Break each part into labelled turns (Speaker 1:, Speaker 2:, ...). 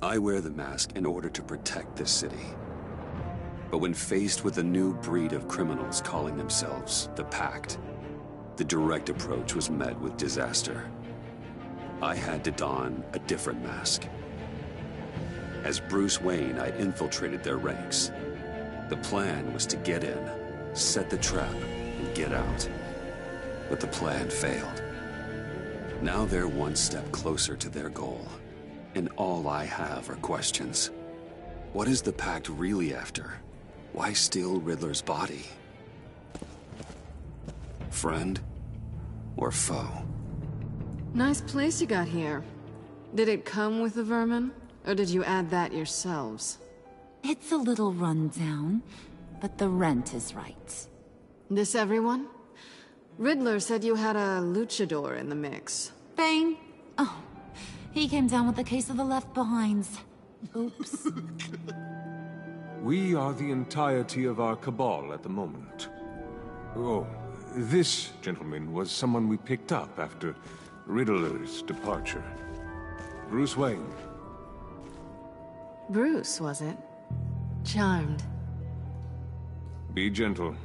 Speaker 1: I wear the mask in order to protect this city. But when faced with a new breed of criminals calling themselves the Pact, the direct approach was met with disaster. I had to don a different mask. As Bruce Wayne, I infiltrated their ranks. The plan was to get in, set the trap, and get out. But the plan failed. Now they're one step closer to their goal, and all I have are questions. What is the Pact really after? Why steal Riddler's body? Friend or foe?
Speaker 2: Nice place you got here. Did it come with the vermin, or did you add that yourselves?
Speaker 3: It's a little rundown, but the rent is right.
Speaker 2: This everyone? Riddler said you had a luchador in the mix.
Speaker 3: Bang! Oh, he came down with a case of the Left Behinds. Oops.
Speaker 4: We are the entirety of our cabal at the moment. Oh, this gentleman was someone we picked up after Riddler's departure. Bruce Wayne.
Speaker 2: Bruce, was it? Charmed.
Speaker 4: Be gentle.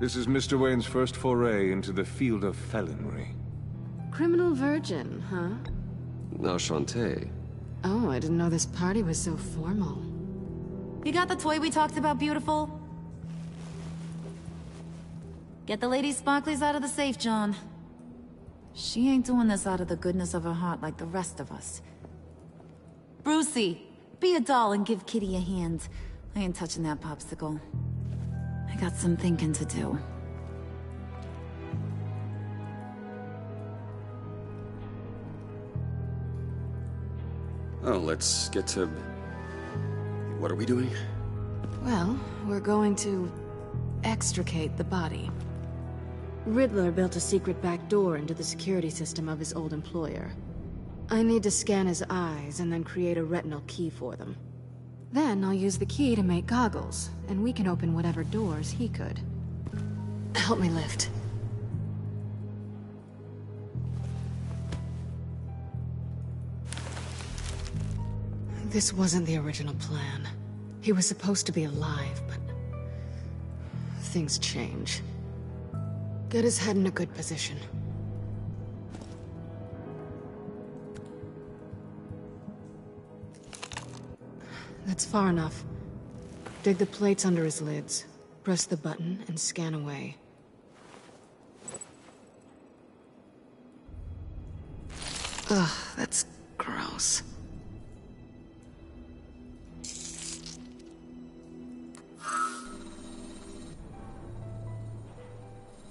Speaker 4: This is Mr. Wayne's first foray into the field of felonry.
Speaker 2: Criminal virgin, huh?
Speaker 1: Enchanté.
Speaker 2: Oh, I didn't know this party was so formal.
Speaker 3: You got the toy we talked about, beautiful? Get the lady sparklies out of the safe, John. She ain't doing this out of the goodness of her heart like the rest of us. Brucey, be a doll and give Kitty a hand. I ain't touching that popsicle. I got some thinking to do.
Speaker 1: Oh, let's get to... What are we doing?
Speaker 2: Well, we're going to extricate the body. Riddler built a secret back door into the security system of his old employer. I need to scan his eyes and then create a retinal key for them. Then I'll use the key to make goggles, and we can open whatever doors he could. Help me lift. This wasn't the original plan. He was supposed to be alive, but... things change. Get his head in a good position. That's far enough. Dig the plates under his lids, press the button, and scan away. Ugh, that's gross.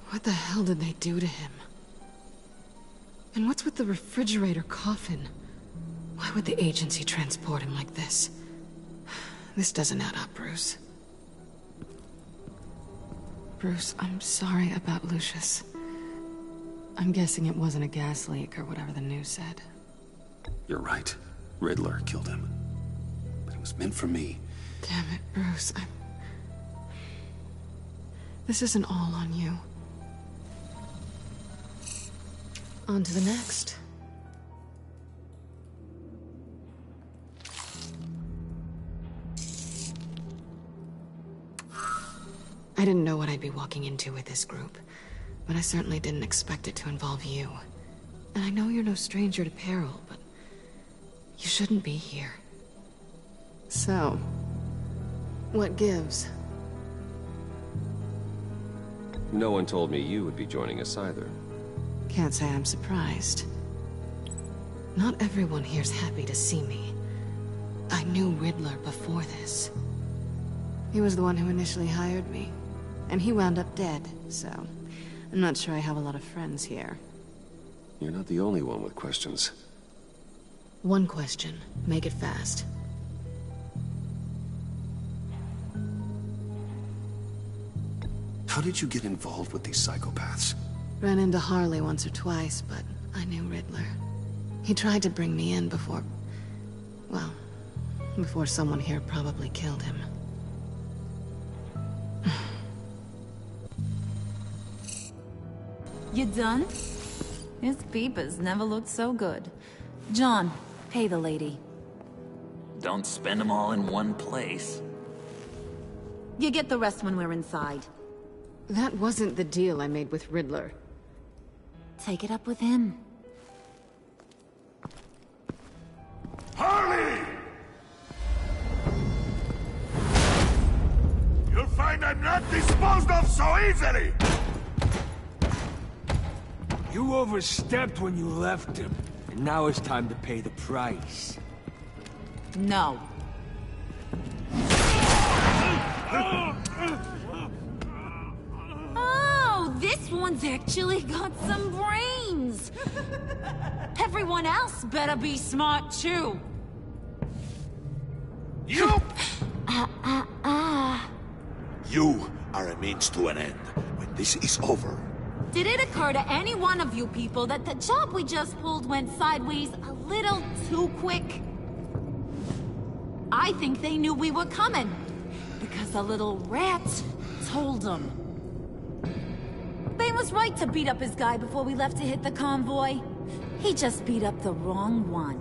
Speaker 2: What the hell did they do to him? And what's with the refrigerator coffin? Why would the agency transport him like this? This doesn't add up, Bruce. Bruce, I'm sorry about Lucius. I'm guessing it wasn't a gas leak or whatever the news said.
Speaker 1: You're right. Riddler killed him. But it was meant for me.
Speaker 2: Damn it, Bruce. This isn't all on you. On to the next. I didn't know what I'd be walking into with this group, but I certainly didn't expect it to involve you. And I know you're no stranger to peril, but you shouldn't be here. So, what gives?
Speaker 5: No one told me you would be joining us either.
Speaker 2: Can't say I'm surprised. Not everyone here's happy to see me. I knew Riddler before this. He was the one who initially hired me. And he wound up dead, so I'm not sure I have a lot of friends here.
Speaker 1: You're not the only one with questions.
Speaker 2: One question. Make it fast.
Speaker 1: How did you get involved with these psychopaths?
Speaker 2: Ran into Harley once or twice, but I knew Riddler. He tried to bring me in before... well, before someone here probably killed him.
Speaker 3: You done? His peepers never looked so good. John, pay the lady.
Speaker 6: don't spend them all in one place.
Speaker 3: You get the rest when we're inside.
Speaker 2: That wasn't the deal I made with Riddler.
Speaker 3: Take it up with him.
Speaker 7: Harley! You'll find I'm not disposed of so easily!
Speaker 8: You overstepped when you left him, and now it's time to pay the price.
Speaker 3: No. Oh, this one's actually got some brains! Everyone else better be smart too.
Speaker 7: You! You are a means to an end. When this is over,
Speaker 3: Did it occur to any one of you people that the job we just pulled went sideways a little too quick? I think they knew we were coming, because a little rat told them. They was right to beat up his guy before we left to hit the convoy. He just beat up the wrong one.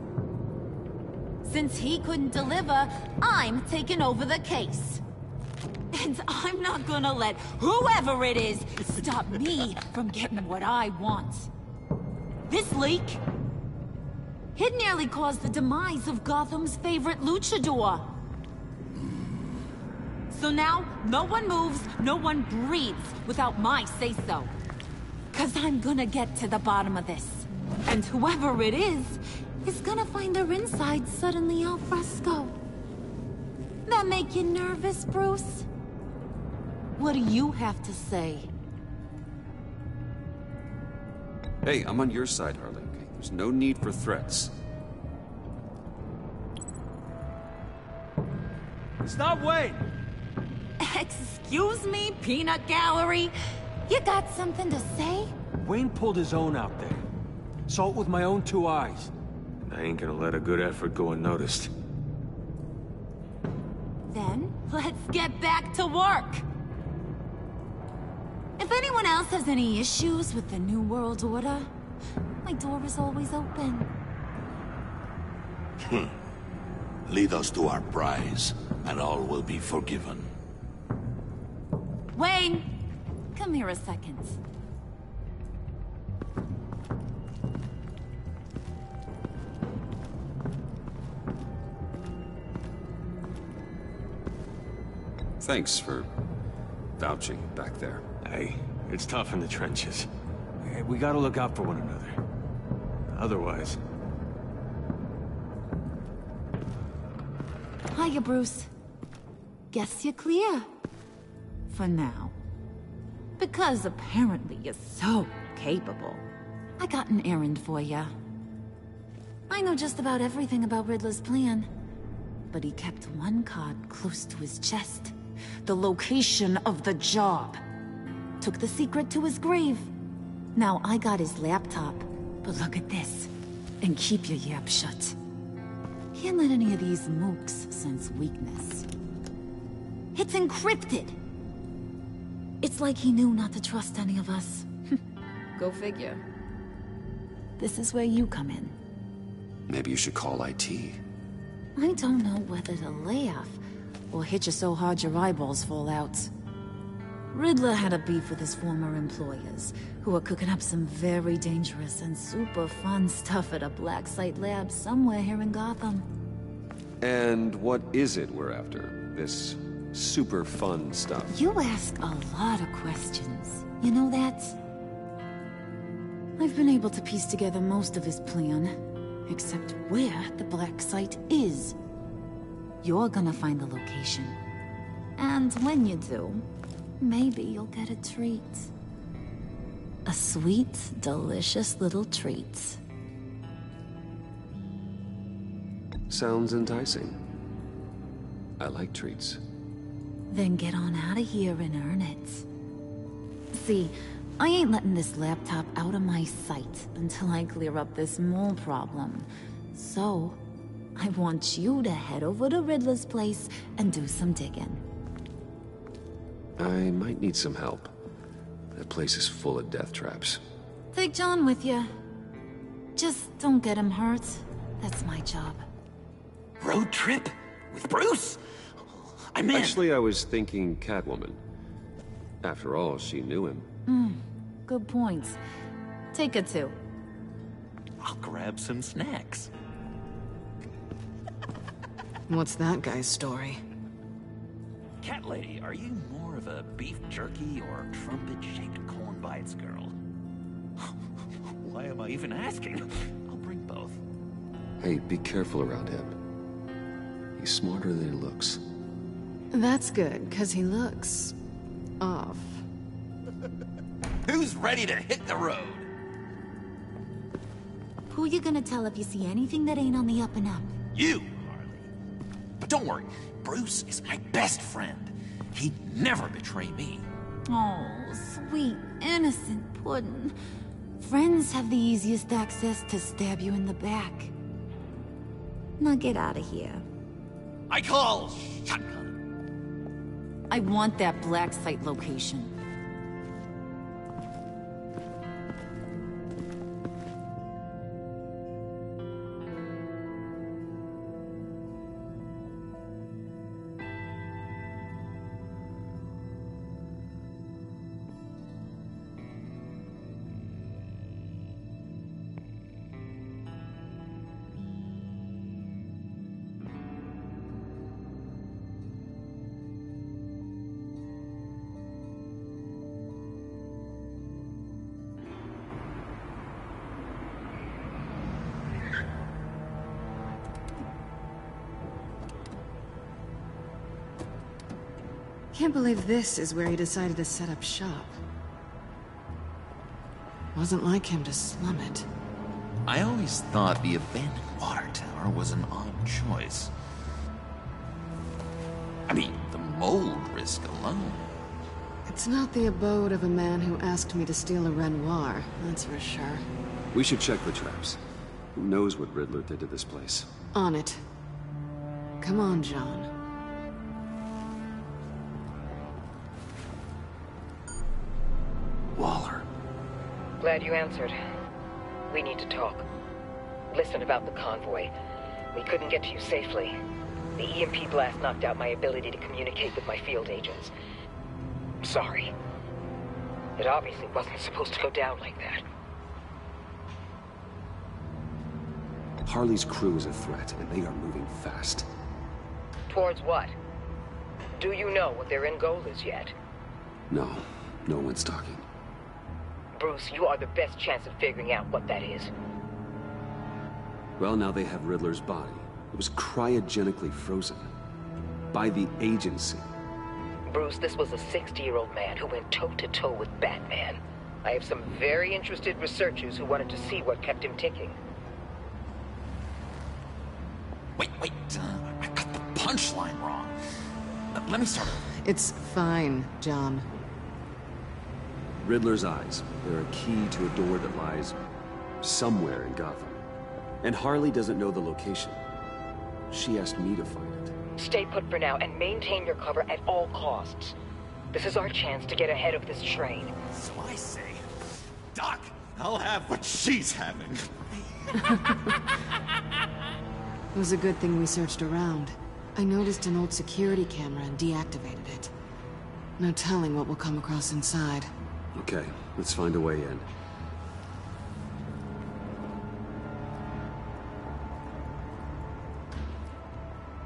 Speaker 3: Since he couldn't deliver, I'm taking over the case. And I'm not gonna let whoever it is stop me from getting what I want. This leak, it nearly caused the demise of Gotham's favorite luchador. So now, no one moves, no one breathes without my say-so. 'Cause I'm gonna get to the bottom of this. And whoever it is gonna find their inside suddenly al fresco. That make you nervous, Bruce? What do you have to say?
Speaker 1: Hey, I'm on your side, Harley. Okay? There's no need for threats.
Speaker 8: Stop Wayne!
Speaker 3: Excuse me, peanut gallery? You got something to say?
Speaker 8: Wayne pulled his own out there. Saw it with my own two eyes.
Speaker 4: I ain't gonna let a good effort go unnoticed.
Speaker 3: Then, let's get back to work. If anyone else has any issues with the New World Order, my door is always open.
Speaker 7: lead us to our prize, and all will be forgiven.
Speaker 3: Wayne, come here a second.
Speaker 1: Thanks for vouching back there.
Speaker 4: Hey, it's tough in the trenches. Hey, we gotta look out for one another. Otherwise...
Speaker 3: Hiya, Bruce. Guess you're clear. For now. Because apparently you're so capable. I got an errand for ya. I know just about everything about Riddler's plan. But he kept one card close to his chest. The location of the job. Took the secret to his grave. Now I got his laptop. But look at this. And keep your yap shut. Can't let any of these mooks sense weakness. It's encrypted! It's like he knew not to trust any of us. Go figure. This is where you come in.
Speaker 1: Maybe you should call IT.
Speaker 3: I don't know whether to laugh or hit you so hard your eyeballs fall out. Riddler had a beef with his former employers, who were cooking up some very dangerous and super fun stuff at a black site lab somewhere here in Gotham.
Speaker 1: And what is it we're after? This super fun stuff?
Speaker 3: You ask a lot of questions. You know that? I've been able to piece together most of his plan, except where the black site is. You're gonna find the location. And when you do, maybe you'll get a treat. A sweet, delicious little treat.
Speaker 1: Sounds enticing. I like treats.
Speaker 3: Then get on out of here and earn it. See, I ain't letting this laptop out of my sight until I clear up this mole problem. So, I want you to head over to Riddler's place and do some digging.
Speaker 1: I might need some help. That place is full of death traps.
Speaker 3: Take John with you. Just don't get him hurt. That's my job.
Speaker 6: Road trip? With Bruce? I'm in.
Speaker 5: Actually, I was thinking Catwoman. After all, she knew him.
Speaker 3: Good points. Take it to.
Speaker 6: I'll grab some snacks.
Speaker 2: What's that guy's story?
Speaker 6: Cat lady, are you more of a beef jerky or trumpet-shaped corn bites girl? Why am I even asking? I'll bring both.
Speaker 1: Hey, be careful around him. He's smarter than he looks.
Speaker 2: That's good, because he looks... off.
Speaker 6: Who's ready to hit the road?
Speaker 3: Who you gonna tell if you see anything that ain't on the up and up?
Speaker 6: You, Harley. But don't worry, Bruce is my best friend. He'd never betray me.
Speaker 3: Oh, sweet, innocent Puddin'. Friends have the easiest access to stab you in the back. Now get out of here.
Speaker 6: I call shotgun.
Speaker 3: I want that black site location.
Speaker 2: Can't believe this is where he decided to set up shop. Wasn't like him to slum it.
Speaker 6: I always thought the abandoned water tower was an odd choice. I mean, the mold risk alone.
Speaker 2: It's not the abode of a man who asked me to steal a Renoir, that's for sure.
Speaker 1: We should check the traps. Who knows what Riddler did to this place?
Speaker 2: On it. Come on, John.
Speaker 1: Waller.
Speaker 9: Glad you answered. We need to talk. Listen about the convoy. We couldn't get to you safely. The EMP blast knocked out my ability to communicate with my field agents. Sorry. It obviously wasn't supposed to go down like that.
Speaker 1: Harley's crew is a threat, and they are moving fast.
Speaker 9: Towards what? Do you know what their end goal is yet?
Speaker 1: No, no one's talking.
Speaker 9: Bruce, you are the best chance at figuring out what that is.
Speaker 1: Well, now they have Riddler's body. It was cryogenically frozen. By the agency.
Speaker 9: Bruce, this was a 60-year-old man who went toe-to-toe with Batman. I have some very interested researchers who wanted to see what kept him ticking.
Speaker 6: Wait, I got the punchline wrong. Let me start over.
Speaker 2: It's fine, John.
Speaker 1: Riddler's eyes. They're a key to a door that lies somewhere in Gotham. And Harley doesn't know the location. She asked me to find it.
Speaker 9: Stay put for now and maintain your cover at all costs. This is our chance to get ahead of this train.
Speaker 6: So I say, Doc, I'll have what she's having.
Speaker 2: It was a good thing we searched around. I noticed an old security camera and deactivated it. No telling what we'll come across inside.
Speaker 1: Okay, let's find a way in.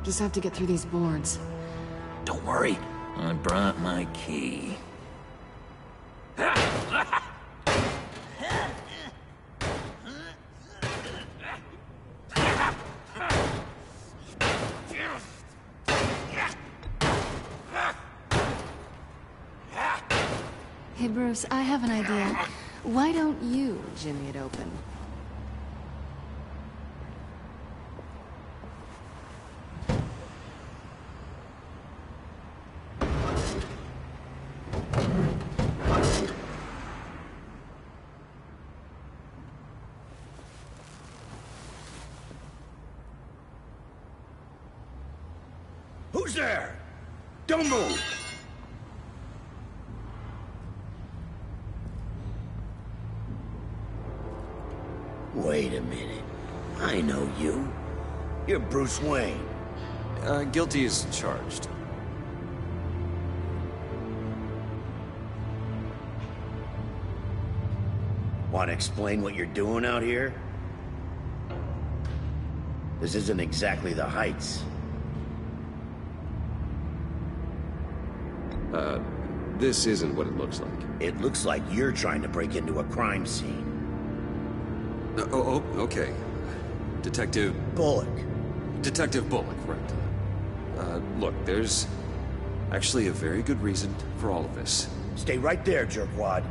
Speaker 2: Just have to get through these boards.
Speaker 6: Don't worry, I brought my key.
Speaker 2: Hey, Bruce, I have an idea. Why don't you jimmy it open?
Speaker 8: Who's there? Don't move!
Speaker 10: Wait a minute. I know you. You're Bruce Wayne.
Speaker 5: Guilty as charged.
Speaker 10: Want to explain what you're doing out here? This isn't exactly the Heights.
Speaker 5: This isn't what it looks like.
Speaker 10: It looks like you're trying to break into a crime scene.
Speaker 1: Okay. Detective
Speaker 10: Bullock,
Speaker 1: right. Look, there's actually a very good reason for all of this.
Speaker 10: Stay right there, jerkwad.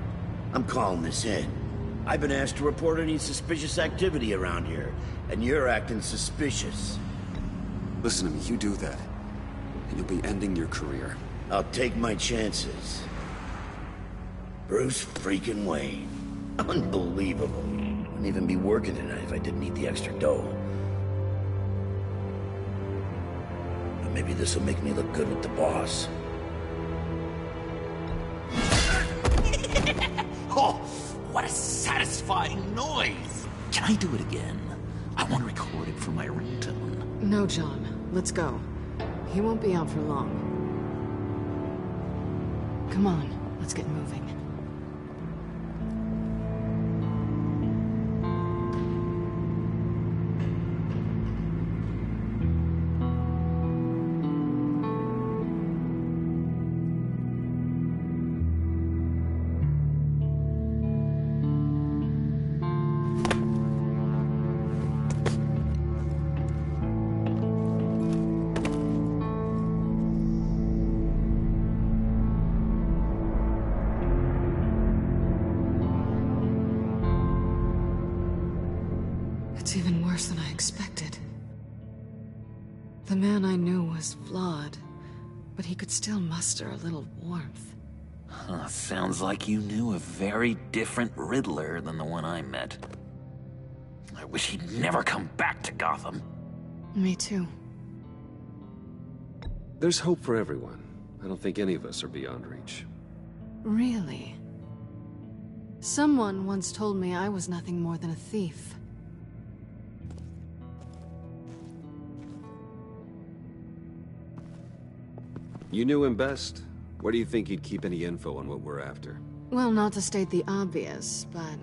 Speaker 10: I'm calling this in. I've been asked to report any suspicious activity around here, and you're acting suspicious.
Speaker 1: Listen to me, you do that, and you'll be ending your career.
Speaker 10: I'll take my chances. Bruce freaking Wayne. Unbelievable. Wouldn't even be working tonight if I didn't need the extra dough. But maybe this'll make me look good with the boss.
Speaker 6: Oh, what a satisfying noise! Can I do it again? I want to record it for my ringtone.
Speaker 2: No, John. Let's go. He won't be out for long. Come on, let's get moving. It's even worse than I expected. The man I knew was flawed, but he could still muster a little warmth.
Speaker 6: Sounds like you knew a very different Riddler than the one I met. I wish he'd never come back to Gotham.
Speaker 2: Me too.
Speaker 5: There's hope for everyone. I don't think any of us are beyond reach.
Speaker 2: Really? Someone once told me I was nothing more than a thief.
Speaker 5: You knew him best. Where do you think he'd keep any info on what we're after?
Speaker 2: Well, not to state the obvious, but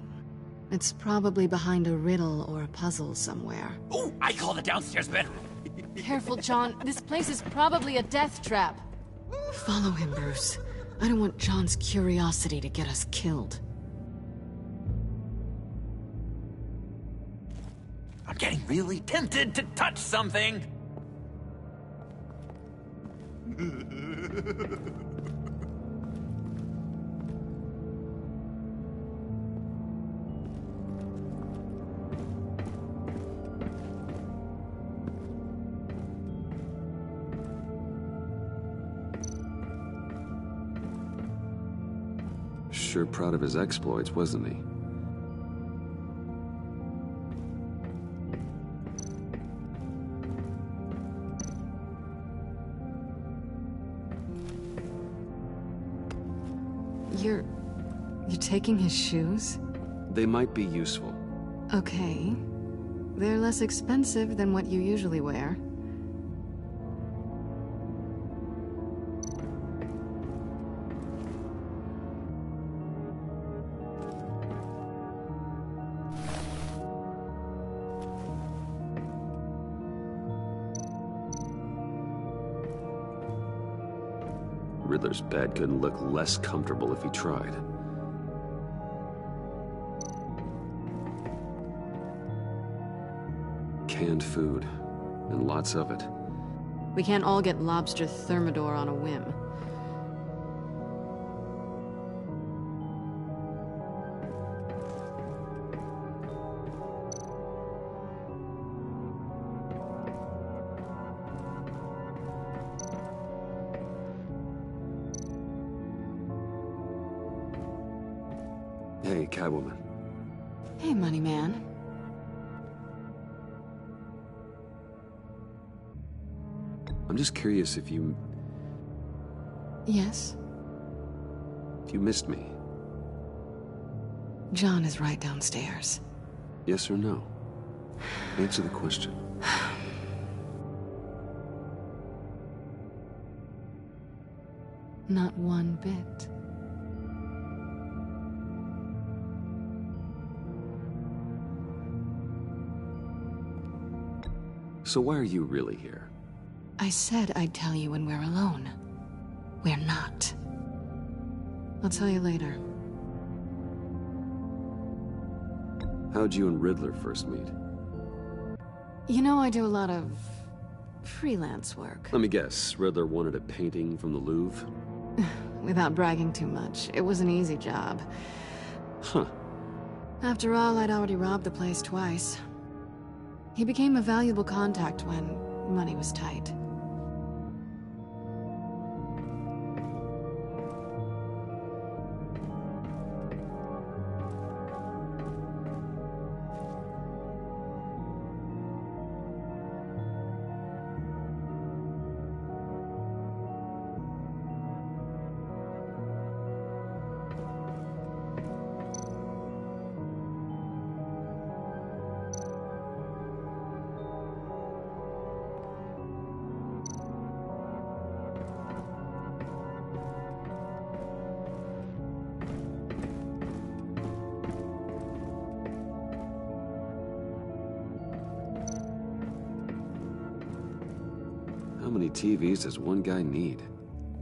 Speaker 2: it's probably behind a riddle or a puzzle somewhere.
Speaker 6: Oh, I call the downstairs bedroom.
Speaker 2: Careful, John. This place is probably a death trap. Follow him, Bruce. I don't want John's curiosity to get us killed.
Speaker 6: I'm getting really tempted to touch something.
Speaker 1: Sure proud of his exploits, wasn't he?
Speaker 2: You're taking his shoes?
Speaker 1: They might be useful.
Speaker 2: Okay. They're less expensive than what you usually wear.
Speaker 1: Riddler's bed couldn't look less comfortable if he tried. Canned food, and lots of it.
Speaker 2: We can't all get lobster thermidor on a whim.
Speaker 1: Hey, Catwoman.
Speaker 2: Hey, Money Man.
Speaker 1: I'm just curious if you...
Speaker 2: Yes?
Speaker 1: If you missed me.
Speaker 2: John is right downstairs.
Speaker 1: Yes or no? Answer the question.
Speaker 2: Not one bit.
Speaker 1: So why are you really here?
Speaker 2: I said I'd tell you when we're alone. We're not. I'll tell you later.
Speaker 1: How'd you and Riddler first meet?
Speaker 2: You know, I do a lot of freelance work.
Speaker 1: Let me guess, Riddler wanted a painting from the Louvre?
Speaker 2: Without bragging too much, it was an easy job.
Speaker 1: Huh.
Speaker 2: After all, I'd already robbed the place twice. He became a valuable contact when money was tight.
Speaker 1: How many TVs does one guy need?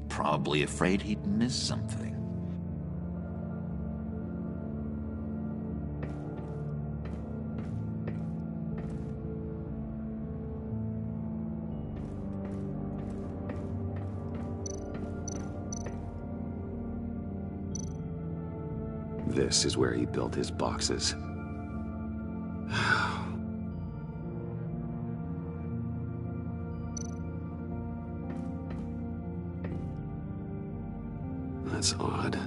Speaker 6: Probably afraid he'd miss something.
Speaker 1: This is where he built his boxes. That's odd.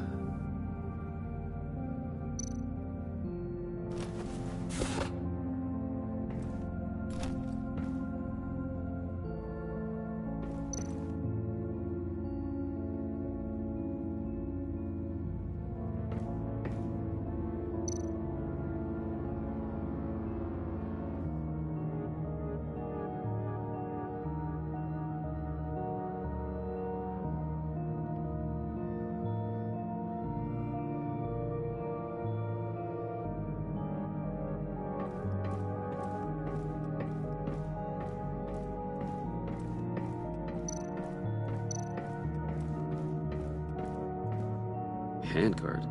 Speaker 1: Handcart.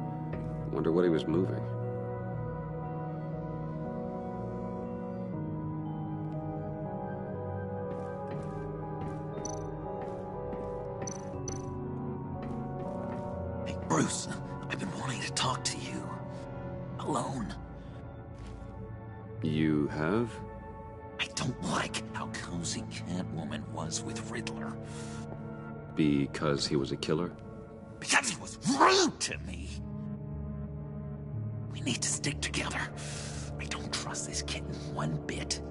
Speaker 1: Wonder what he was moving.
Speaker 6: Hey, Bruce, I've been wanting to talk to you. Alone.
Speaker 1: You have?
Speaker 6: I don't like how cozy Catwoman was with Riddler.
Speaker 1: Because he was a killer?
Speaker 6: Because he was rude to me. We need to stick together. I don't trust this kitten one bit.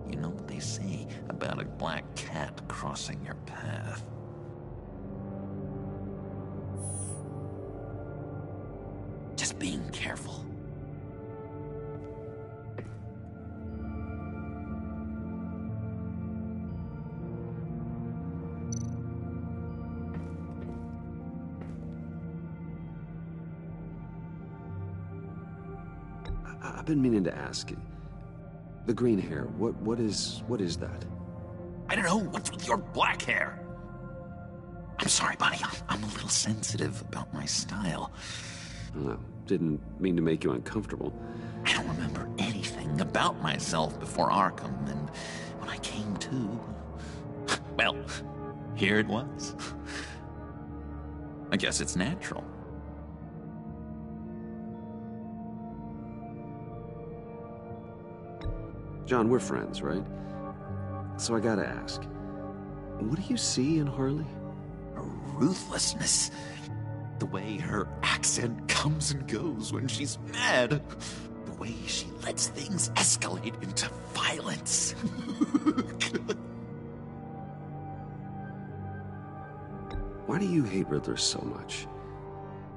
Speaker 6: You know what they say about a black cat crossing your path? Just being careful.
Speaker 1: I've been meaning to ask you. The green hair, what is that?
Speaker 6: I don't know, what's with your black hair? I'm sorry, buddy, I'm a little sensitive about my style.
Speaker 1: Well, didn't mean to make you uncomfortable.
Speaker 6: I don't remember anything about myself before Arkham, and when I came to, well, here it was. I guess it's natural.
Speaker 1: John, we're friends, right? So I gotta ask, what do you see in Harley?
Speaker 6: Her ruthlessness. The way her accent comes and goes when she's mad. The way she lets things escalate into violence.
Speaker 1: Why do you hate Riddler so much?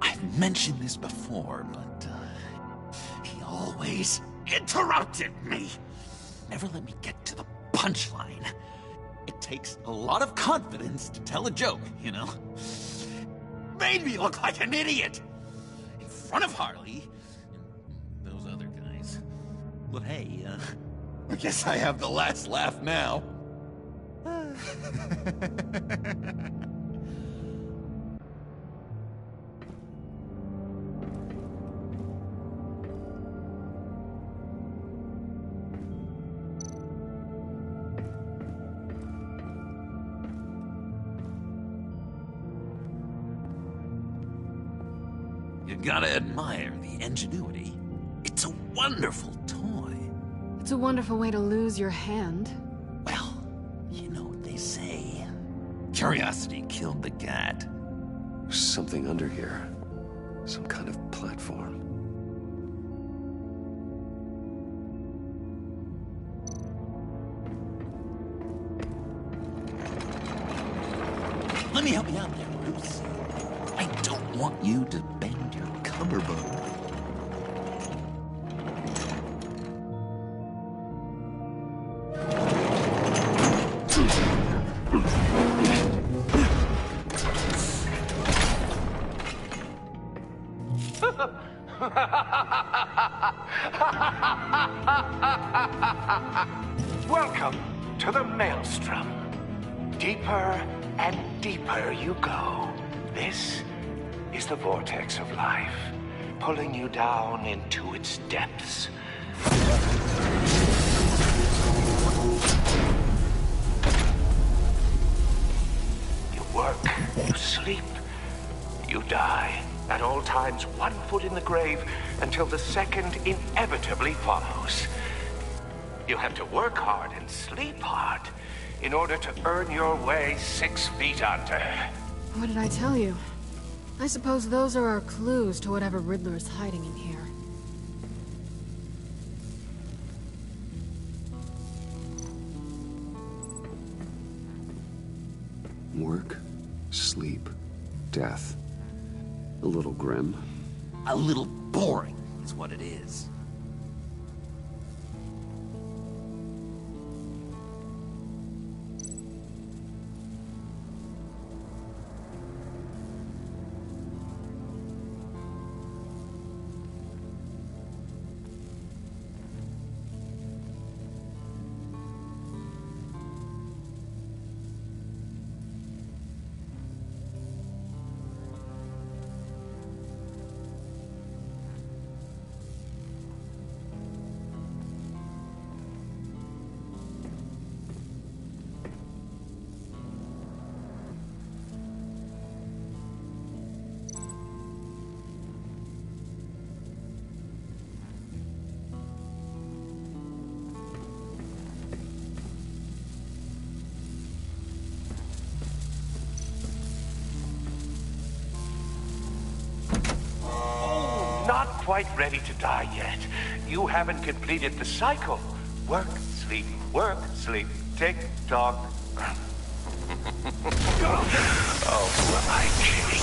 Speaker 6: I've mentioned this before, but he always interrupted me. Never let me get to the punchline. It takes a lot of confidence to tell a joke, you know? made me look like an idiot! In front of Harley and those other guys. But hey, I guess I have the last laugh now. You gotta admire the ingenuity. It's a wonderful toy.
Speaker 2: It's a wonderful way to lose your hand.
Speaker 6: Well, you know what they say. Curiosity killed the cat.
Speaker 1: There's something under here. Some kind of platform.
Speaker 6: Let me help you out there, Bruce. I don't want you to bend your cummerbund.
Speaker 11: Welcome to the Maelstrom. Deeper and deeper you go. This is the vortex of life, pulling you down into its depths. You work, you sleep, you die. At all times, 1 foot in the grave until the second inevitably follows. You have to work hard and sleep hard in order to earn your way 6 feet under.
Speaker 2: What did I tell you? I suppose those are our clues to whatever Riddler is hiding in here.
Speaker 1: Work, sleep, death. A little grim.
Speaker 6: A little boring is what it is.
Speaker 11: Not quite ready to die yet. You haven't completed the cycle. Work, sleep, tick tock. Oh, my king.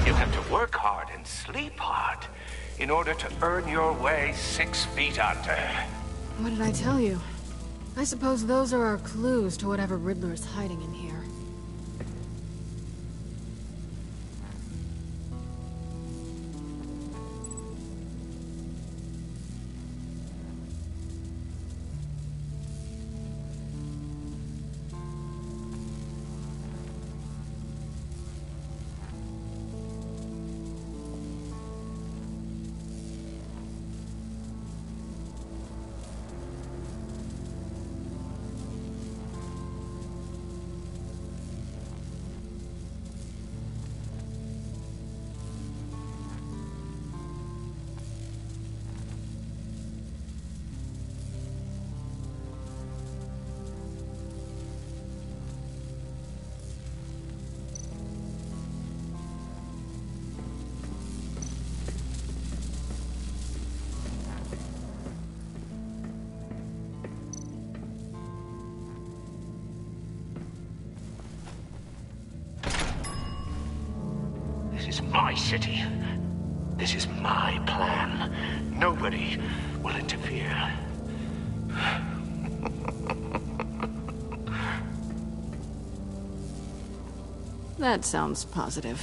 Speaker 11: You have to work hard and sleep hard in order to earn your way 6 feet under.
Speaker 2: What did I tell you? I suppose those are our clues to whatever Riddler is hiding in here. This is my city.
Speaker 11: This is my plan. Nobody will interfere.
Speaker 2: That sounds positive.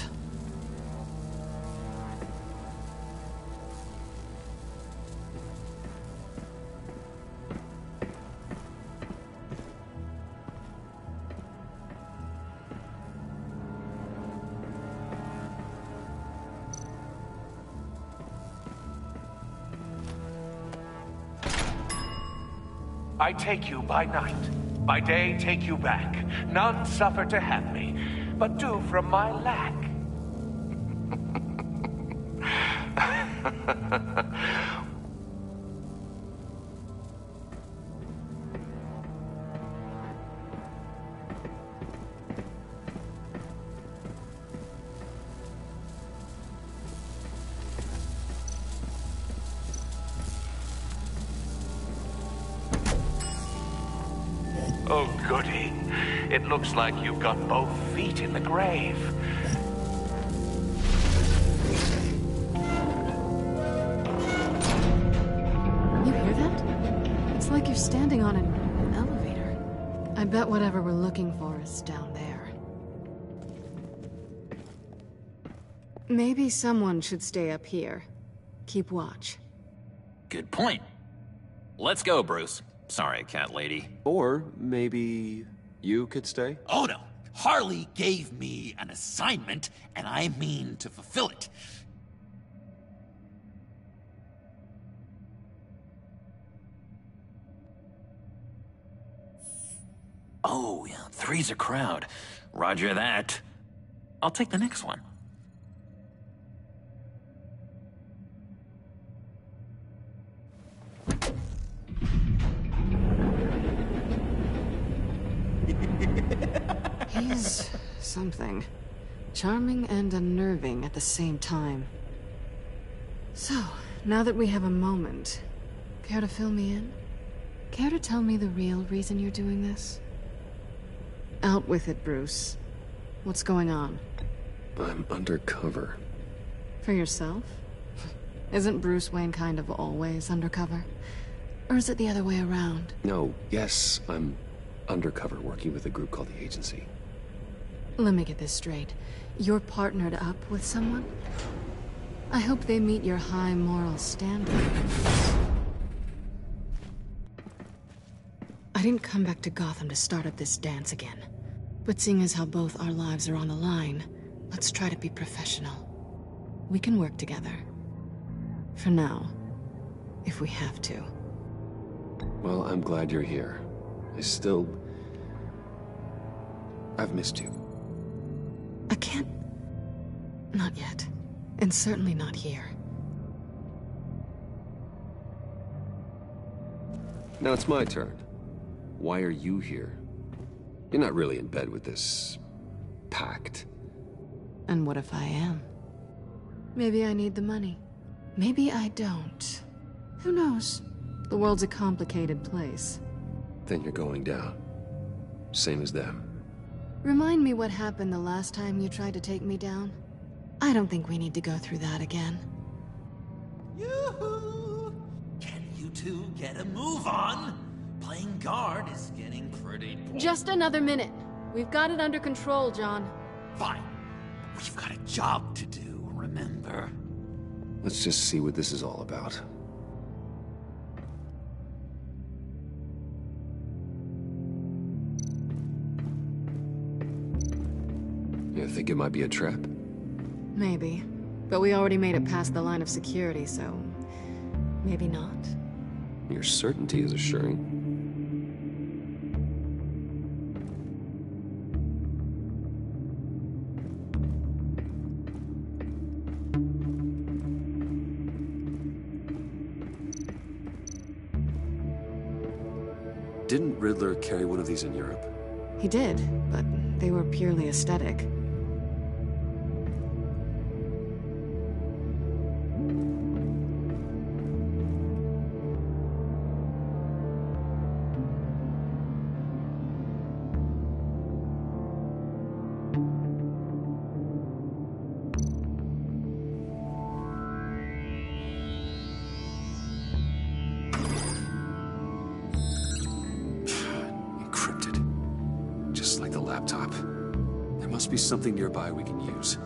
Speaker 11: I take you by night. By day, take you back. None suffer to have me, but do from my lack. Oh, goody. It looks like you've got both feet in the grave.
Speaker 2: You hear that? It's like you're standing on an elevator. I bet whatever we're looking for is down there. Maybe someone should stay up here. Keep watch.
Speaker 6: Good point. Let's go, Bruce. Sorry, cat lady.
Speaker 5: Or maybe you could stay?
Speaker 6: Oh no! Harley gave me an assignment, and I mean to fulfill it. Oh, yeah, 3's a crowd. Roger that. I'll take the next one.
Speaker 2: He's something. Charming and unnerving at the same time. So, now that we have a moment, care to fill me in? Care to tell me the real reason you're doing this? Out with it, Bruce. What's going on?
Speaker 5: I'm undercover.
Speaker 2: For yourself? Isn't Bruce Wayne kind of always undercover? Or is it the other way around?
Speaker 5: No, yes, I'm undercover working with a group called the Agency.
Speaker 2: Let me get this straight. You're partnered up with someone? I hope they meet your high moral standard. I didn't come back to Gotham to start up this dance again. But seeing as how both our lives are on the line, let's try to be professional. We can work together. For now. If we have to.
Speaker 5: Well, I'm glad you're here. I've missed you.
Speaker 2: I can't... Not yet. And certainly not here.
Speaker 5: Now it's my turn. Why are you here? You're not really in bed with this... pact.
Speaker 2: And what if I am? Maybe I need the money. Maybe I don't. Who knows? The world's a complicated place.
Speaker 5: Then you're going down. Same as them.
Speaker 2: Remind me what happened the last time you tried to take me down. I don't think we need to go through that again.
Speaker 6: Yoo-hoo! Can you two get a move on? Playing guard is getting pretty boring.
Speaker 2: Just another minute. We've got it under control, John.
Speaker 6: Fine. We've got a job to do, remember?
Speaker 5: Let's just see what this is all about. You think it might be a trap?
Speaker 2: Maybe. But we already made it past the line of security, so... maybe not.
Speaker 5: Your certainty is assuring. Didn't Riddler carry one of these in Europe?
Speaker 2: He did, but they were purely aesthetic.
Speaker 1: laptop. There must be something nearby we can use.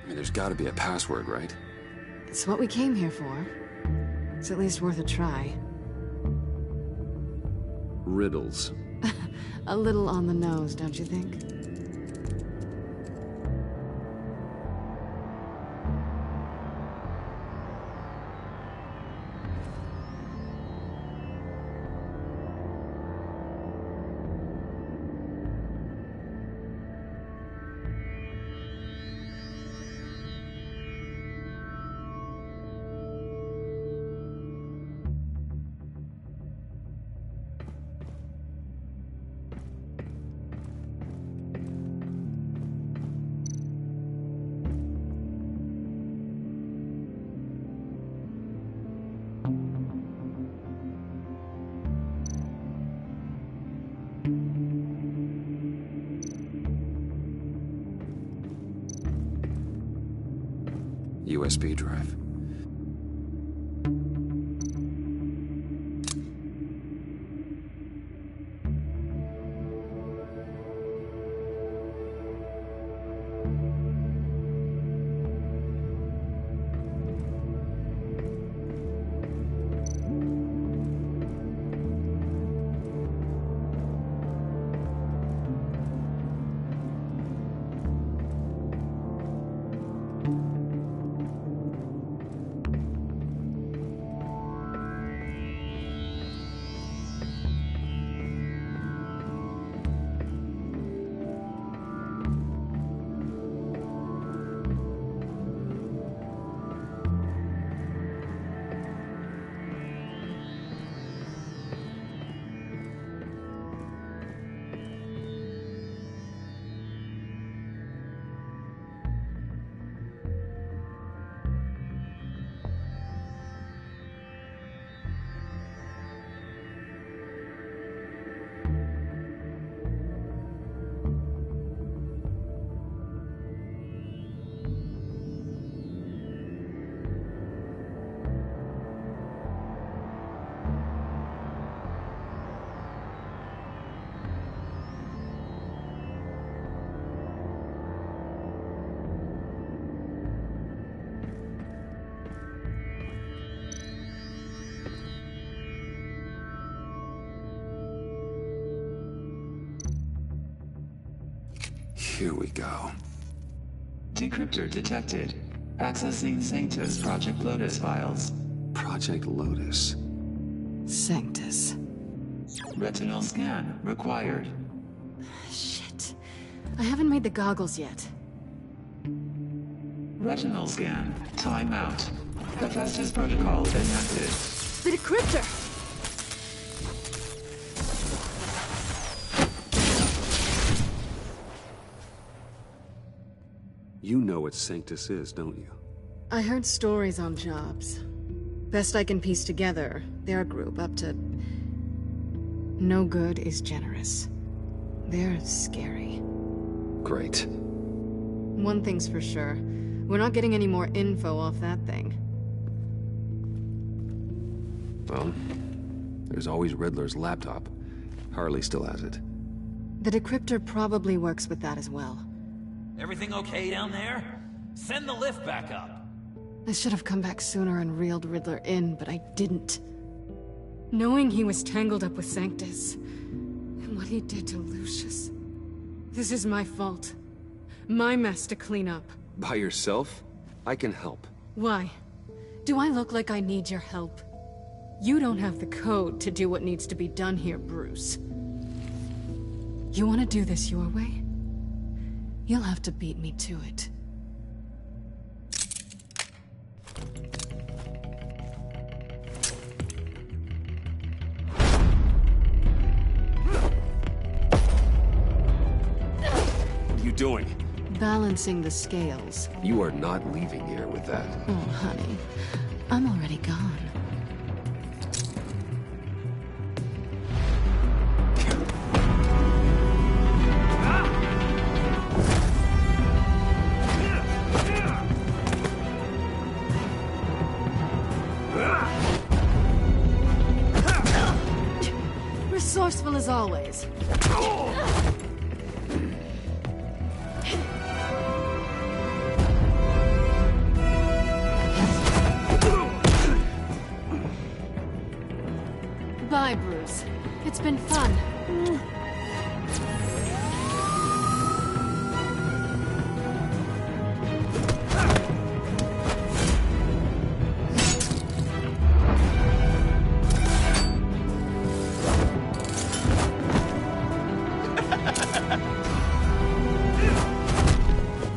Speaker 1: I mean, there's gotta be a password, right?
Speaker 2: It's what we came here for. It's at least worth a try.
Speaker 1: Riddles.
Speaker 2: A little on the nose, don't you think?
Speaker 1: USB drive. Here we go.
Speaker 12: Decryptor detected. Accessing Sanctus Project Lotus files.
Speaker 1: Project Lotus.
Speaker 2: Sanctus.
Speaker 12: Retinal scan required.
Speaker 2: Shit. I haven't made the goggles yet.
Speaker 12: Retinal scan. Timeout. Hephaestus protocol enacted.
Speaker 2: The decryptor!
Speaker 1: You know what Sanctus is, don't you?
Speaker 2: I heard stories on jobs. Best I can piece together, they're a group up to... No good is generous. They're scary.
Speaker 1: Great.
Speaker 2: One thing's for sure. We're not getting any more info off that thing.
Speaker 1: Well, there's always Riddler's laptop. Harley still has it.
Speaker 2: The decryptor probably works with that as well.
Speaker 13: Everything okay down there? Send the lift back up.
Speaker 2: I should have come back sooner and reeled Riddler in, but I didn't. Knowing he was tangled up with Sanctus, and what he did to Lucius. This is my fault. My mess to clean up.
Speaker 1: By yourself? I can help.
Speaker 2: Why? Do I look like I need your help? You don't have the code to do what needs to be done here, Bruce. You want to do this your way? You'll have to beat me to it.
Speaker 1: What are you doing?
Speaker 2: Balancing the scales.
Speaker 1: You are not leaving here with that.
Speaker 2: Oh, honey. I'm already gone. It's been fun.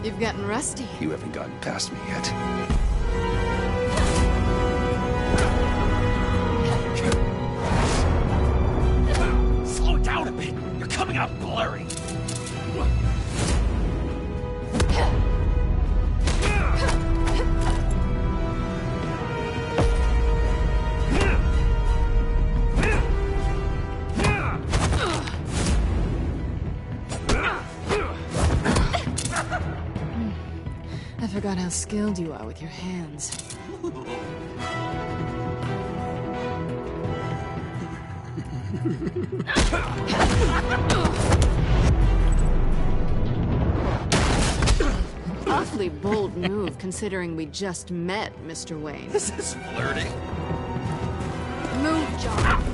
Speaker 2: You've gotten rusty.
Speaker 1: You haven't gotten past me yet.
Speaker 13: Slow down a bit. You're coming out blurry.
Speaker 2: I forgot how skilled you are with your hands. Awfully bold move, considering we just met, Mr. Wayne.
Speaker 13: This is flirting.
Speaker 2: Move, John.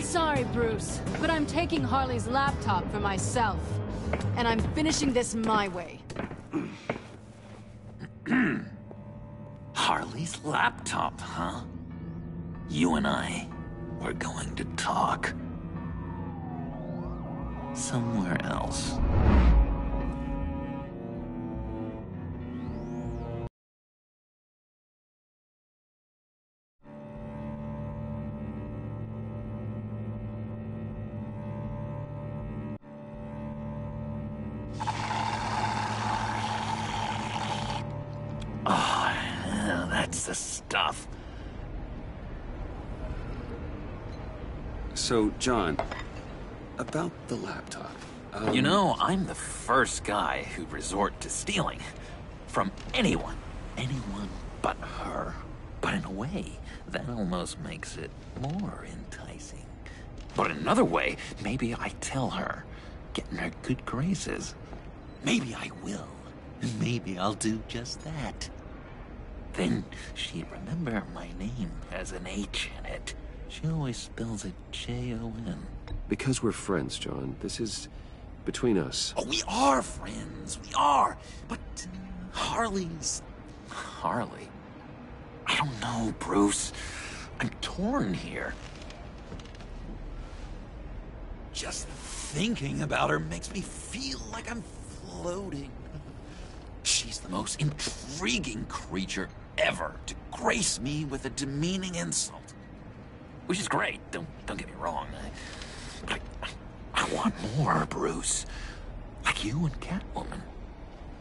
Speaker 2: Sorry, Bruce, but I'm taking Harley's laptop for myself. And I'm finishing this my way.
Speaker 6: Harley's laptop, huh? You and I, we're going to talk. Somewhere else. That's the stuff.
Speaker 1: So, John, about the laptop.
Speaker 6: You know, I'm the first guy who'd resort to stealing. From anyone. Anyone but her. But in a way, that almost makes it more enticing. But in another way, maybe I tell her, get in her good graces. Maybe I will. And maybe I'll do just that. Then she'd remember my name has an H in it. She always spells it J-O-N.
Speaker 1: Because we're friends, John. This is between us.
Speaker 6: Oh, we are friends. We are. But Harley's... Harley? I don't know, Bruce. I'm torn here. Just thinking about her makes me feel like I'm floating. She's the most intriguing creature ever to grace me with a demeaning insult. Which is great, don't get me wrong. But I want more, Bruce. Like you and Catwoman.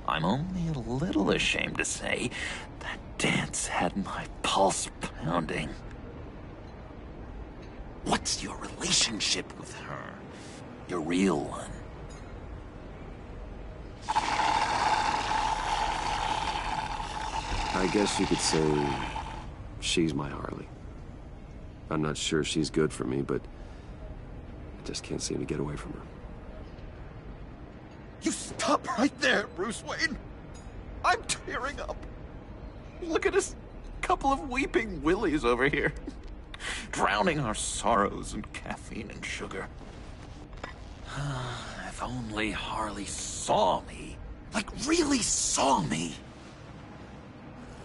Speaker 6: I'm only a little ashamed to say that dance had my pulse pounding. What's your relationship with her? Your real one?
Speaker 1: I guess you could say she's my Harley. I'm not sure she's good for me, but I just can't seem to get away from her.
Speaker 6: You stop right there, Bruce Wayne. I'm tearing up. Look at us, couple of weeping willies over here. Drowning our sorrows in caffeine and sugar. If only Harley saw me. Like, really saw me.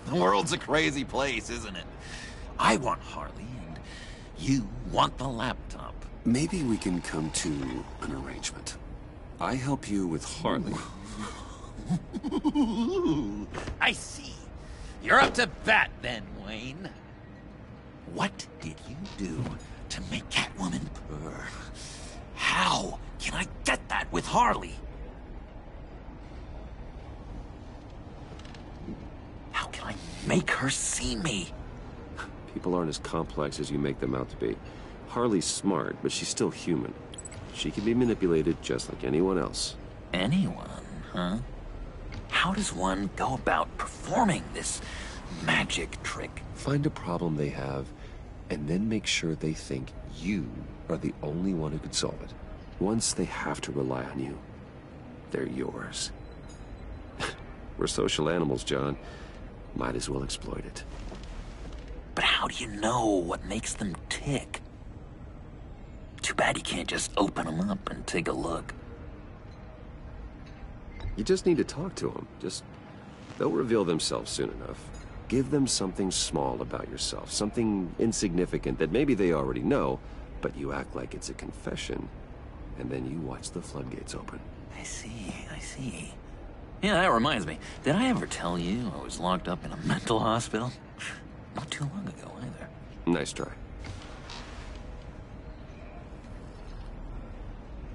Speaker 6: The world's a crazy place, isn't it? I want Harley, and you want the laptop.
Speaker 1: Maybe we can come to an arrangement. I help you with Harley.
Speaker 6: I see. You're up to bat then, Wayne. What did you do to make Catwoman purr? How can I get that with Harley? How can I make make her see me.
Speaker 5: People aren't as complex as you make them out to be. Harley's smart, but she's still human. She can be manipulated just like anyone else.
Speaker 6: Anyone, huh? How does one go about performing this magic trick?
Speaker 5: Find a problem they have, and then make sure they think you are the only one who could solve it. Once they have to rely on you, they're yours. We're social animals, John. Might as well exploit it.
Speaker 6: But how do you know what makes them tick? Too bad you can't just open them up and take a look.
Speaker 5: You just need to talk to them. They'll reveal themselves soon enough. Give them something small about yourself, something insignificant that maybe they already know, but you act like it's a confession, and then you watch the floodgates open.
Speaker 6: I see. Yeah, that reminds me. Did I ever tell you I was locked up in a mental hospital? Not too long ago, either.
Speaker 5: Nice try.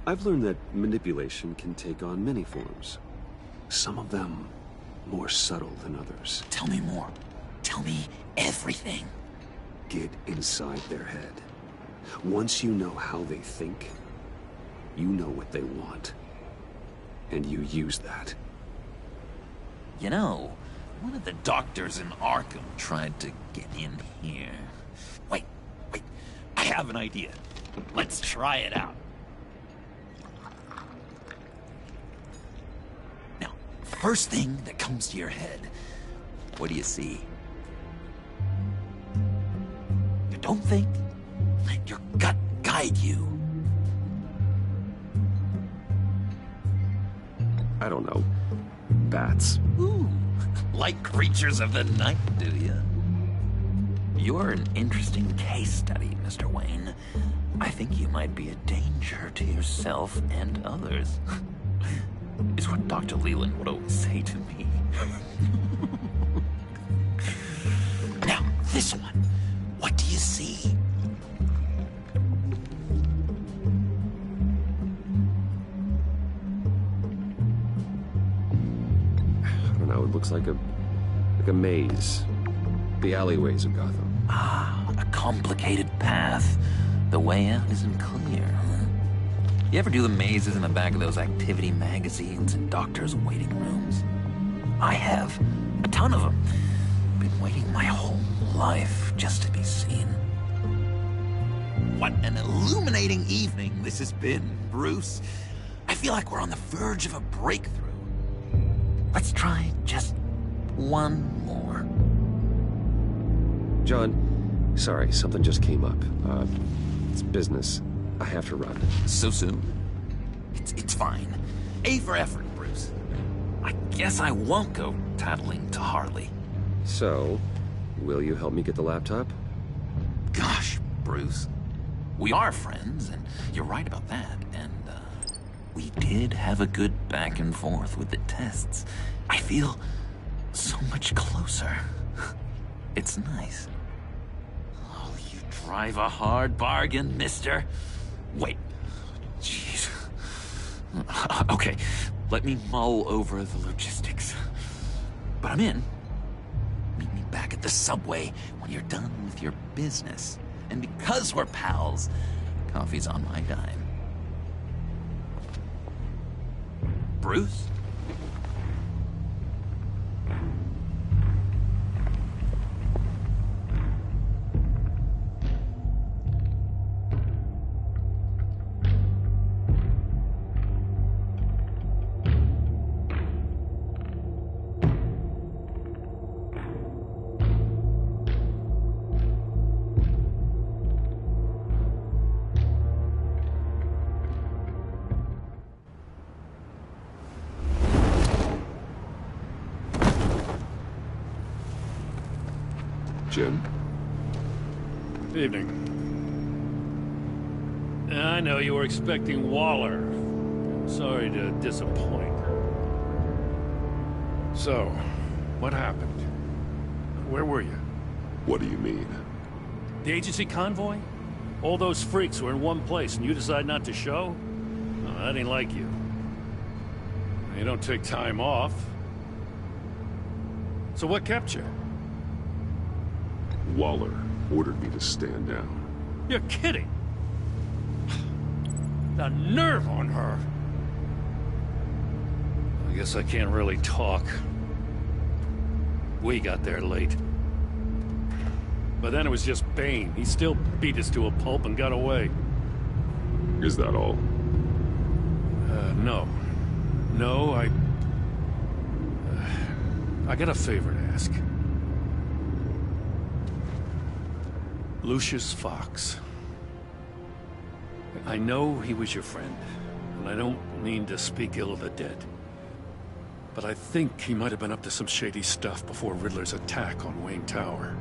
Speaker 5: I've learned that manipulation can take on many forms. Some of them more subtle than others.
Speaker 6: Tell me more. Tell me everything.
Speaker 5: Get inside their head. Once you know how they think, you know what they want. And you use that.
Speaker 6: You know, one of the doctors in Arkham tried to get in here. Wait. I have an idea. Let's try it out. Now, first thing that comes to your head, what do you see? You don't think? Let your gut guide you.
Speaker 5: I don't know. Bats.
Speaker 6: Ooh, like creatures of the night, do you? You're an interesting case study, Mr. Wayne. I think you might be a danger to yourself and others. It's what Dr. Leland would always say to me. Now, this one. What do you see?
Speaker 5: It looks like a maze. The alleyways of Gotham.
Speaker 6: Ah, a complicated path. The way out isn't clear, huh? You ever do the mazes in the back of those activity magazines and doctors' waiting rooms? I have. A ton of them. Been waiting my whole life just to be seen. What an illuminating evening this has been, Bruce. I feel like we're on the verge of a breakthrough. Let's try just one more.
Speaker 5: John, sorry, something just came up. It's business. I have to run.
Speaker 6: So soon? It's fine. A for effort, Bruce. I guess I won't go tattling to Harley.
Speaker 5: So, will you help me get the laptop?
Speaker 6: Gosh, Bruce. We are friends, and you're right about that, and, we did have a good back and forth with the tests. I feel so much closer. It's nice. Oh, you drive a hard bargain, mister. Wait. Jeez. Okay, let me mull over the logistics. But I'm in. Meet me back at the subway when you're done with your business. And because we're pals, coffee's on my dime. Bruce?
Speaker 5: Jim?
Speaker 14: Evening. I know you were expecting Waller. Sorry to disappoint. So, what happened? Where were you?
Speaker 1: What do you mean?
Speaker 14: The agency convoy? All those freaks were in one place and you decide not to show? Oh, that ain't like you. You don't take time off. So what kept you?
Speaker 1: Waller ordered me to stand down.
Speaker 14: You're kidding! The nerve on her! I guess I can't really talk. We got there late. But then it was just Bane. He still beat us to a pulp and got away.
Speaker 1: Is that all?
Speaker 14: No. No, I got a favor to ask. Lucius Fox. I know he was your friend, and I don't mean to speak ill of the dead. But I think he might have been up to some shady stuff before Riddler's attack on Wayne Tower.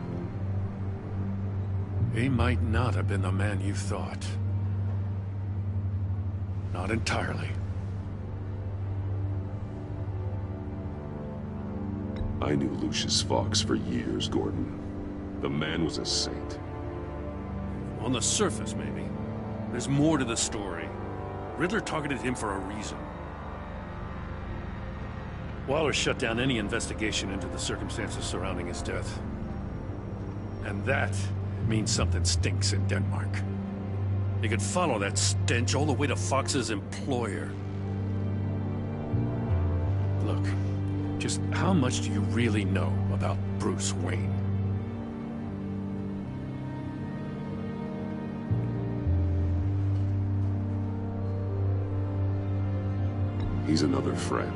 Speaker 14: He might not have been the man you thought. Not entirely.
Speaker 1: I knew Lucius Fox for years, Gordon. The man was a saint.
Speaker 14: On the surface, maybe. There's more to the story. Riddler targeted him for a reason. Waller shut down any investigation into the circumstances surrounding his death. And that means something stinks in Denmark. You could follow that stench all the way to Fox's employer. Look, just how much do you really know about Bruce Wayne?
Speaker 1: He's another friend.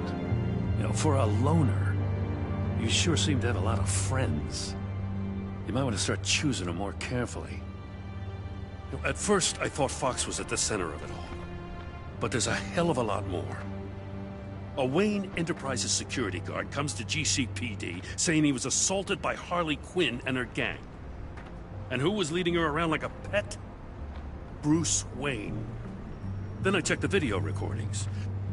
Speaker 14: You know, for a loner, you sure seem to have a lot of friends. You might want to start choosing them more carefully. You know, at first, I thought Fox was at the center of it all. But there's a hell of a lot more. A Wayne Enterprises security guard comes to GCPD saying he was assaulted by Harley Quinn and her gang. And who was leading her around like a pet? Bruce Wayne. Then I checked the video recordings.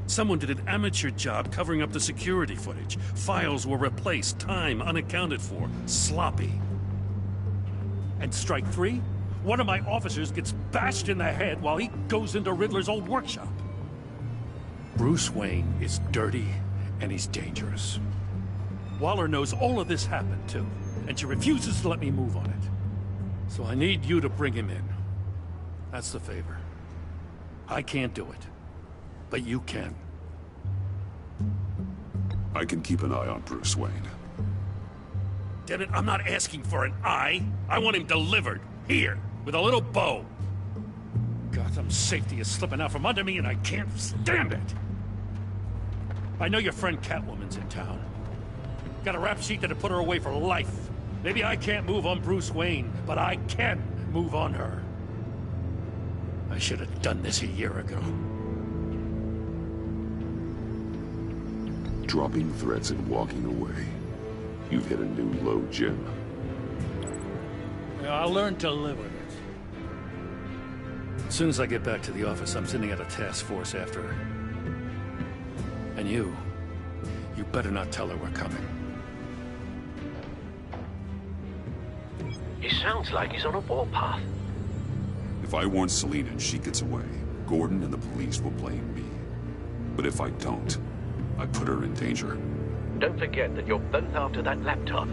Speaker 14: Someone did an amateur job covering up the security footage. Files were replaced, time unaccounted for, sloppy. And strike three? One of my officers gets bashed in the head while he goes into Riddler's old workshop. Bruce Wayne is dirty and he's dangerous. Waller knows all of this happened too, and she refuses to let me move on it. So I need you to bring him in. That's the favor. I can't do it. But you can.
Speaker 1: I can keep an eye on Bruce Wayne.
Speaker 14: Damn it, I'm not asking for an eye. I want him delivered. Here, with a little bow. Gotham's safety is slipping out from under me and I can't stand it. I know your friend Catwoman's in town. Got a rap sheet that'd put her away for life. Maybe I can't move on Bruce Wayne, but I can move on her. I should have done this a year ago.
Speaker 1: Dropping threats and walking away. You've hit a new low, Jim.
Speaker 14: Yeah, I'll learn to live with it. As soon as I get back to the office, I'm sending out a task force after her. And you better not tell her we're coming.
Speaker 11: He sounds like he's on a warpath.
Speaker 1: If I warn Selina and she gets away, Gordon and the police will blame me. But if I don't, I put her in danger.
Speaker 11: Don't forget that you're both after that laptop.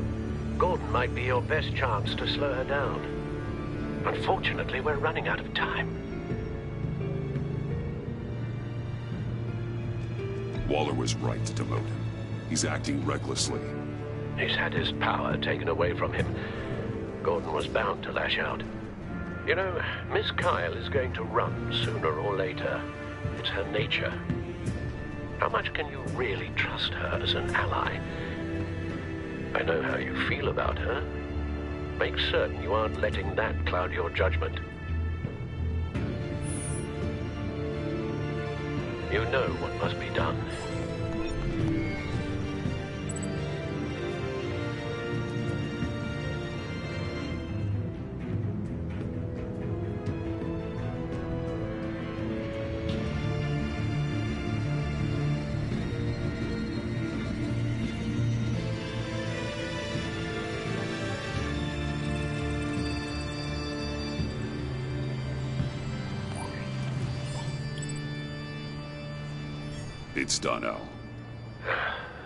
Speaker 11: Gordon might be your best chance to slow her down. Unfortunately, we're running out of time.
Speaker 1: Waller was right to demote him. He's acting recklessly.
Speaker 11: He's had his power taken away from him. Gordon was bound to lash out. You know, Miss Kyle is going to run sooner or later. It's her nature. How much can you really trust her as an ally? I know how you feel about her. Make certain you aren't letting that cloud your judgment. You know what must be done.
Speaker 1: It's done, Al.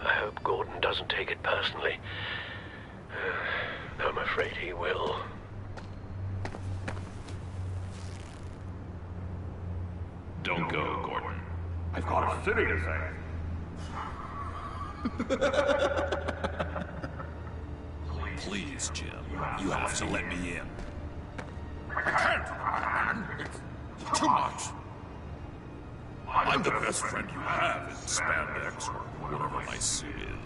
Speaker 11: I hope Gordon doesn't take it personally. I'm afraid he will.
Speaker 15: Don't go, Gordon. I've got a city to save.
Speaker 16: Please, Jim. You have to let me in.
Speaker 15: I can't, man. It's too much.
Speaker 16: I'm the best friend you have in spandex or whatever my suit is.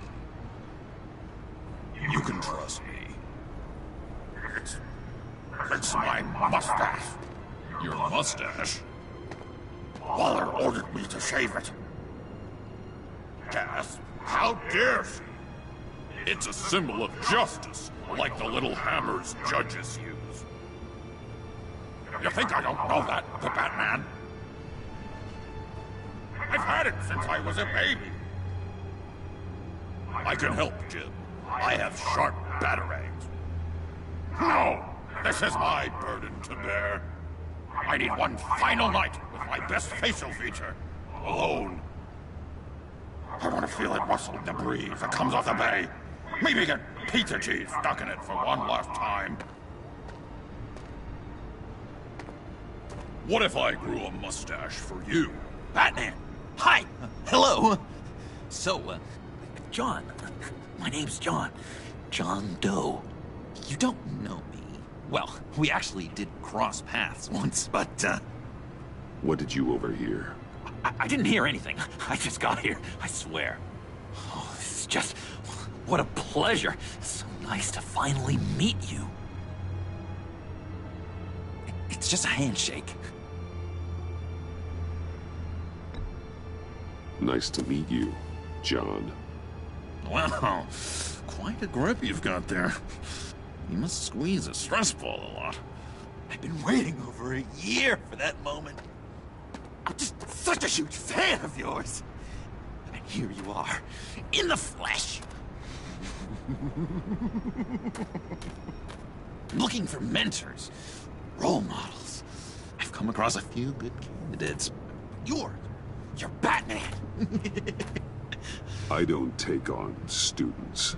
Speaker 16: You can trust me.
Speaker 15: It's my mustache.
Speaker 16: Your mustache?
Speaker 15: Waller ordered me to shave it. Cass, how dare she?
Speaker 16: It's a symbol of justice, like the little hammers judges use.
Speaker 15: You think I don't know that, the Batman? I've had it since I was a baby.
Speaker 16: I can help, Jim. I have sharp batarangs.
Speaker 15: No! This is my burden to bear. I need one final night with my best facial feature. Alone. I want to feel it rustle in the breeze that comes off the bay. Maybe get pizza cheese stuck in it for one last time.
Speaker 16: What if I grew a mustache for you?
Speaker 6: Batman! Hi! Hello! So, John. My name's John. John Doe. You don't know me. Well, we actually did cross paths once, but,
Speaker 1: What did you overhear?
Speaker 6: I didn't hear anything. I just got here, I swear. Oh, this is just... what a pleasure. So nice to finally meet you. It's just a handshake.
Speaker 1: Nice to meet you, John.
Speaker 16: Wow, quite a grip you've got there. You must squeeze a stress ball a lot.
Speaker 6: I've been waiting over a year for that moment. I'm just such a huge fan of yours. And here you are, in the flesh. Looking for mentors, role models. I've come across a few good candidates. You're Batman.
Speaker 1: I don't take on students.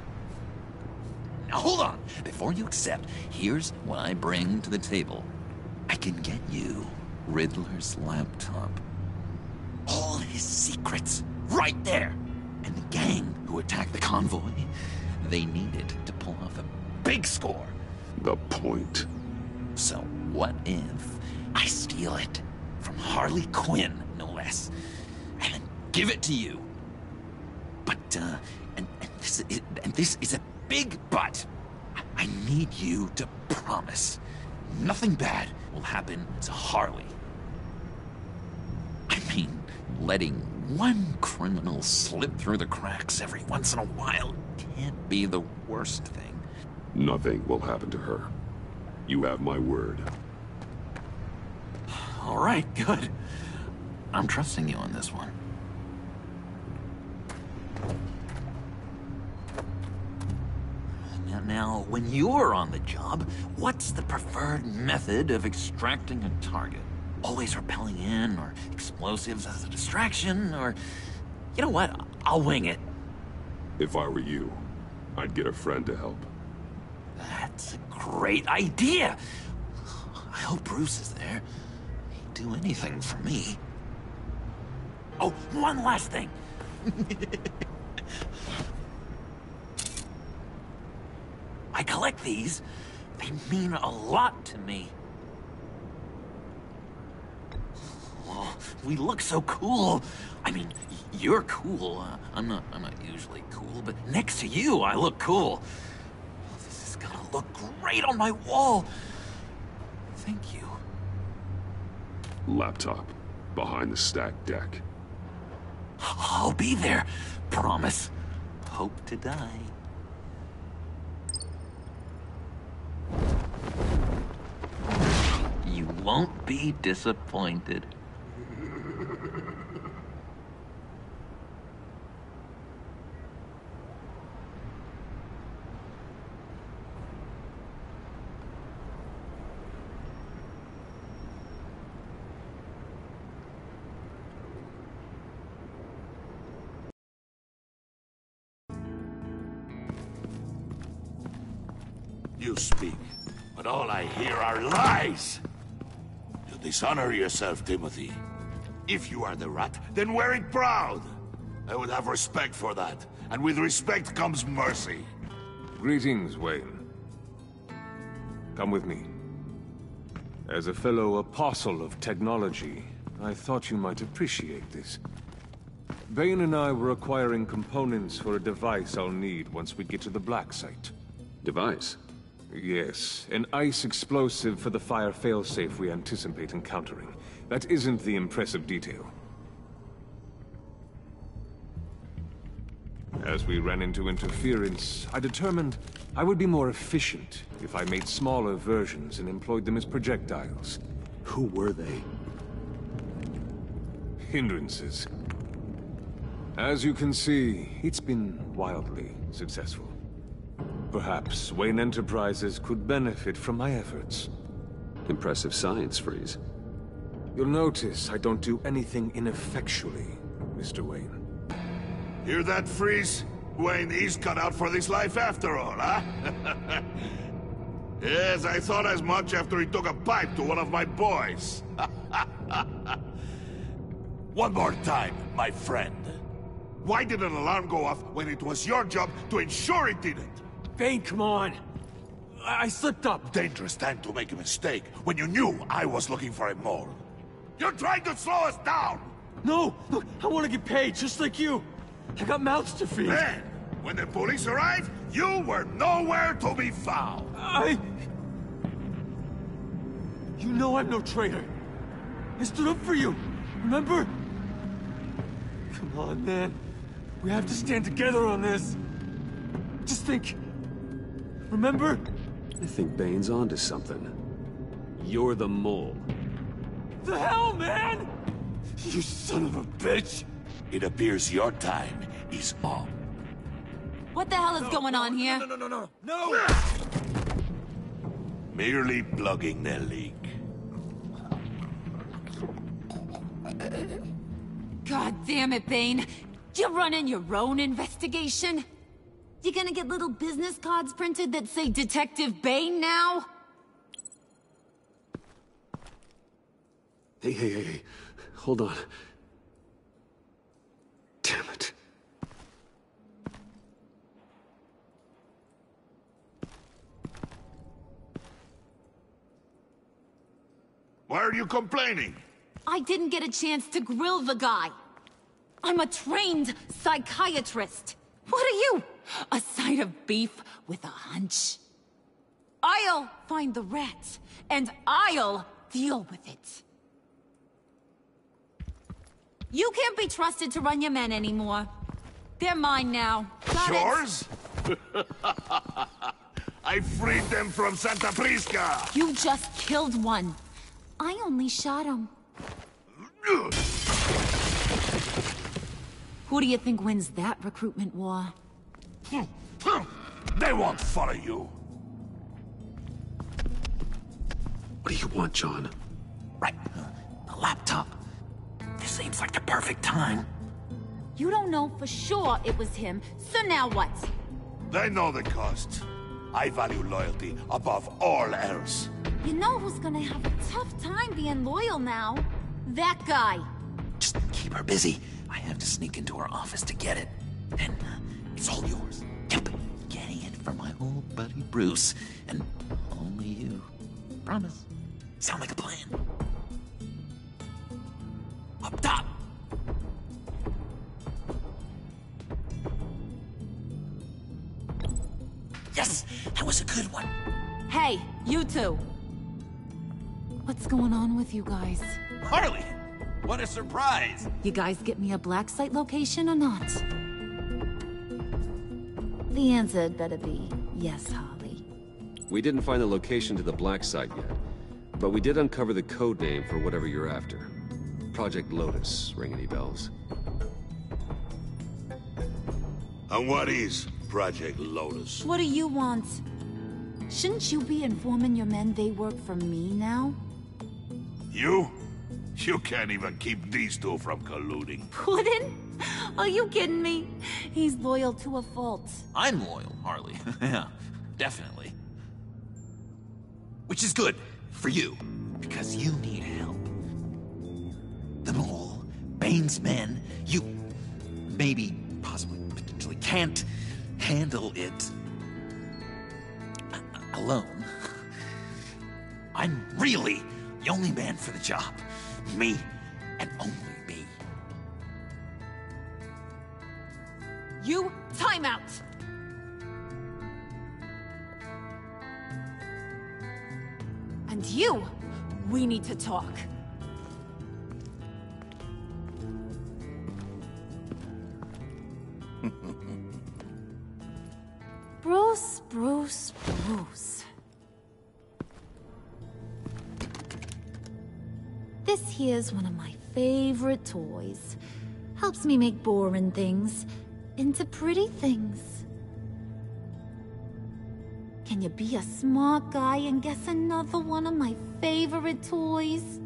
Speaker 6: Now hold on. Before you accept, here's what I bring to the table. I can get you Riddler's laptop. All his secrets, right there. And the gang who attacked the convoy, they needed to pull off a big score.
Speaker 1: The point.
Speaker 6: So what if I steal it from Harley Quinn, no less, and then give it to you? But, and this is a big but. I need you to promise nothing bad will happen to Harley. I mean, letting one criminal slip through the cracks every once in a while can't be the worst thing.
Speaker 1: Nothing will happen to her. You have my word.
Speaker 6: All right, good. I'm trusting you on this one. Now, when you're on the job, what's the preferred method of extracting a target? Always rappelling in, or explosives as a distraction, or... You know what? I'll wing it.
Speaker 1: If I were you, I'd get a friend to help.
Speaker 6: That's a great idea! I hope Bruce is there. He'd do anything for me. Oh, one last thing! I collect these. They mean a lot to me. Oh, we look so cool. I mean, you're cool. I'm not usually cool, but next to you, I look cool. This is gonna look great on my wall. Thank you.
Speaker 1: Laptop. Behind the stacked deck.
Speaker 6: I'll be there. Promise. Hope to die. You won't be disappointed.
Speaker 15: You
Speaker 7: You speak, but all I hear are lies! You dishonor yourself, Timothy. If you are the rat, then wear it proud! I would have respect for that, and with respect comes mercy.
Speaker 4: Greetings, Wayne. Come with me. As a fellow apostle of technology, I thought you might appreciate this. Bane and I were acquiring components for a device I'll need once we get to the Black Site.
Speaker 1: Device?
Speaker 4: Yes, an ice explosive for the fire failsafe we anticipate encountering. That isn't the impressive detail. As we ran into interference, I determined I would be more efficient if I made smaller versions and employed them as projectiles.
Speaker 1: Who were they?
Speaker 4: Hindrances. As you can see, it's been wildly successful. Perhaps Wayne Enterprises could benefit from my efforts.
Speaker 1: Impressive science, Freeze.
Speaker 4: You'll notice I don't do anything ineffectually, Mr. Wayne.
Speaker 7: Hear that, Freeze? Wayne is cut out for this life after all, huh? Yes, I thought as much after he took a pipe to one of my boys. One more time, my friend. Why did an alarm go off when it was your job to ensure it didn't?
Speaker 8: Bane, come on! I slipped up!
Speaker 7: Dangerous time to make a mistake when you knew I was looking for a mole. You're trying to slow us down!
Speaker 8: No! Look, I want to get paid, just like you! I got mouths to feed!
Speaker 7: Then, when the police arrived, you were nowhere to be found!
Speaker 8: You know I'm no traitor! I stood up for you, remember? Come on, man. We have to stand together on this. Just think. Remember?
Speaker 1: I think Bane's onto something. You're the mole.
Speaker 8: The hell, man! You son of a bitch!
Speaker 7: It appears your time is up.
Speaker 3: What the hell is going on here?
Speaker 8: No!
Speaker 7: Merely plugging the leak.
Speaker 3: God damn it, Bane. You're running your own investigation? You gonna get little business cards printed that say Detective Bane now?
Speaker 1: Hey. Hold on. Damn it.
Speaker 7: Why are you complaining?
Speaker 3: I didn't get a chance to grill the guy. I'm a trained psychiatrist. What are you? A side of beef with a hunch? I'll find the rat, and I'll deal with it. You can't be trusted to run your men anymore. They're mine now. Got
Speaker 7: Yours? I freed them from Santa Prisca!
Speaker 3: You just killed one. I only shot him. Who do you think wins that recruitment war?
Speaker 7: They won't follow you.
Speaker 1: What do you want, John?
Speaker 6: Right. The laptop. This seems like the perfect time.
Speaker 3: You don't know for sure it was him, so now what?
Speaker 7: They know the cost. I value loyalty above all else.
Speaker 3: You know who's gonna have a tough time being loyal now? That guy.
Speaker 6: Just keep her busy. I have to sneak into her office to get it. Then it's all yours. Yep. Getting it from my old buddy Bruce. And only you. Promise. Sound like a plan. Up top. Yes, that was a good one.
Speaker 3: Hey, you two. What's going on with you guys?
Speaker 13: Harley! What a surprise!
Speaker 3: You guys get me a black site location or not? The answer had better be yes, Harley.
Speaker 1: We didn't find the location to the black site yet, but we did uncover the code name for whatever you're after. Project Lotus. Ring any bells?
Speaker 7: And what is Project Lotus?
Speaker 3: What do you want? Shouldn't you be informing your men they work for me now?
Speaker 7: You? You can't even keep these two from colluding.
Speaker 3: Puddin'? Are you kidding me? He's loyal to a fault.
Speaker 6: I'm loyal, Harley. Yeah, definitely. Which is good for you, because you need help. The Mole, Bane's men, you maybe, possibly, potentially can't handle it alone. I'm really the only man for the job. Me, and only me.
Speaker 3: You, time out! And you, we need to talk. Bruce. This here's one of my favorite toys. Helps me make boring things into pretty things. Can you be a smart guy and guess another one of my favorite toys?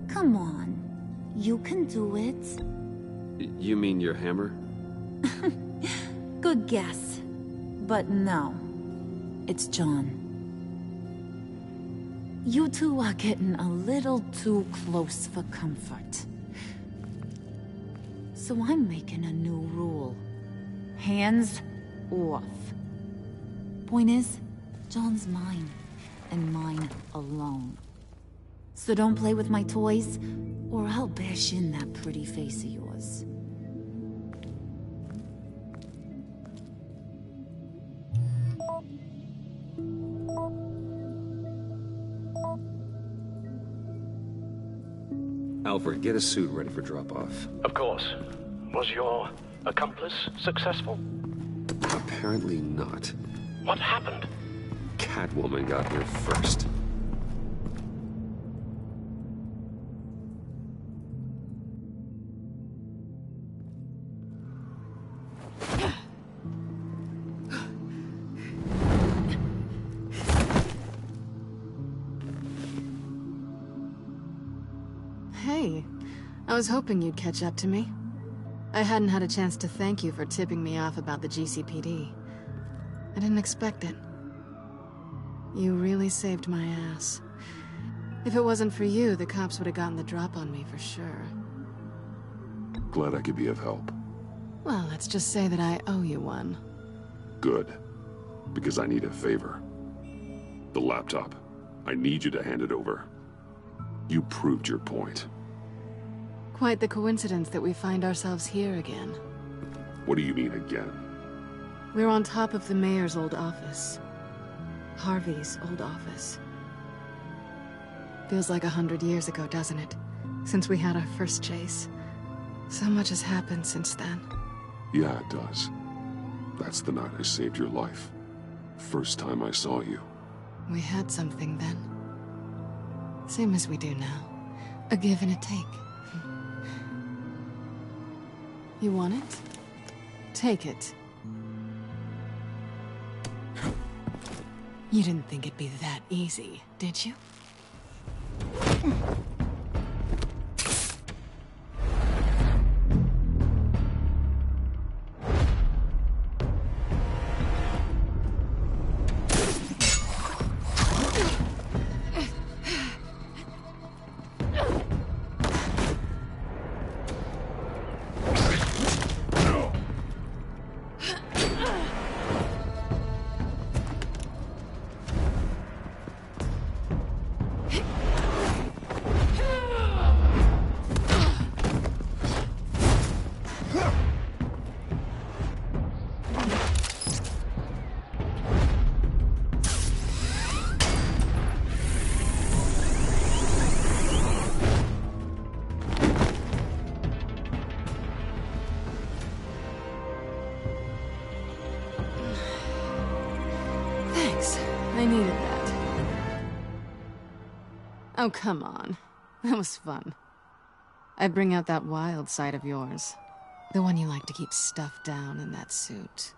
Speaker 3: Come on, you can do it.
Speaker 5: You mean your hammer?
Speaker 3: Good guess. But no, it's John. You two are getting a little too close for comfort. So I'm making a new rule. Hands off. Point is, John's mine, and mine alone. So don't play with my toys, or I'll bash in that pretty face of yours.
Speaker 5: Alfred, get a suit ready for drop-off.
Speaker 11: Of course. Was your accomplice successful?
Speaker 5: Apparently not.
Speaker 11: What happened?
Speaker 5: Catwoman got here first.
Speaker 2: Hey, I was hoping you'd catch up to me. I hadn't had a chance to thank you for tipping me off about the GCPD. I didn't expect it. You really saved my ass. If it wasn't for you, the cops would have gotten the drop on me for sure.
Speaker 17: Glad I could be of help.
Speaker 2: Well, let's just say that I owe you one.
Speaker 17: Good. Because I need a favor. The laptop. I need you to hand it over. You proved your point.
Speaker 2: Quite the coincidence that we find ourselves here again.
Speaker 17: What do you mean again?
Speaker 2: We're on top of the mayor's old office. Harvey's old office. Feels like 100 years ago, doesn't it? Since we had our first chase. So much has happened since then.
Speaker 17: Yeah, it does. That's the night I saved your life. First time I saw you.
Speaker 2: We had something then. Same as we do now. A give and a take. You want it? Take it. You didn't think it'd be that easy, did you? I needed that. Oh, come on. That was fun. I bring out that wild side of yours. The one you like to keep stuffed down in that suit.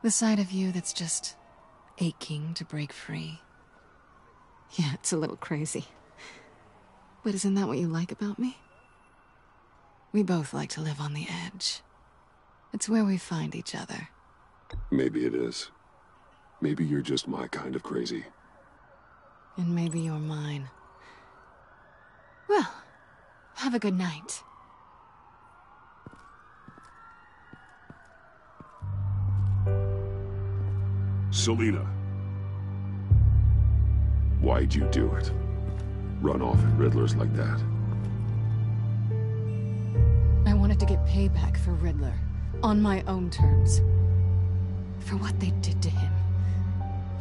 Speaker 2: The side of you that's just aching to break free. Yeah, it's a little crazy. But isn't that what you like about me? We both like to live on the edge. It's where we find each other.
Speaker 17: Maybe it is. Maybe you're just my kind of crazy.
Speaker 2: And maybe you're mine. Well, have a good night.
Speaker 17: Selina. Why'd you do it? Run off at Riddlers like that?
Speaker 2: I wanted to get payback for Riddler. On my own terms. For what they did to him.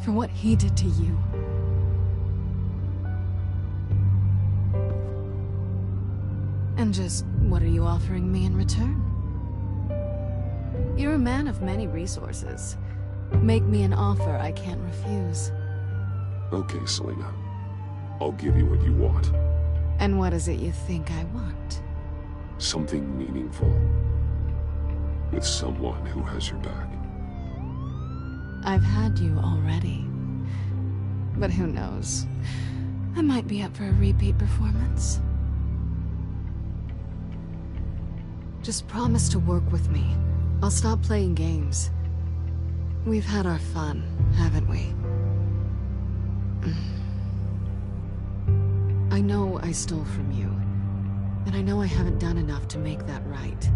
Speaker 2: For what he did to you. And just, what are you offering me in return? You're a man of many resources. Make me an offer I can't refuse.
Speaker 17: Okay, Selina. I'll give you what you want.
Speaker 2: And what is it you think I want?
Speaker 17: Something meaningful. With someone who has your back.
Speaker 2: I've had you already. But who knows? I might be up for a repeat performance. Just promise to work with me. I'll stop playing games. We've had our fun, haven't we? I know I stole from you. And I know I haven't done enough to make that right.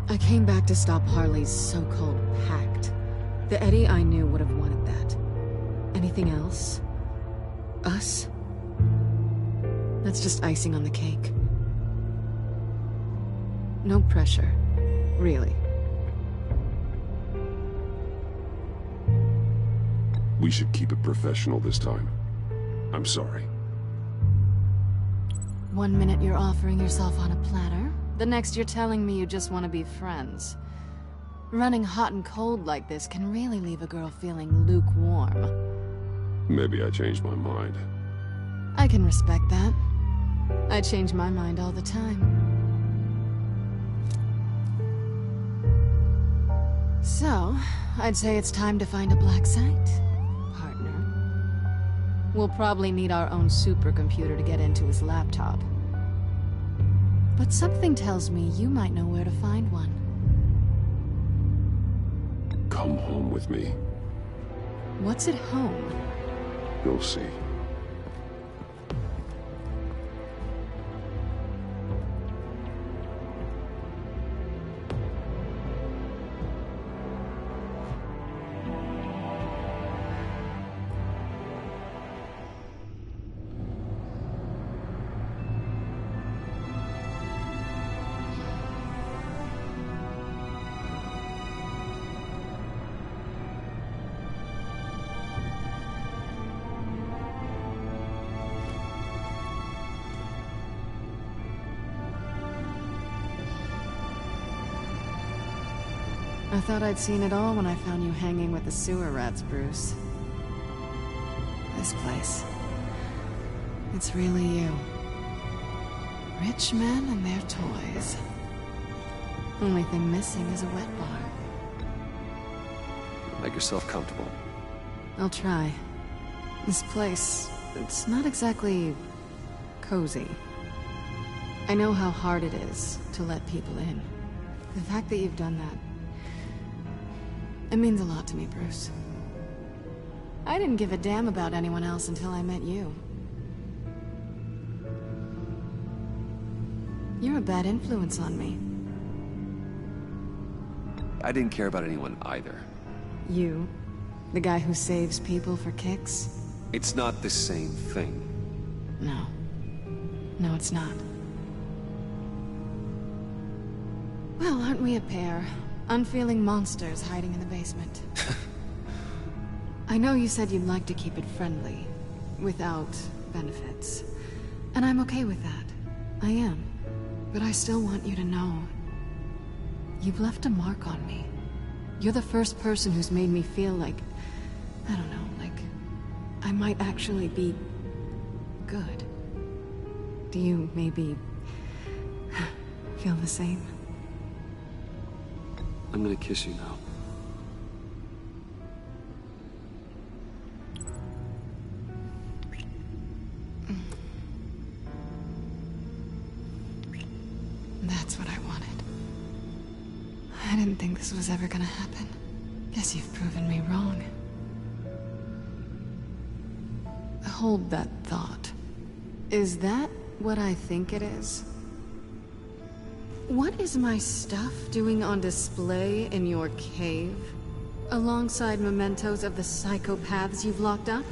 Speaker 2: I came back to stop Harley's so-called pact. The Eddie I knew would have wanted that. Anything else? Us? That's just icing on the cake. No pressure. Really.
Speaker 17: We should keep it professional this time. I'm sorry.
Speaker 2: 1 minute you're offering yourself on a platter, the next you're telling me you just want to be friends. Running hot and cold like this can really leave a girl feeling lukewarm.
Speaker 17: Maybe I changed my mind.
Speaker 2: I can respect that. I change my mind all the time. So, I'd say it's time to find a black site, partner. We'll probably need our own supercomputer to get into his laptop. But something tells me you might know where to find one.
Speaker 17: Come home with me.
Speaker 2: What's at home?
Speaker 17: You'll see.
Speaker 2: I thought I'd seen it all when I found you hanging with the sewer rats, Bruce. This place. It's really you. Rich men and their toys. Only thing missing is a wet bar.
Speaker 5: Make yourself comfortable.
Speaker 2: I'll try. This place, it's not exactly cozy. I know how hard it is to let people in. The fact that you've done that, it means a lot to me, Bruce. I didn't give a damn about anyone else until I met you. You're a bad influence on me.
Speaker 5: I didn't care about anyone either.
Speaker 2: You? The guy who saves people for kicks?
Speaker 5: It's not the same thing.
Speaker 2: No. No, it's not. Well, aren't we a pair? Unfeeling monsters hiding in the basement. I know you said you'd like to keep it friendly, without benefits. And I'm okay with that. I am. But I still want you to know. You've left a mark on me. You're the first person who's made me feel like, I don't know, like I might actually be good. Do you maybe feel the same?
Speaker 5: I'm gonna kiss you now.
Speaker 2: That's what I wanted. I didn't think this was ever gonna happen. Guess you've proven me wrong. Hold that thought. Is that what I think it is? What is my stuff doing on display in your cave? Alongside mementos of the psychopaths you've locked up?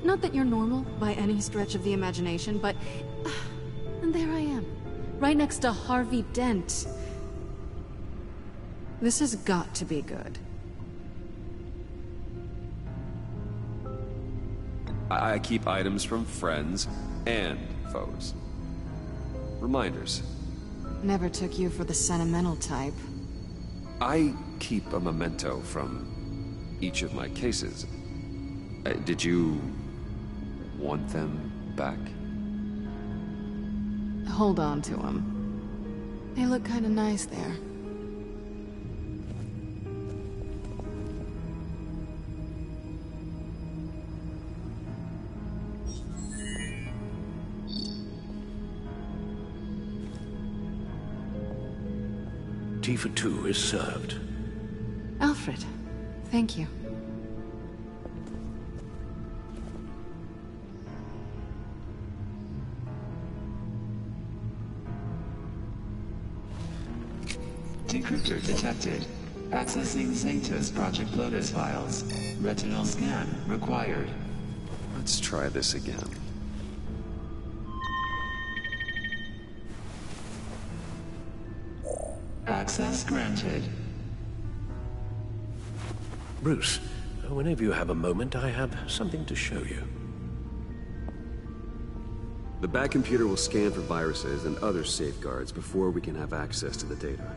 Speaker 2: Not that you're normal by any stretch of the imagination, but... and there I am, right next to Harvey Dent. This has got to be good.
Speaker 5: I keep items from friends and foes. Reminders.
Speaker 2: Never took you for the sentimental type.
Speaker 5: I keep a memento from each of my cases. Did you want them back?
Speaker 2: Hold on to them. They look kinda nice there.
Speaker 14: Tea for two is served.
Speaker 2: Alfred, thank you.
Speaker 12: Decryptor detected. Accessing Sanctus Project Lotus files. Retinal scan required.
Speaker 5: Let's try this again.
Speaker 12: Access granted.
Speaker 14: Bruce, whenever you have a moment, I have something to show you.
Speaker 1: The back computer will scan for viruses and other safeguards before we can have access to the data.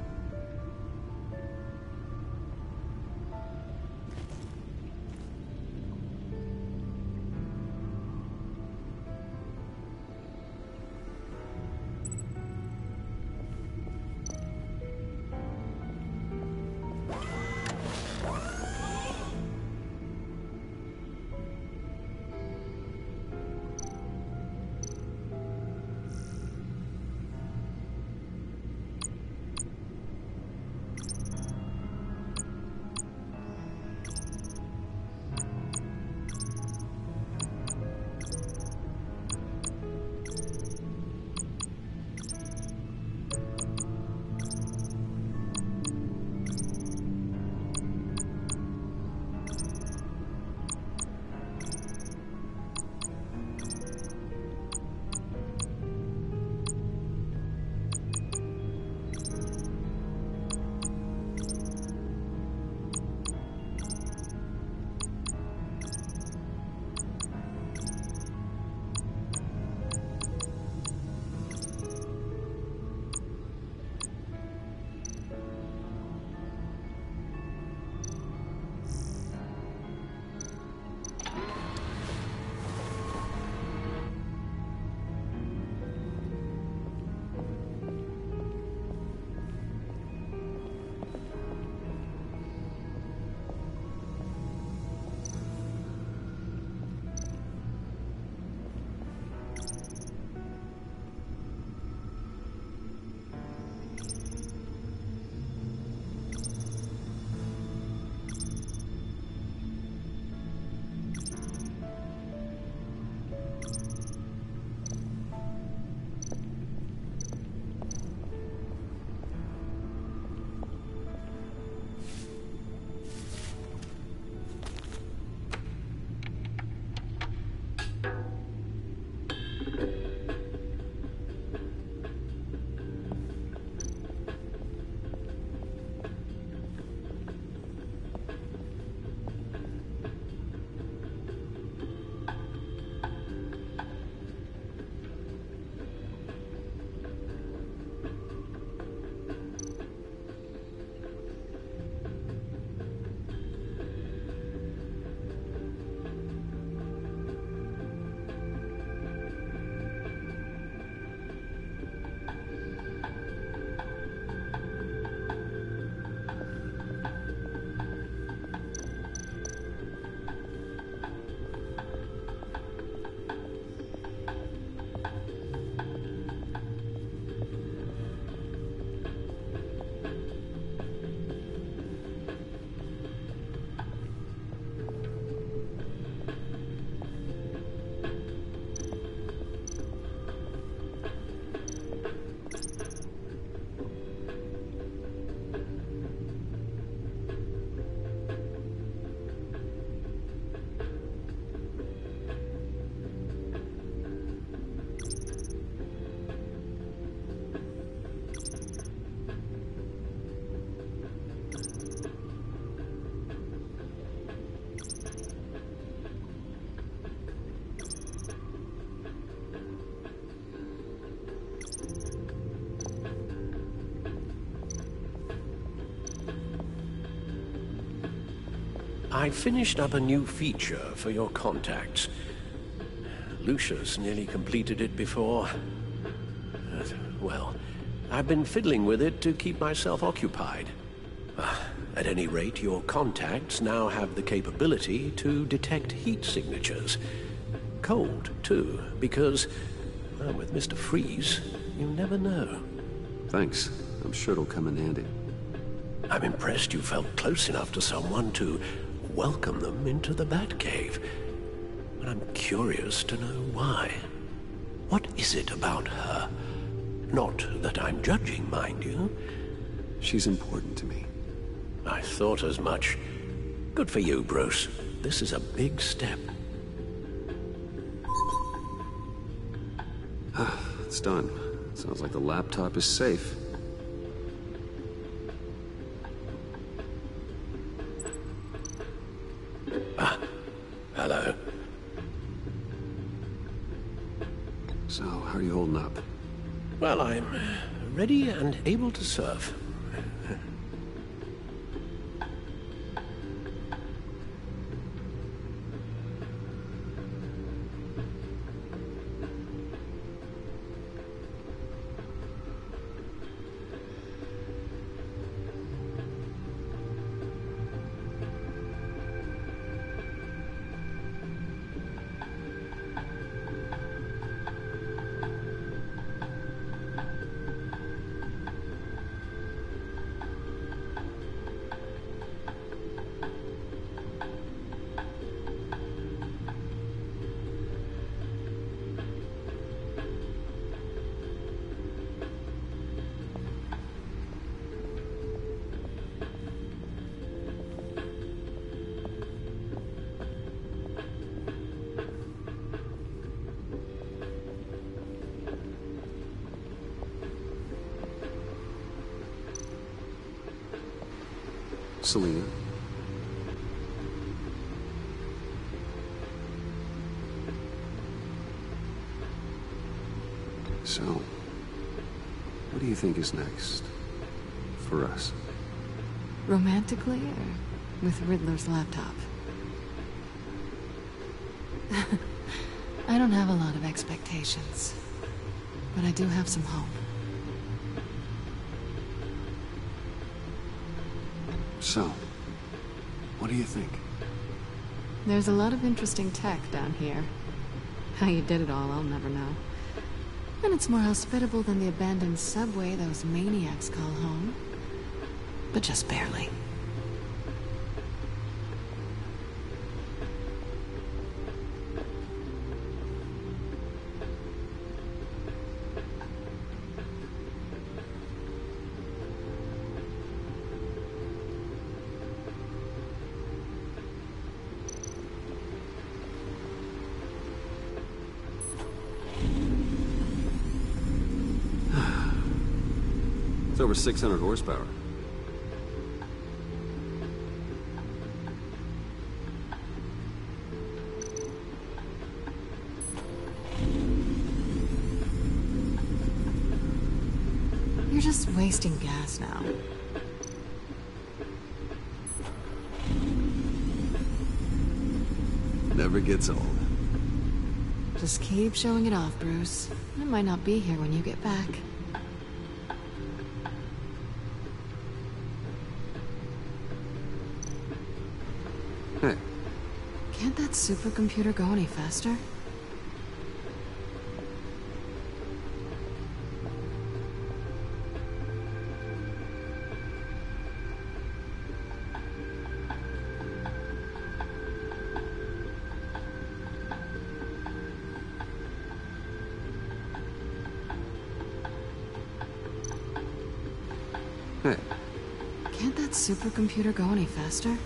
Speaker 18: I finished up a new feature for your contacts. Lucius nearly completed it before. Well, I've been fiddling with it to keep myself occupied. At any rate, your contacts now have the capability to detect heat signatures. Cold, too, because, well, with Mr. Freeze, you never know.
Speaker 1: Thanks. I'm sure it'll come in handy.
Speaker 18: I'm impressed you felt close enough to someone to welcome them into the Batcave. But I'm curious to know why. What is it about her? Not that I'm judging, mind you.
Speaker 1: She's important to me.
Speaker 18: I thought as much. Good for you, Bruce. This is a big step.
Speaker 1: It's done. Sounds like the laptop is safe.
Speaker 18: Hello.
Speaker 1: So, how are you holding up?
Speaker 18: Well, I'm ready and able to serve.
Speaker 1: Selina. So, what do you think is next for us?
Speaker 2: Romantically, or with Riddler's laptop? I don't have a lot of expectations, but I do have some hope.
Speaker 1: So, what do you think?
Speaker 2: There's a lot of interesting tech down here. How you did it all, I'll never know. And it's more hospitable than the abandoned subway those maniacs call home. But just barely.
Speaker 1: It's over 600 horsepower.
Speaker 2: You're just wasting gas now.
Speaker 1: Never gets old.
Speaker 2: Just keep showing it off, Bruce. I might not be here when you get back.
Speaker 1: Hey.
Speaker 2: Can't that supercomputer go any faster?
Speaker 1: Hey.
Speaker 2: Can't that supercomputer go any faster?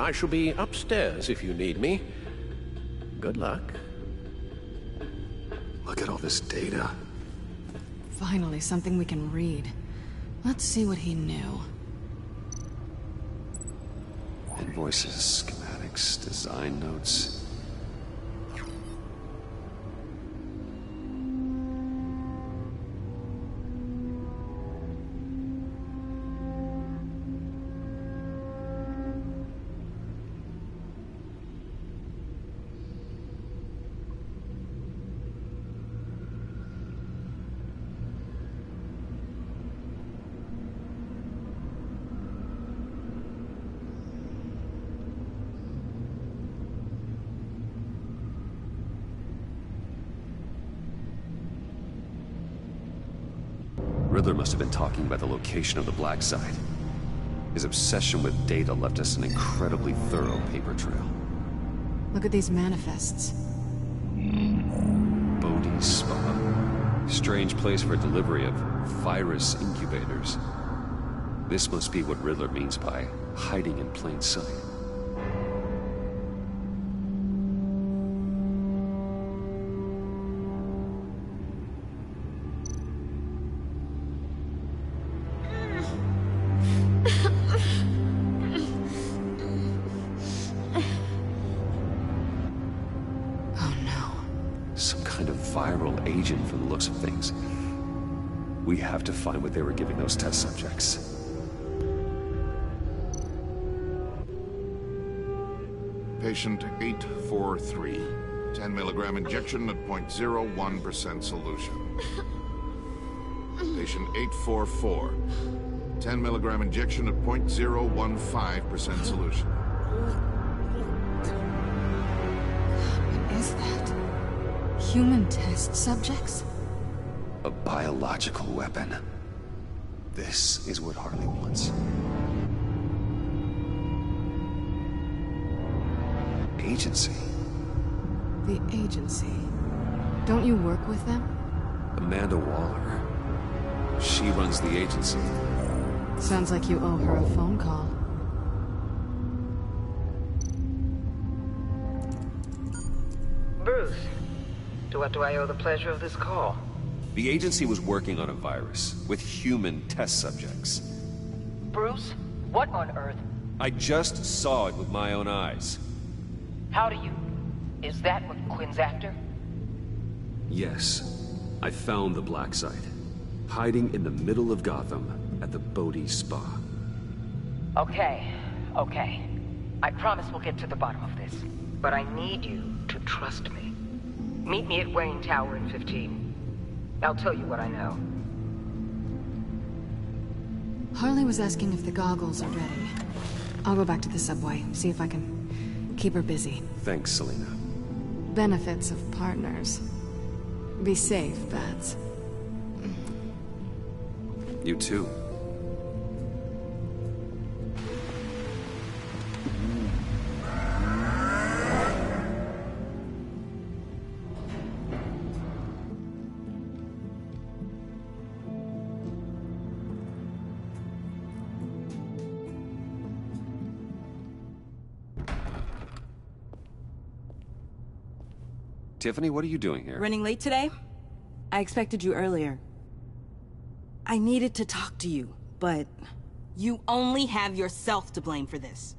Speaker 18: I shall be upstairs if you need me. Good luck.
Speaker 1: Look at all this data.
Speaker 2: Finally, something we can read. Let's see what he knew.
Speaker 1: Invoices, schematics, design notes. Riddler must have been talking about the location of the Black Site. His obsession with data left us an incredibly thorough paper trail.
Speaker 2: Look at these manifests.
Speaker 1: Bodhi Spa. Strange place for delivery of virus incubators. This must be what Riddler means by hiding in plain sight. Agent from the looks of things. We have to find what they were giving those test subjects.
Speaker 19: Patient 843. 10 milligram injection at 0.01% solution. Patient 844. 10 milligram injection at 0.015% solution.
Speaker 2: What is that? Human test subjects?
Speaker 1: A biological weapon. This is what Harley wants. Agency.
Speaker 2: The agency. Don't you work with them?
Speaker 1: Amanda Waller. She runs the agency.
Speaker 2: Sounds like you owe her a phone call.
Speaker 9: Bruce. To what do I owe the pleasure of this call?
Speaker 1: The agency was working on a virus with human test subjects.
Speaker 9: Bruce, what on earth?
Speaker 1: I just saw it with my own eyes.
Speaker 9: How do you... Is that what Quinn's after?
Speaker 1: Yes. I found the Black Site. Hiding in the middle of Gotham at the Bodhi Spa.
Speaker 9: Okay. I promise we'll get to the bottom of this. But I need you to trust me. Meet me at Wayne Tower in 15. I'll tell you what I know.
Speaker 2: Harley was asking if the goggles are ready. I'll go back to the subway, see if I can keep her busy.
Speaker 1: Thanks, Selena.
Speaker 2: Benefits of partners. Be safe, Bats.
Speaker 1: You too. Tiffany, what are you doing here?
Speaker 20: Running late today? I expected you earlier. I needed to talk to you, but you only have yourself to blame for this.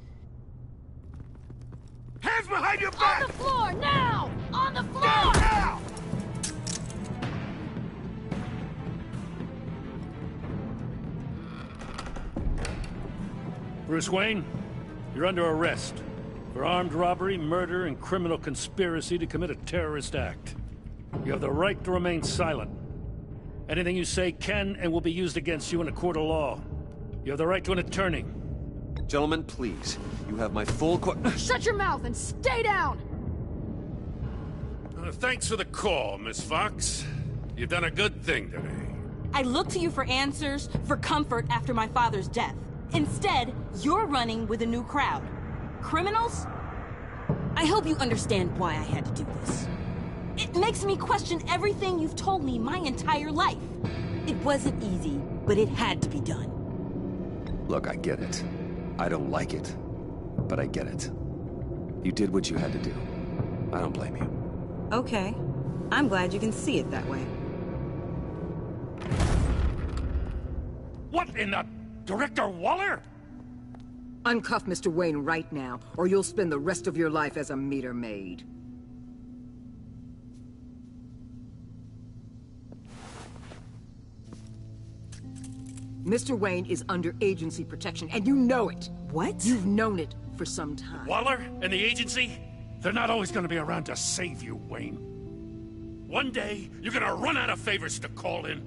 Speaker 7: Hands behind your back!
Speaker 3: On the floor, now! On the floor!
Speaker 7: Down now!
Speaker 14: Bruce Wayne, you're under arrest for armed robbery, murder, and criminal conspiracy to commit a terrorist act. You have the right to remain silent. Anything you say can and will be used against you in a court of law. You have the right to an attorney.
Speaker 1: Gentlemen, please. You have my full
Speaker 2: Shut your mouth and stay down!
Speaker 14: Thanks for the call, Miss Fox. You've done a good thing today.
Speaker 20: I looked to you for answers, for comfort after my father's death. Instead, you're running with a new crowd. Criminals? I hope you understand why I had to do this. It makes me question everything you've told me my entire life. It wasn't easy, but it had to be done.
Speaker 1: Look, I get it. I don't like it. but I get it. You did what you had to do. I don't blame you.
Speaker 20: Okay. I'm glad you can see it that way.
Speaker 14: What in the... Director Waller?
Speaker 21: Uncuff Mr. Wayne right now, or you'll spend the rest of your life as a meter maid. Mr. Wayne is under agency protection, and you know it.
Speaker 20: What?
Speaker 21: You've known it for some time.
Speaker 14: Waller and the agency? They're not always gonna be around to save you, Wayne. One day, you're gonna run out of favors to call in.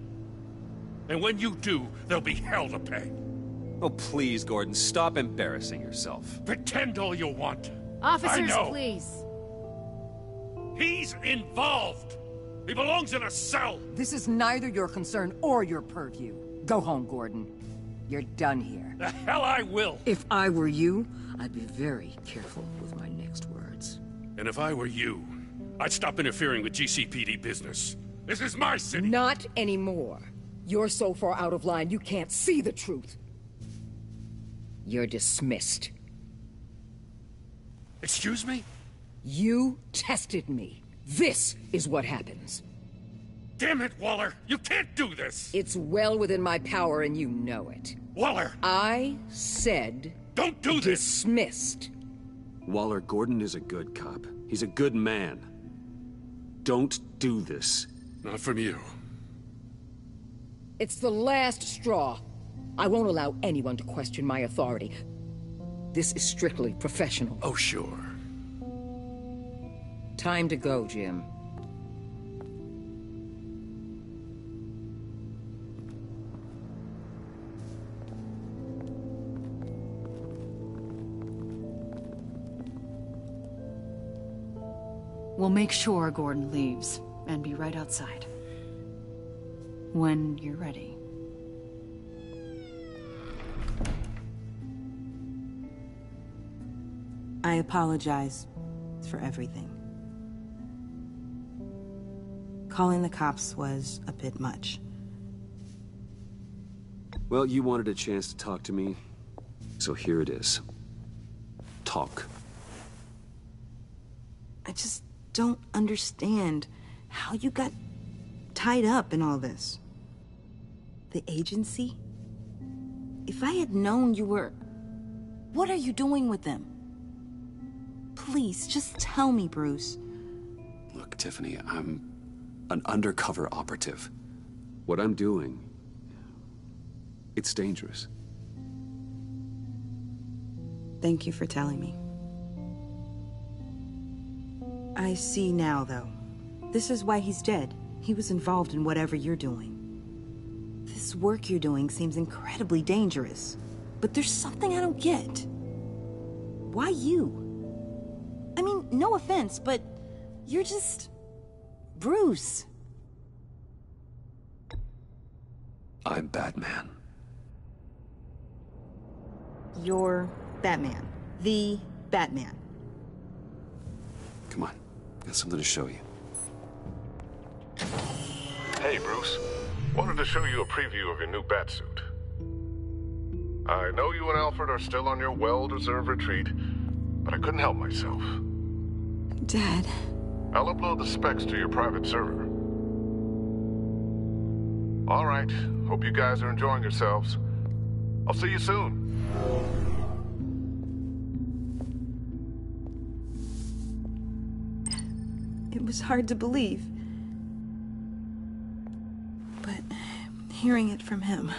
Speaker 14: And when you do, there'll be hell to pay.
Speaker 1: Oh, please, Gordon, stop embarrassing yourself.
Speaker 14: Pretend all you want.
Speaker 3: Officers,
Speaker 14: I know.
Speaker 3: please.
Speaker 14: He's involved. He belongs in a cell.
Speaker 21: This is neither your concern or your purview. Go home, Gordon. You're done here.
Speaker 14: The hell I will.
Speaker 21: If I were you, I'd be very careful with my next words.
Speaker 14: And if I were you, I'd stop interfering with GCPD business. This is my city.
Speaker 21: Not anymore. You're so far out of line, you can't see the truth. You're dismissed.
Speaker 14: Excuse me?
Speaker 21: You tested me. This is what happens.
Speaker 14: Damn it, Waller! You can't do this!
Speaker 21: It's well within my power and you know it.
Speaker 14: Waller!
Speaker 21: I said...
Speaker 14: Don't do this!
Speaker 21: Dismissed.
Speaker 1: Waller, Gordon is a good cop. He's a good man. Don't do this.
Speaker 14: Not from you.
Speaker 21: It's the last straw. I won't allow anyone to question my authority. This is strictly professional.
Speaker 14: Oh, sure.
Speaker 21: Time to go, Jim.
Speaker 3: We'll make sure Gordon leaves, and be right outside. When you're ready.
Speaker 20: I apologize for everything. Calling the cops was a bit much.
Speaker 1: Well, you wanted a chance to talk to me, so here it is. Talk.
Speaker 20: I just don't understand how you got tied up in all this. The agency? If I had known you were... What are you doing with them? Please, just tell me, Bruce.
Speaker 1: Look, Tiffany, I'm an undercover operative. What I'm doing, it's dangerous.
Speaker 20: Thank you for telling me. I see now, though. This is why he's dead. He was involved in whatever you're doing. This work you're doing seems incredibly dangerous. But there's something I don't get. Why you? I mean, no offense, but you're just... Bruce.
Speaker 1: I'm Batman.
Speaker 20: You're Batman. The Batman.
Speaker 1: Come on, got something to show you.
Speaker 22: Hey, Bruce. Wanted to show you a preview of your new Batsuit. I know you and Alfred are still on your well-deserved retreat, but I couldn't help myself.
Speaker 20: Dad.
Speaker 22: I'll upload the specs to your private server. All right. Hope you guys are enjoying yourselves. I'll see you soon.
Speaker 20: It was hard to believe. But hearing it from him...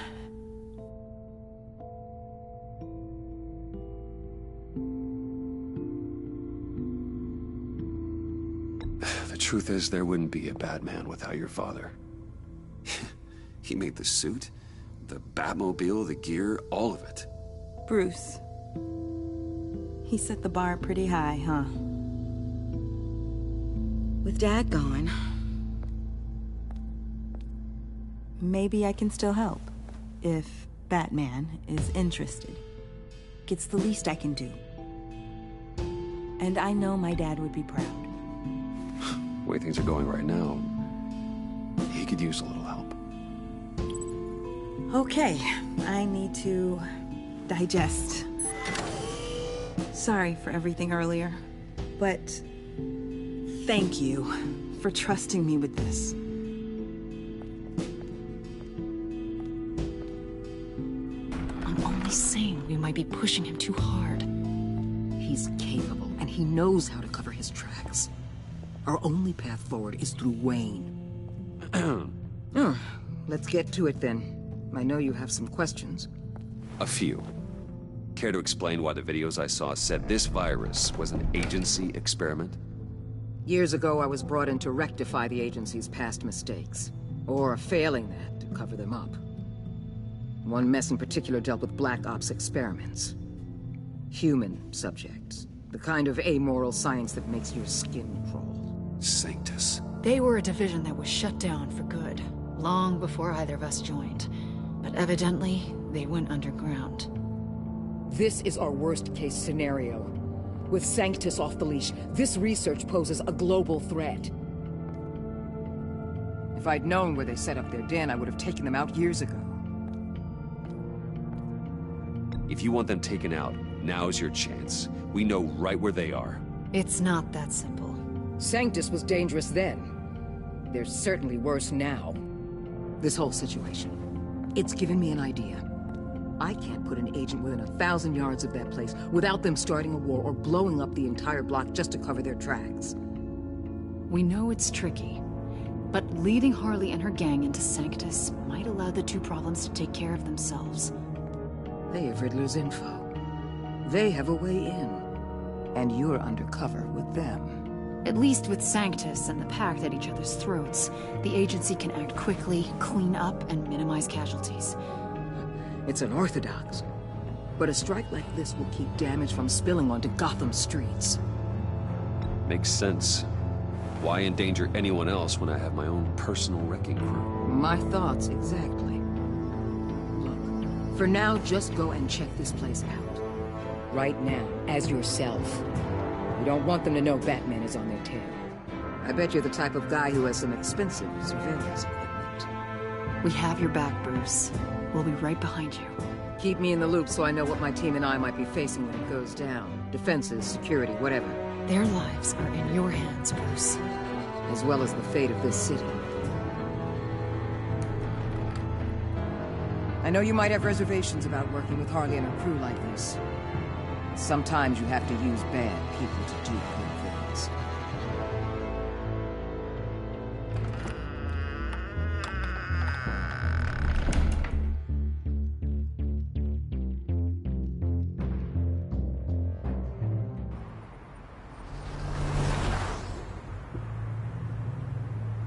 Speaker 1: The truth is, there wouldn't be a Batman without your father. He made the suit, the Batmobile, the gear, all of it.
Speaker 20: Bruce. He set the bar pretty high, huh? With Dad gone, maybe I can still help. If Batman is interested. It's the least I can do. And I know my dad would be proud.
Speaker 1: The way things are going right now, he could use a little help.
Speaker 20: Okay, I need to digest
Speaker 10: Sorry for everything earlier, but thank you for trusting me with this.
Speaker 21: I'm only saying we might be pushing him too hard. He's capable, and he knows how to cover his tracks. Our only path forward is through Wayne. Let's get to it then. I know you have some questions.
Speaker 1: A few. Care to explain why the videos I saw said this virus was an agency experiment?
Speaker 21: Years ago, I was brought in to rectify the agency's past mistakes. Or failing that, to cover them up. One mess in particular dealt with Black Ops experiments. Human subjects. The kind of amoral science that makes your skin crawl.
Speaker 1: Sanctus.
Speaker 2: They were a division that was shut down for good, long before either of us joined. But evidently, they went underground.
Speaker 21: This is our worst-case scenario. With Sanctus off the leash, this research poses a global threat. If I'd known where they set up their den, I would have taken them out years ago.
Speaker 1: If you want them taken out, now's your chance. We know right where they are.
Speaker 2: It's not that simple.
Speaker 21: Sanctus was dangerous then. They're certainly worse now. This whole situation, it's given me an idea. I can't put an agent within 1,000 yards of that place without them starting a war or blowing up the entire block just to cover their tracks.
Speaker 2: We know it's tricky, but leading Harley and her gang into Sanctus might allow the two problems to take care of themselves.
Speaker 21: They have Riddler's info. They have a way in. And you're undercover with them.
Speaker 2: At least with Sanctus and the Pact at each other's throats, the agency can act quickly, clean up, and minimize casualties.
Speaker 21: It's unorthodox. But a strike like this will keep damage from spilling onto Gotham streets.
Speaker 1: Makes sense. Why endanger anyone else when I have my own personal wrecking crew?
Speaker 21: My thoughts, exactly. Look, for now, just go and check this place out. Right now, as yourself. You don't want them to know Batman is on their tail. I bet you're the type of guy who has some expensive surveillance equipment.
Speaker 2: We have your back, Bruce. We'll be right behind you.
Speaker 21: Keep me in the loop so I know what my team and I might be facing when it goes down. Defenses, security, whatever.
Speaker 2: Their lives are in your hands, Bruce.
Speaker 21: As well as the fate of this city. I know you might have reservations about working with Harley and her crew like this. Sometimes you have to use bad people to do good things.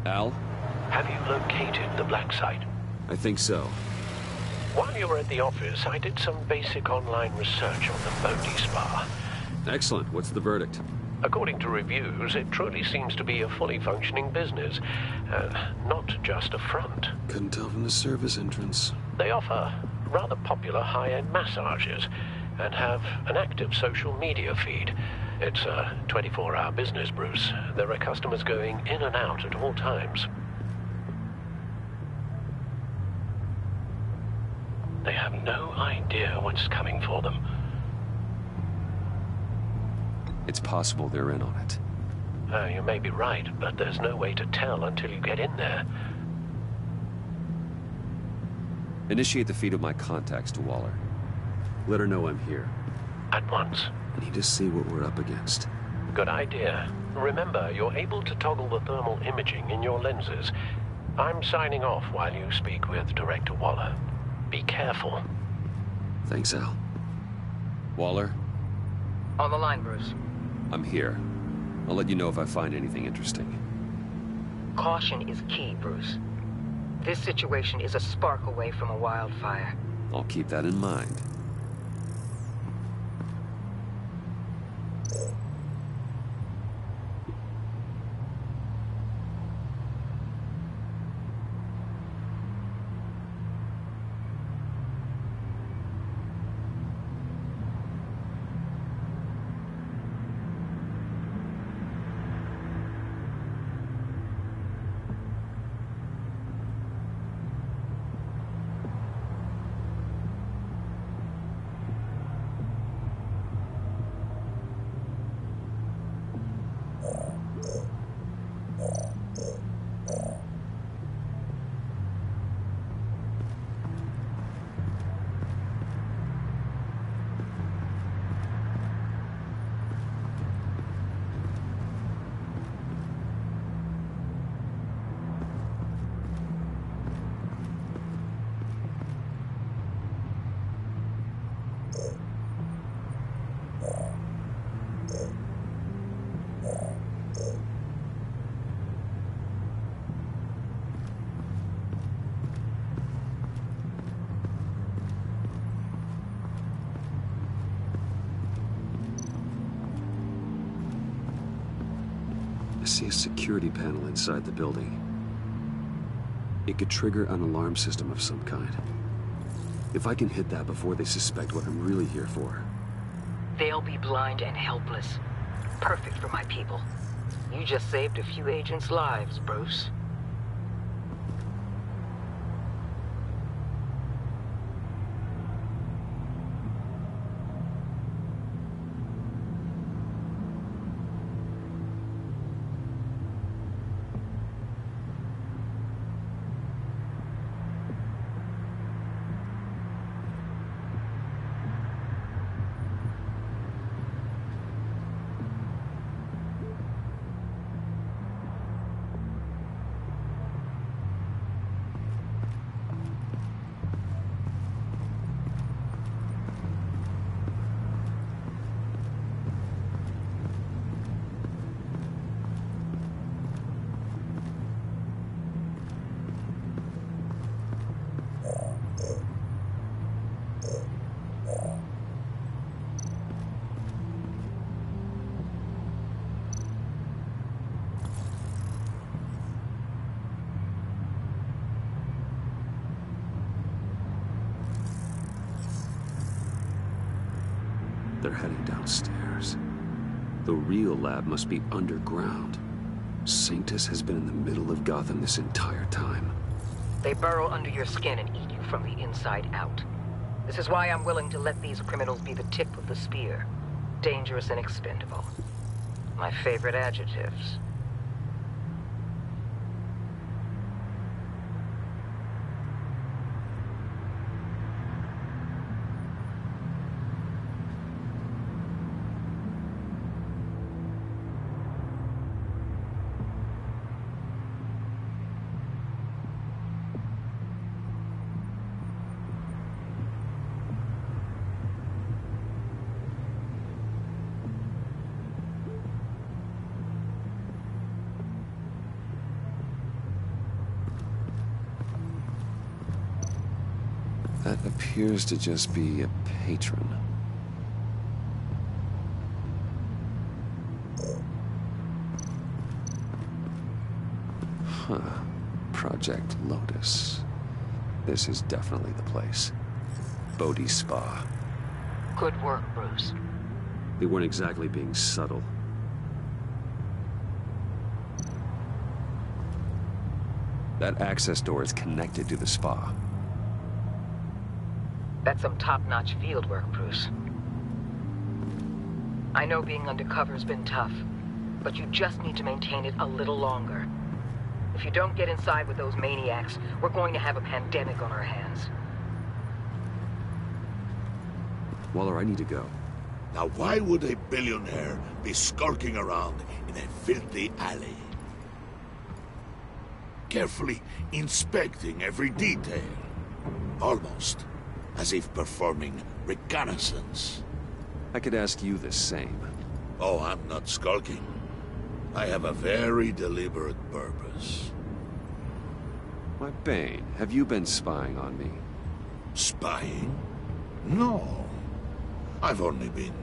Speaker 1: Al?
Speaker 18: Have you located the black site?
Speaker 1: I think so.
Speaker 18: While you were at the office, I did some basic online research on the Bodhi Spa.
Speaker 1: Excellent. What's the verdict?
Speaker 18: According to reviews, it truly seems to be a fully functioning business, not just a front.
Speaker 1: Couldn't tell from the service entrance.
Speaker 18: They offer rather popular high-end massages and have an active social media feed. It's a 24-hour business, Bruce. There are customers going in and out at all times. They have no idea what's coming for them.
Speaker 1: It's possible they're in on it.
Speaker 18: You may be right, but there's no way to tell until you get in there.
Speaker 1: Initiate the feed of my contacts to Waller. Let her know I'm here.
Speaker 18: At once.
Speaker 1: I need to see what we're up against.
Speaker 18: Good idea. Remember, you're able to toggle the thermal imaging in your lenses. I'm signing off while you speak with Director Waller. Be careful.
Speaker 1: Thanks, Al. Waller?
Speaker 21: On the line, Bruce.
Speaker 1: I'm here. I'll let you know if I find anything interesting.
Speaker 21: Caution is key, Bruce. This situation is a spark away from a wildfire.
Speaker 1: I'll keep that in mind. see a security panel inside the building. It could trigger an alarm system of some kind. If I can hit that before they suspect what I'm really here for.
Speaker 9: They'll be blind and helpless. Perfect for my people. You just saved a few agents' lives, Bruce.
Speaker 1: They're heading downstairs. The real lab must be underground. Sanctus has been in the middle of Gotham this entire time.
Speaker 9: They burrow under your skin and eat you from the inside out. This is why I'm willing to let these criminals be the tip of the spear. Dangerous and expendable. My favorite adjectives.
Speaker 1: That appears to just be a patron. Huh. Project Lotus. This is definitely the place. Bodhi's Spa.
Speaker 9: Good work, Bruce.
Speaker 1: They weren't exactly being subtle. That access door is connected to the spa.
Speaker 9: That's some top-notch field work, Bruce. I know being undercover's been tough, but you just need to maintain it a little longer. If you don't get inside with those maniacs, we're going to have a pandemic on our hands.
Speaker 1: Waller, I need to go.
Speaker 7: Now why would a billionaire be skulking around in a filthy alley? Carefully inspecting every detail. Almost as if performing reconnaissance.
Speaker 1: I could ask you the same.
Speaker 7: Oh, I'm not skulking. I have a very deliberate purpose.
Speaker 1: Why, Bane, have you been spying on me?
Speaker 7: Spying? No. I've only been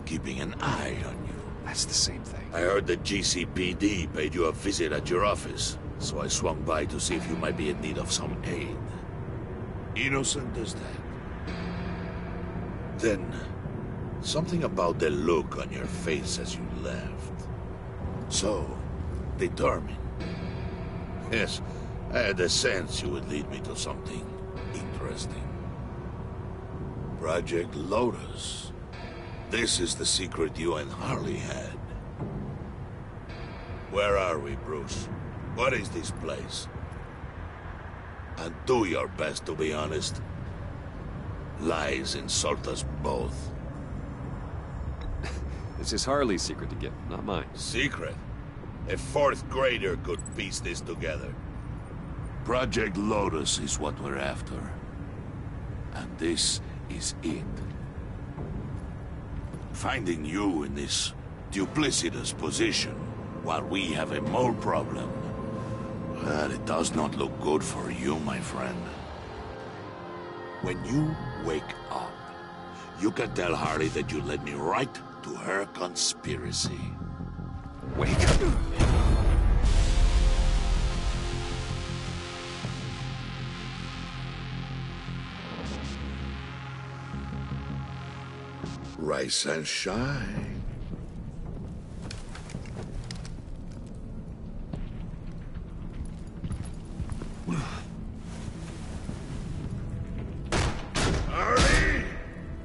Speaker 7: keeping an eye on you.
Speaker 1: That's the same thing.
Speaker 7: I heard the GCPD paid you a visit at your office, so I swung by to see if you might be in need of some aid. Innocent as that. Then, something about the look on your face as you left. So, determined. Yes, I had a sense you would lead me to something interesting. Project Lotus. This is the secret you and Harley had. Where are we, Bruce? What is this place? And do your best to be honest. Lies insult us both.
Speaker 1: This is Harley's secret to get, not mine.
Speaker 7: Secret? A fourth grader could piece this together. Project Lotus is what we're after. And this is it. Finding you in this duplicitous position while we have a mole problem. Well, it does not look good for you, my friend. When you wake up, you can tell Harley that you led me right to her conspiracy.
Speaker 1: Wake up.
Speaker 7: Rise and shine.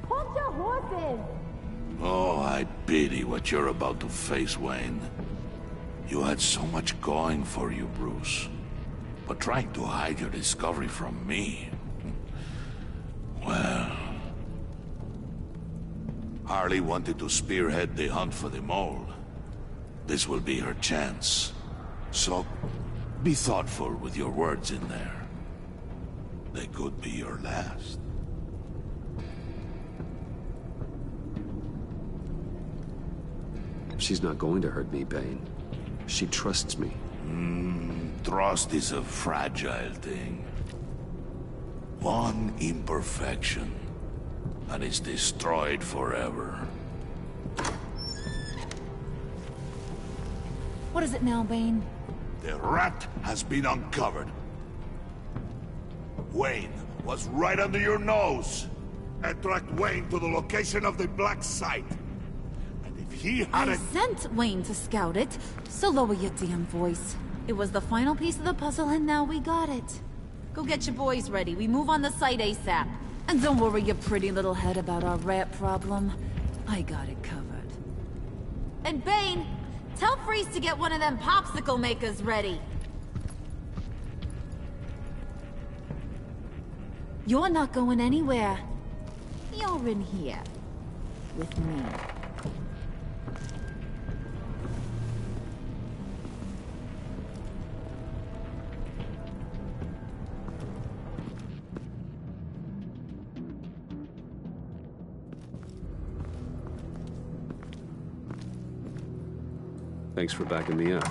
Speaker 3: Hold your horses!
Speaker 7: Oh, I pity what you're about to face, Wayne. You had so much going for you, Bruce. But trying to hide your discovery from me... Well... Harley wanted to spearhead the hunt for the mole. This will be her chance. So, be thoughtful with your words in there. They could be your last.
Speaker 5: She's not going to hurt me, Bane. She trusts me.
Speaker 7: Trust is a fragile thing. One imperfection, and it's destroyed forever.
Speaker 3: What is it now, Bane?
Speaker 7: The rat has been uncovered. Wayne was right under your nose. I tracked Wayne to the location of the black site. And if he had
Speaker 3: I sent Wayne to scout it, so lower your damn voice. It was the final piece of the puzzle, and now we got it. Go get your boys ready. We move on the site ASAP. And don't worry your pretty little head about our rat problem. I got it covered. And Bane, tell Freeze to get one of them popsicle makers ready. You're not going anywhere. You're in here. With me.
Speaker 5: Thanks for backing me up.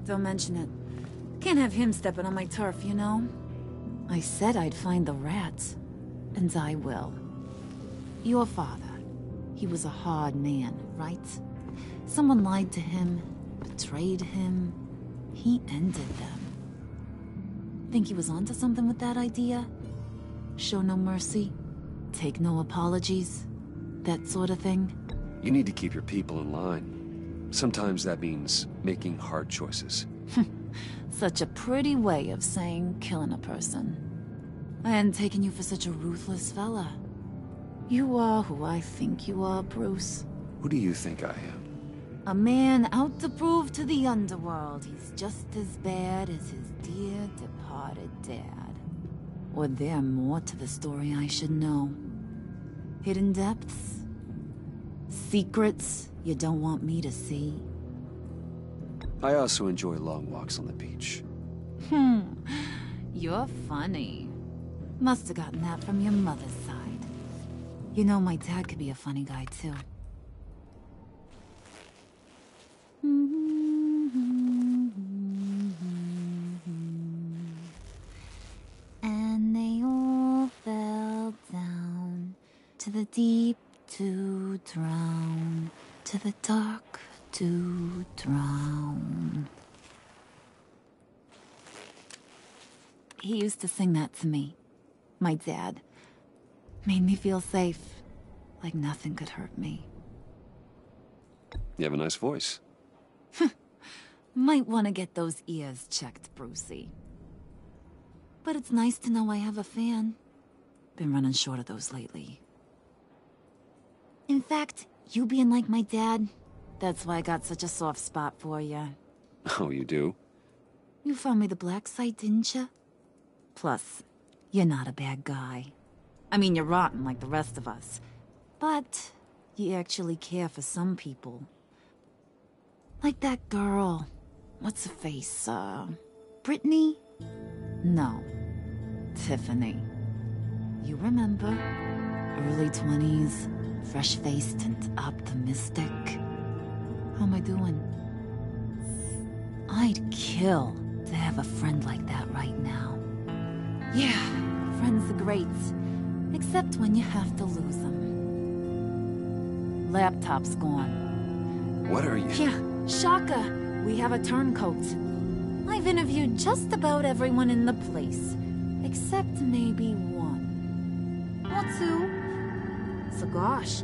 Speaker 3: Don't mention it. Can't have him stepping on my turf, you know? I said I'd find the rats. And I will. Your father. He was a hard man, right? Someone lied to him, betrayed him. He ended them. Think he was onto something with that idea? Show no mercy? Take no apologies? That sort of thing?
Speaker 5: You need to keep your people in line. Sometimes that means making hard choices.
Speaker 3: Such a pretty way of saying killing a person. I hadn't taken you for such a ruthless fella. You are who I think you are, Bruce.
Speaker 5: Who do you think I am?
Speaker 3: A man out to prove to the underworld he's just as bad as his dear departed dad. Or there more to the story I should know. Hidden depths? Secrets you don't want me to see?
Speaker 5: I also enjoy long walks on the beach.
Speaker 3: You're funny. Must have gotten that from your mother's side. You know my dad could be a funny guy, too. And they all fell down to the deep to drown, to the dark to drown. He used to sing that to me. My dad. Made me feel safe. Like nothing could hurt me.
Speaker 5: You have a nice voice.
Speaker 3: Might want to get those ears checked, Brucey. But it's nice to know I have a fan. Been running short of those lately. In fact, you being like my dad, that's why I got such a soft spot for you.
Speaker 5: Oh, you do?
Speaker 3: You found me the black site, didn't you? Plus, you're not a bad guy. I mean, you're rotten like the rest of us. But you actually care for some people. Like that girl. What's her face? Brittany? No. Tiffany. You remember? Early 20s, fresh-faced and optimistic. How am I doing? I'd kill to have a friend like that right now. Yeah, friends are great. Except when you have to lose them. Laptop's gone.
Speaker 5: What are you?
Speaker 3: Yeah, shocker. We have a turncoat. I've interviewed just about everyone in the place. Except maybe one. Or two. So gosh,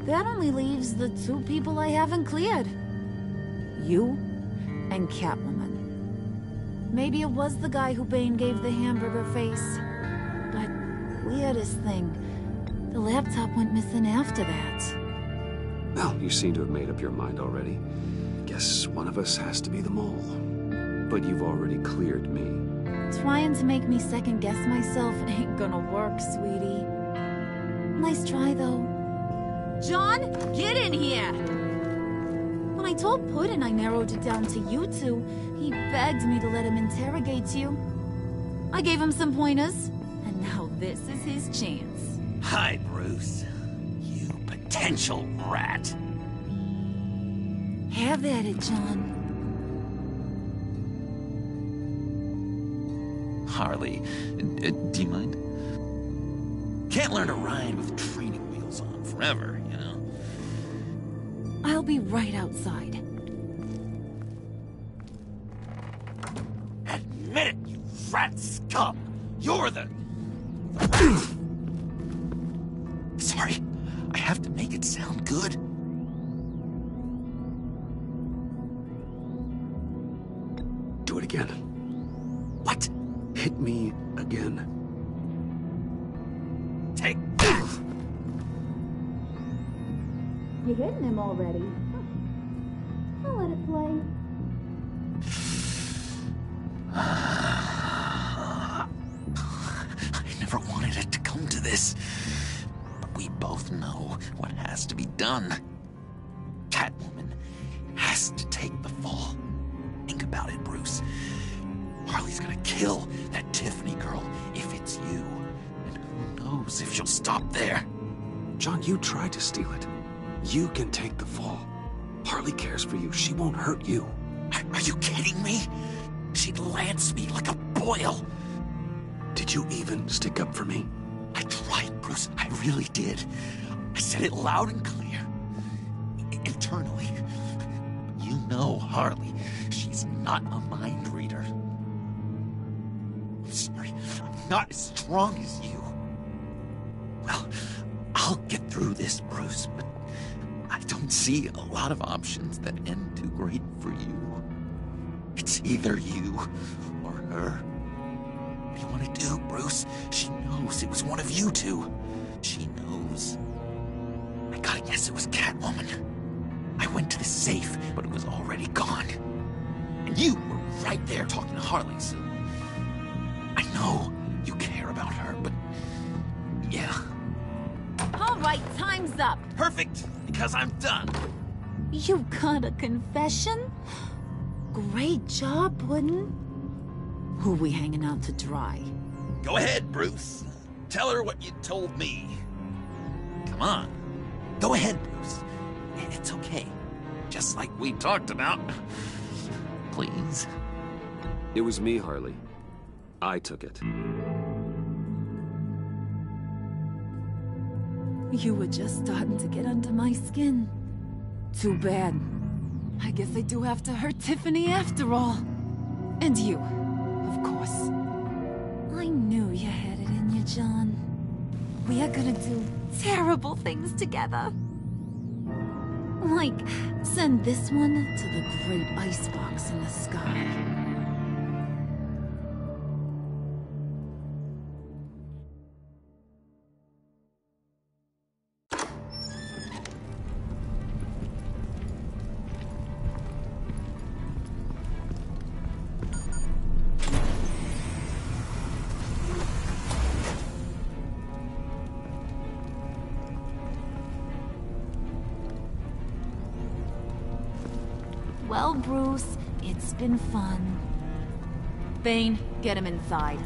Speaker 3: That only leaves the two people I haven't cleared. You and Catwoman. Maybe it was the guy who Bane gave the hamburger face. But weirdest thing, the laptop went missing after that.
Speaker 1: Well, you seem to have made up your mind already. Guess one of us has to be the mole. But you've already cleared me.
Speaker 3: Trying to make me second-guess myself ain't gonna work, sweetie. Nice try, though. John, get in here! When I told Puddin' I narrowed it down to you two, he begged me to let him interrogate you. I gave him some pointers, and now this is his chance.
Speaker 13: Hi, Bruce. You potential rat.
Speaker 3: Have at it, John.
Speaker 6: Harley, do you mind? Can't learn to ride with training wheels on forever, you know?
Speaker 3: I'll be right outside.
Speaker 13: Admit it, you rat scum! You're the...
Speaker 6: Sorry, I have to make it sound good.
Speaker 1: Do it again.
Speaker 6: What?
Speaker 1: Hit me again.
Speaker 13: Take that!
Speaker 3: You're hitting him already. I'll let it play.
Speaker 6: I never wanted it to come to this. But we both know what has to be done. Catwoman has to take the fall. Think about it, Bruce. Harley's gonna kill that Tiffany girl if it's you. And who knows if she'll stop there.
Speaker 1: John, you tried to steal it. You can take the fall. Harley cares for you. She won't hurt you.
Speaker 6: Are you kidding me? She'd lance me like a boil.
Speaker 1: Did you even stick up for me?
Speaker 6: I tried, Bruce. I really did. I said it loud and clear. Internally. You know Harley. She's not a mind reader. I'm sorry. I'm not as strong as you. Well, I'll get through this, Bruce, but I don't see a lot of options that end too great for you. It's either you or her. What do you want to do, Bruce? She knows it was one of you two. She knows. I gotta guess it was Catwoman. I went to the safe, but it was already gone. And you were right there talking to Harley, so... I know you care about her, but... yeah.
Speaker 3: All right, time's up.
Speaker 13: Perfect, because I'm done.
Speaker 3: You got a confession? Great job, Puddin'. Who we hanging out to dry?
Speaker 13: Go ahead, Bruce. Tell her what you told me. Come on.
Speaker 6: Go ahead, Bruce. It's okay. Just like we talked about. Please.
Speaker 1: It was me, Harley. I took it.
Speaker 3: You were just starting to get under my skin. Too bad. I guess I do have to hurt Tiffany after all. And you, of course. I knew you had it in you, John. We are gonna do terrible things together. Like, send this one to the great icebox in the sky. Well, Bruce, it's been fun. Bane, get him inside.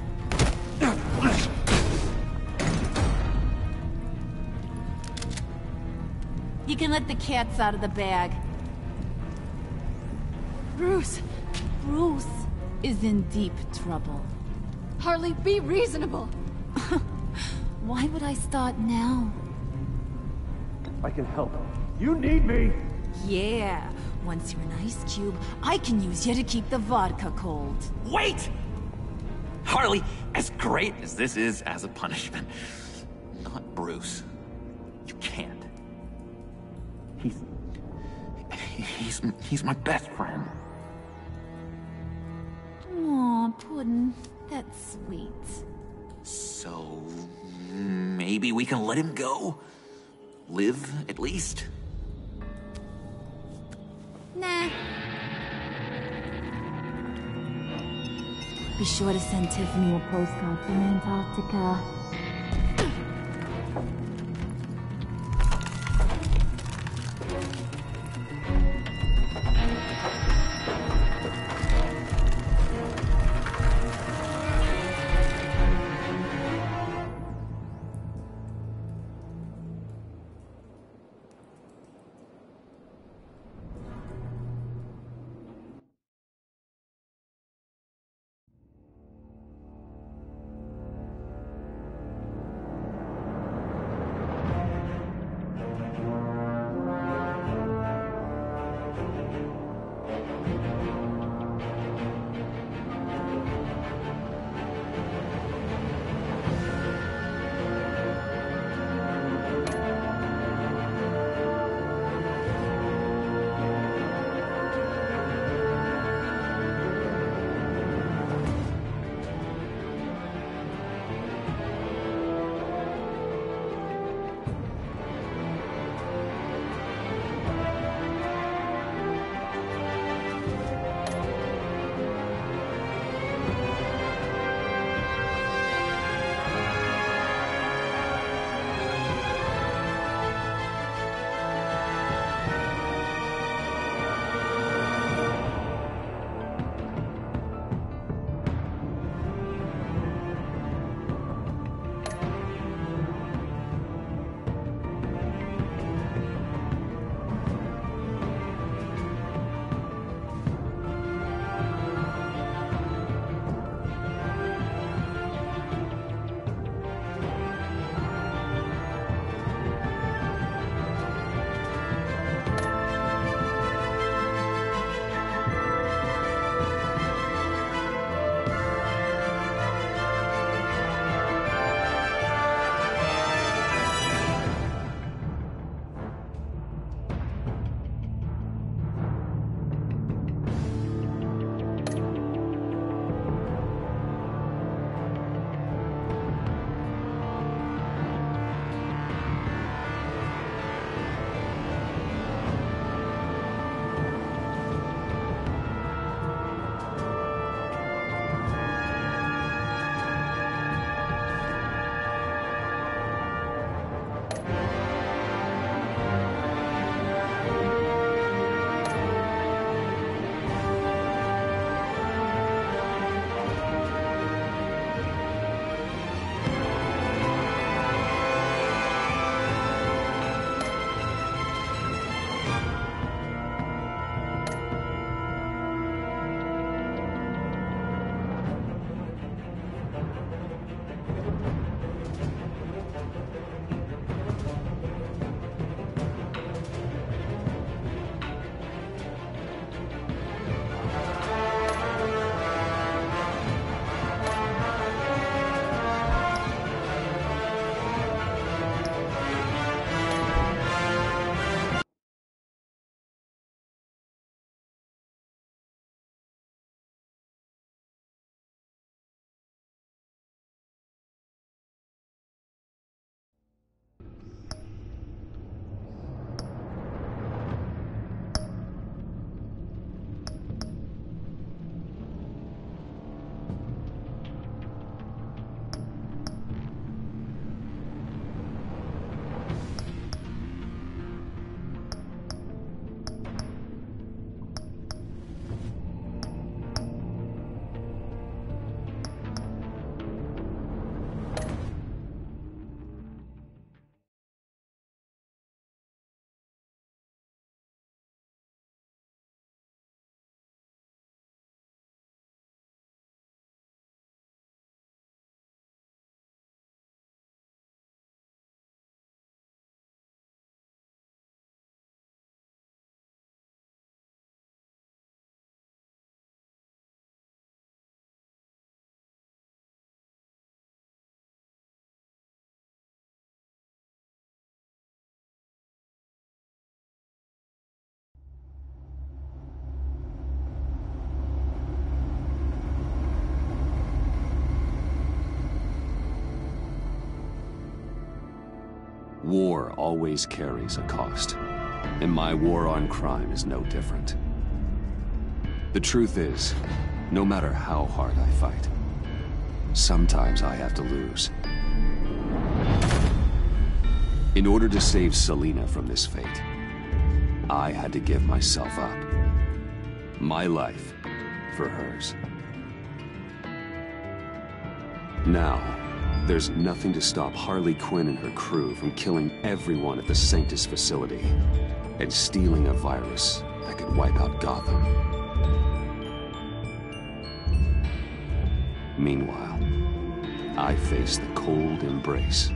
Speaker 3: You can let the cats out of the bag. Bruce is in deep trouble.
Speaker 2: Harley, be reasonable.
Speaker 3: Why would I start now?
Speaker 14: I can help. You need me!
Speaker 3: Yeah, once you're an ice cube, I can use you to keep the vodka cold.
Speaker 6: Wait! Harley, as great as this is as a punishment, not Bruce. You can't. He's my best friend.
Speaker 3: Aw, Puddin'. That's sweet.
Speaker 6: So, maybe we can let him go? Live, at least?
Speaker 3: Nah. Be sure to send Tiffany a postcard from Antarctica.
Speaker 1: War always carries a cost, and my war on crime is no different. The truth is, no matter how hard I fight, sometimes I have to lose. In order to save Selina from this fate, I had to give myself up. My life for hers. Now, there's nothing to stop Harley Quinn and her crew from killing everyone at the Sanctus facility and stealing a virus that could wipe out Gotham. Meanwhile, I face the cold embrace.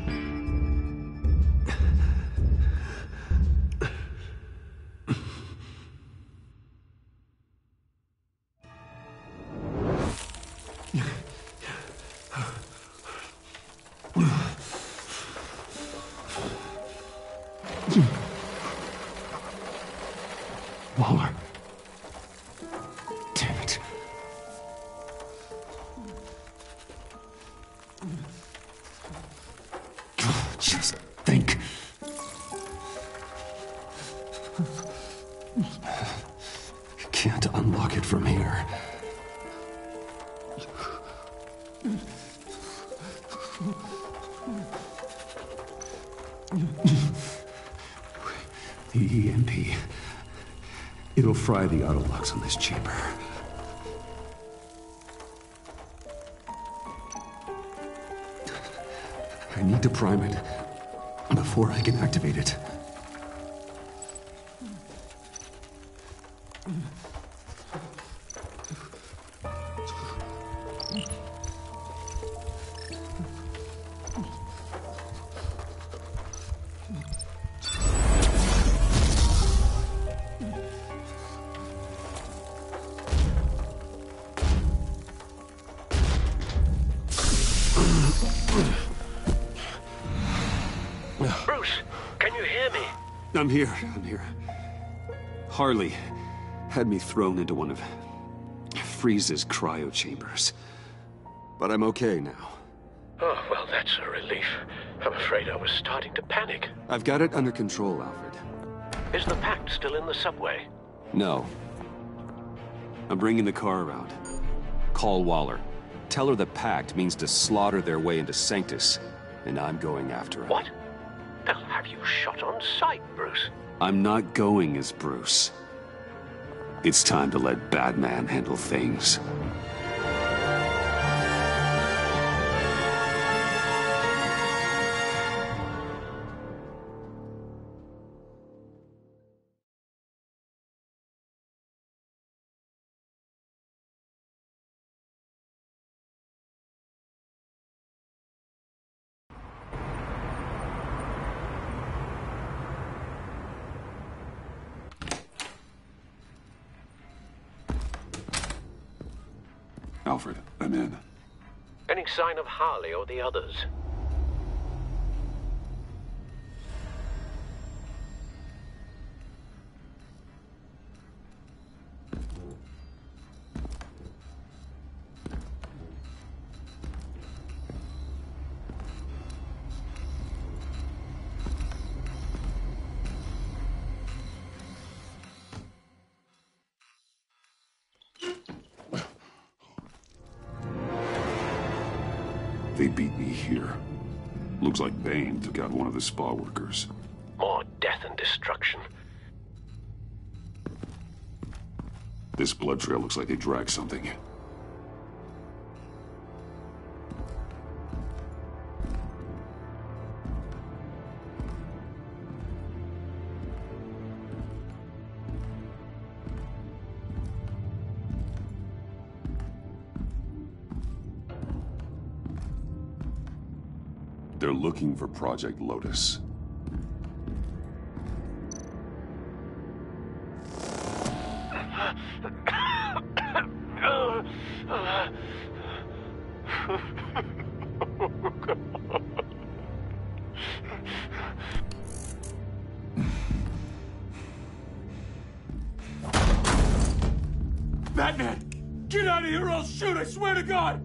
Speaker 15: Waller. Damn it. Just think. Can't unlock it from here. The EMP. It'll fry the auto locks on this chamber. I need to prime it before I can activate it.
Speaker 11: Bruce, can you hear me?
Speaker 1: I'm here. Harley had me thrown into one of Freeze's cryo chambers. But I'm okay now.
Speaker 11: Oh, well, that's a relief. I'm afraid I was starting to panic.
Speaker 1: I've got it under control, Alfred.
Speaker 11: Is the Pact still in the subway?
Speaker 1: No. I'm bringing the car around. Call Waller. Tell her the Pact means to slaughter their way into Sanctus, and I'm going after him.
Speaker 11: What? They'll have you shot on sight, Bruce.
Speaker 1: I'm not going as Bruce. It's time to let Batman handle things.
Speaker 17: Alfred, I'm in.
Speaker 11: Any sign of Harley or the others?
Speaker 17: They beat me here. Looks like Bane took out one of the spa workers.
Speaker 11: More death and destruction.
Speaker 17: This blood trail looks like they dragged something. They're looking for Project Lotus.
Speaker 8: Batman! Get out of here or I'll shoot, I swear to God!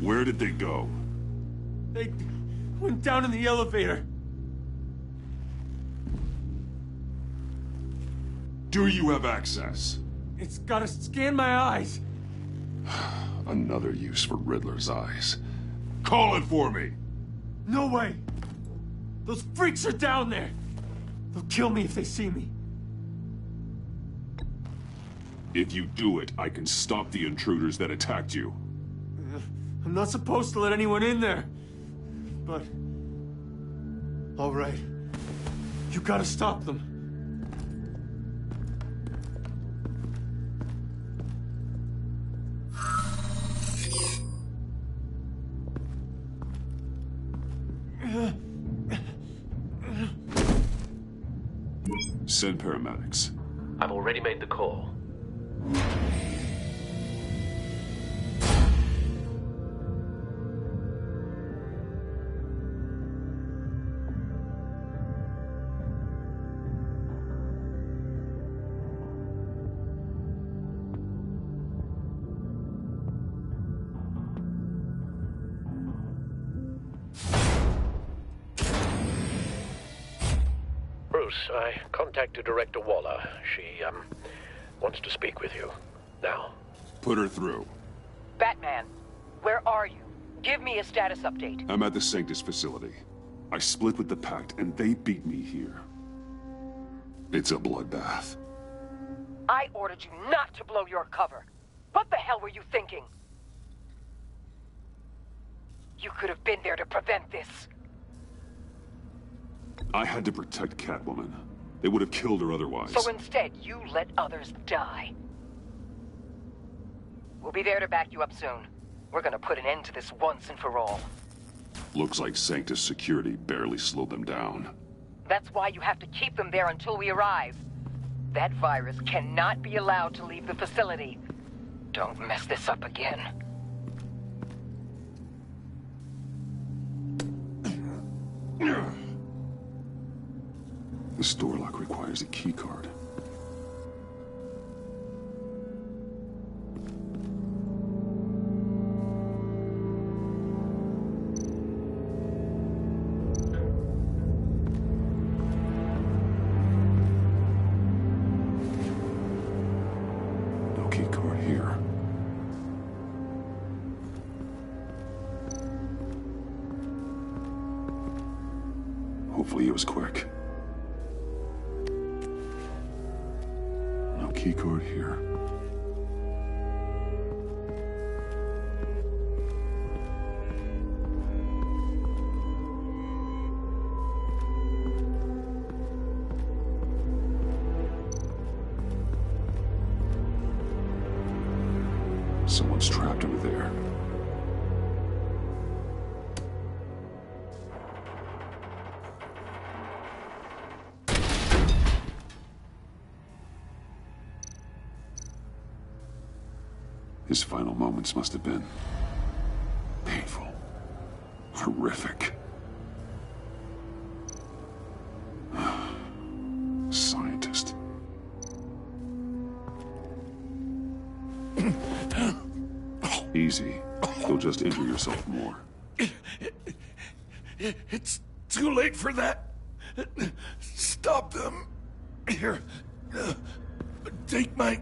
Speaker 17: Where did they go?
Speaker 8: They went down in the elevator.
Speaker 17: Do you have access?
Speaker 8: It's gotta scan my eyes.
Speaker 17: Another use for Riddler's eyes. Call it for me!
Speaker 8: No way! Those freaks are down there! They'll kill me if they see me.
Speaker 17: If you do it, I can stop the intruders that attacked you.
Speaker 8: I'm not supposed to let anyone in there. But... all right. You gotta stop them.
Speaker 17: Send paramedics.
Speaker 18: I've already made the call. Bruce, I contacted Director Waller. She, wants to speak with you. Now.
Speaker 17: Put her through.
Speaker 9: Batman, where are you? Give me a status update.
Speaker 17: I'm at the Sanctus facility. I split with the Pact, and they beat me here. It's a bloodbath.
Speaker 9: I ordered you not to blow your cover. What the hell were you thinking? You could have been there to prevent this.
Speaker 17: I had to protect Catwoman. They would have killed her otherwise.
Speaker 9: So instead, you let others die. We'll be there to back you up soon. We're gonna put an end to this once and for all.
Speaker 17: Looks like Sanctus security barely slowed them down.
Speaker 9: That's why you have to keep them there until we arrive. That virus cannot be allowed to leave the facility. Don't mess this up again.
Speaker 17: This door lock requires a key card. No key card here. Hopefully it was quick. Key card here. Someone's trapped over there. His final moments must have been painful, horrific. Scientist. Easy. You'll just injure yourself more.
Speaker 7: It's too late for that. Stop them. Here. Take my...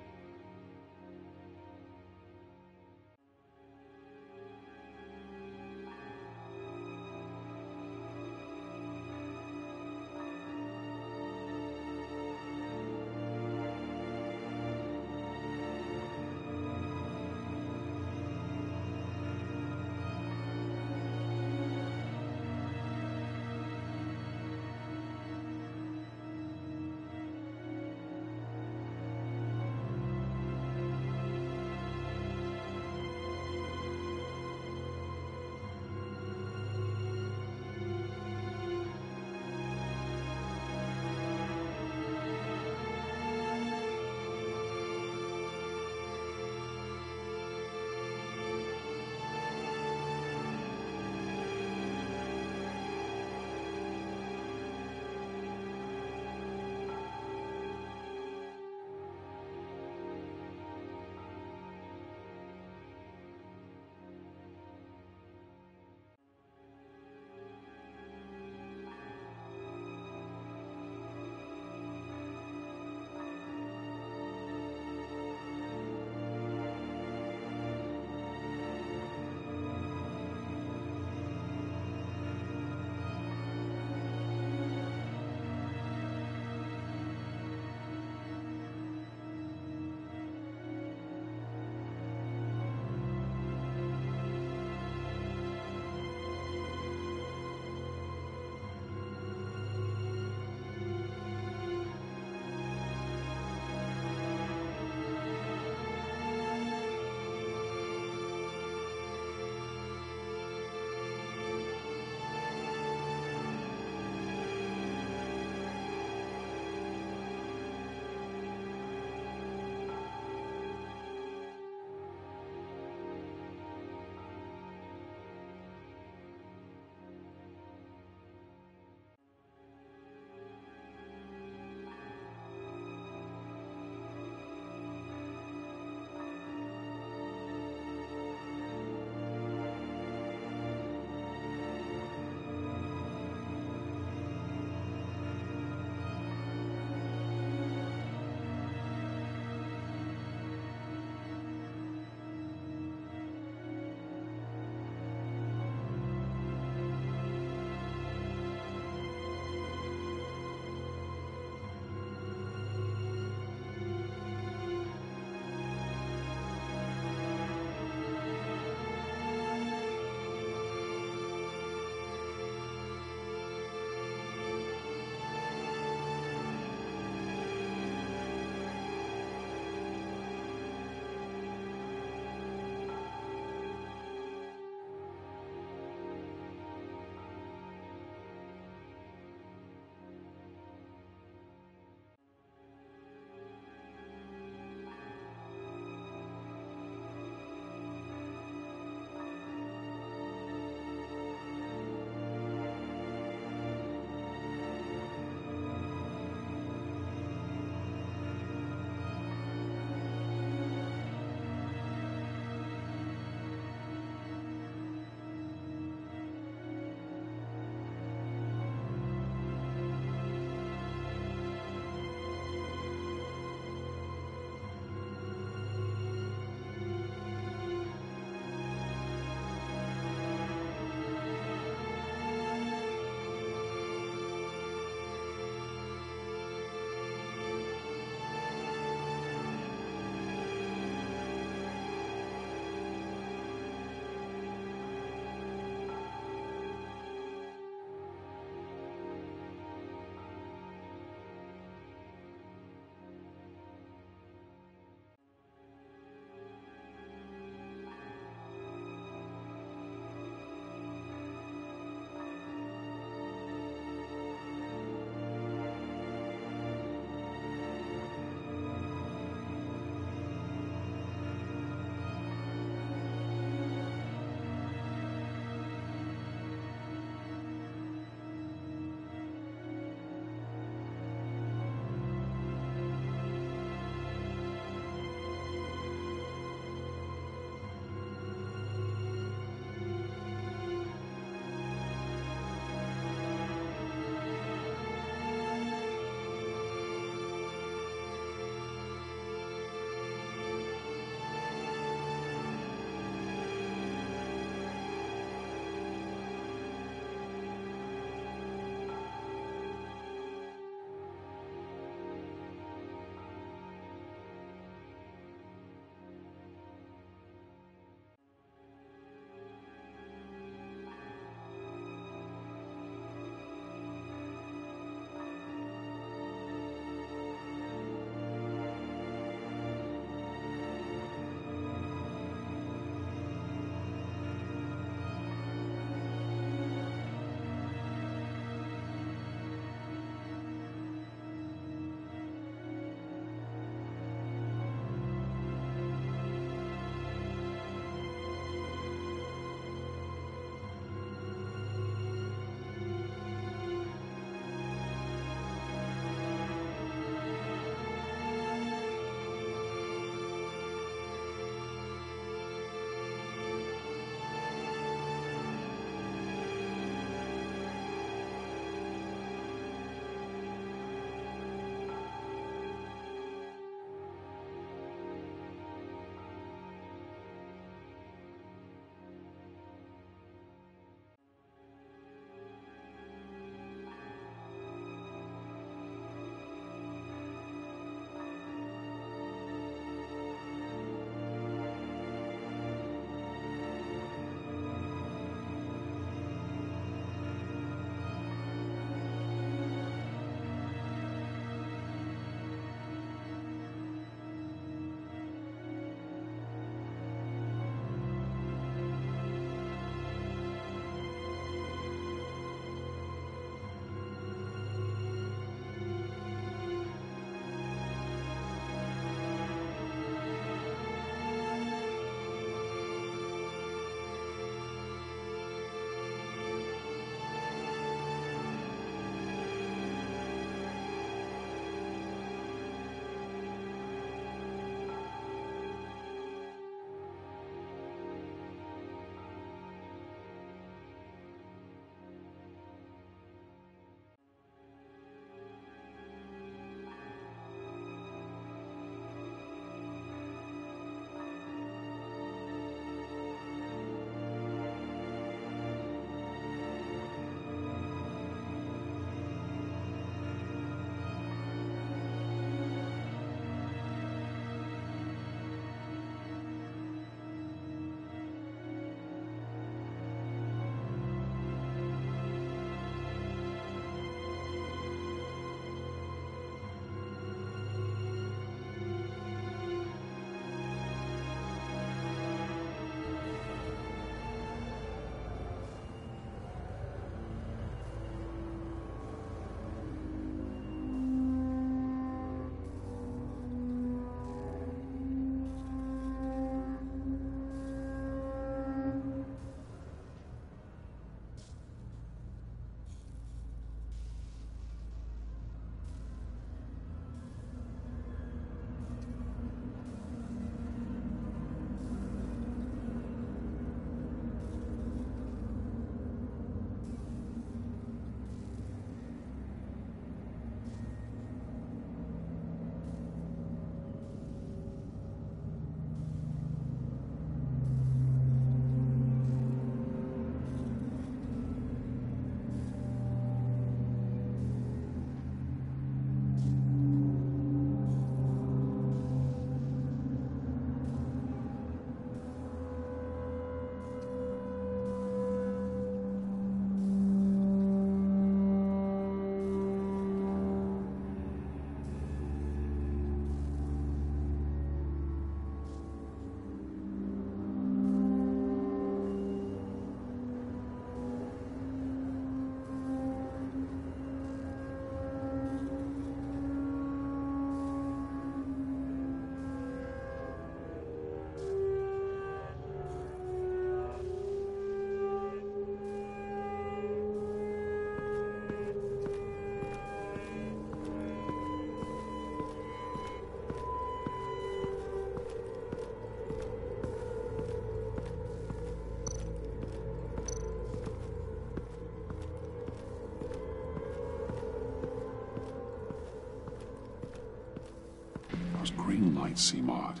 Speaker 17: might seem odd.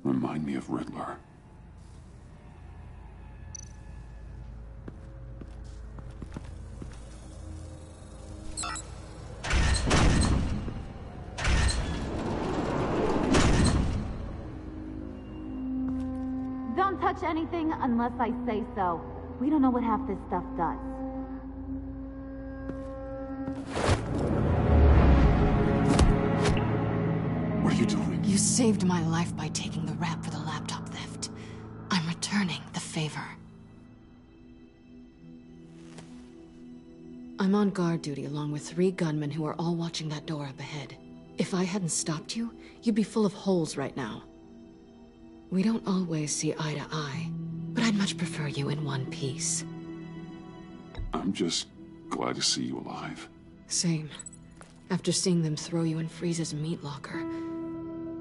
Speaker 17: Remind me of Riddler.
Speaker 3: Don't touch anything unless I say so. We don't know what half this stuff does.
Speaker 17: What are you doing?
Speaker 2: You saved my life by taking the rap for the laptop theft. I'm returning the favor. I'm on guard duty along with 3 gunmen who are all watching that door up ahead. If I hadn't stopped you, you'd be full of holes right now. We don't always see eye to eye, but I'd much prefer you in one piece.
Speaker 17: I'm just glad to see you alive.
Speaker 2: Same. After seeing them throw you in Freeze's meat locker,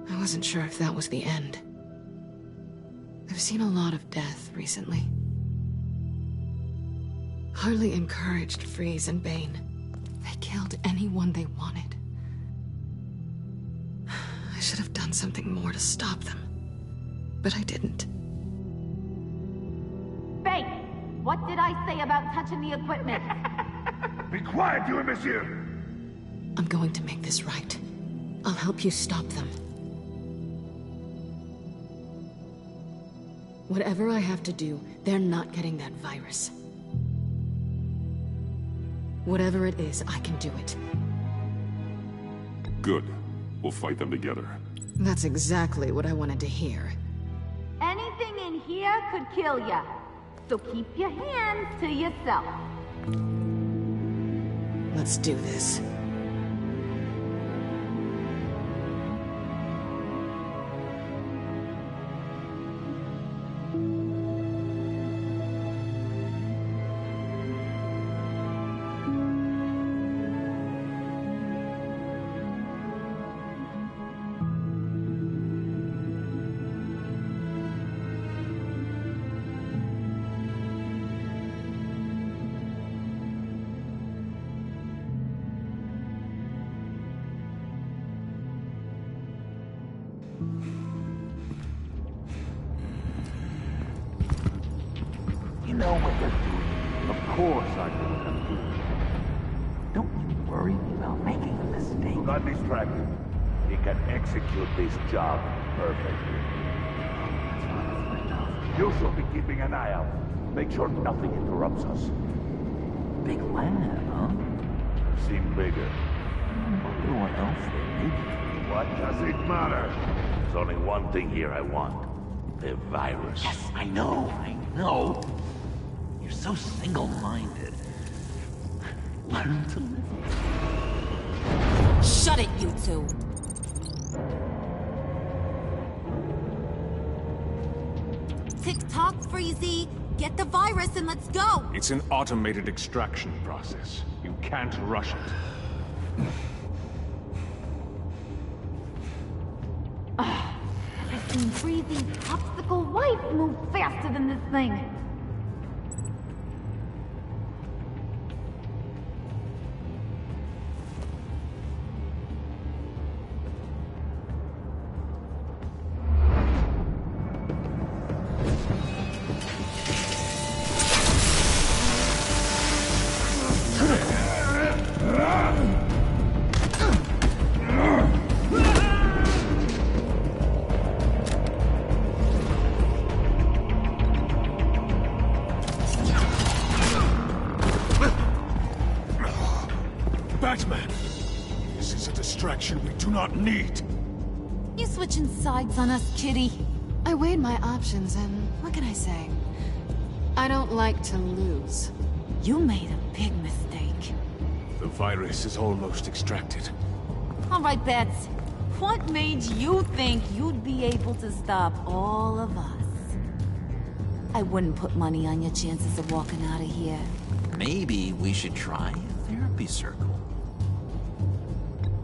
Speaker 2: I wasn't sure if that was the end. I've seen a lot of death recently. Harley encouraged Freeze and Bane. They killed anyone they wanted. I should have done something more to stop them. But I didn't.
Speaker 3: Bane! What did I say about touching the equipment?
Speaker 7: Be quiet, you imbecile!
Speaker 2: I'm going to make this right. I'll help you stop them. Whatever I have to do, they're not getting that virus. Whatever it is, I can do it.
Speaker 17: Good. We'll fight them together.
Speaker 2: That's exactly what I wanted to hear.
Speaker 3: Anything in here could kill ya. So keep your hands to yourself.
Speaker 2: Let's do this.
Speaker 11: You know what you're doing. Of course I know what I'm doing. Don't you worry about making a mistake.
Speaker 7: Do not distract him. He can execute this job perfectly. You should be keeping an eye out. Make sure nothing interrupts us.
Speaker 11: Big lad, huh?
Speaker 7: Seem bigger.
Speaker 11: Wonder what else they need.
Speaker 7: What does it matter? There's only one thing here I want. The virus.
Speaker 11: Yes, I know. You're so single-minded. Learn to live.
Speaker 3: Shut it, you two! Tick-tock, Freezy! Get the virus and let's go!
Speaker 4: It's an automated extraction process. You can't rush it.
Speaker 3: I've seen Freezy's popsicle wife move faster than this thing.
Speaker 4: Batman! This is a distraction we do not need.
Speaker 3: You switching sides on us, kitty?
Speaker 2: I weighed my options and what can I say? I don't like to lose.
Speaker 3: You made a big mistake.
Speaker 4: The virus is almost extracted.
Speaker 3: All right, Bets. What made you think you'd be able to stop all of us? I wouldn't put money on your chances of walking out of here.
Speaker 6: Maybe we should try a therapy circle.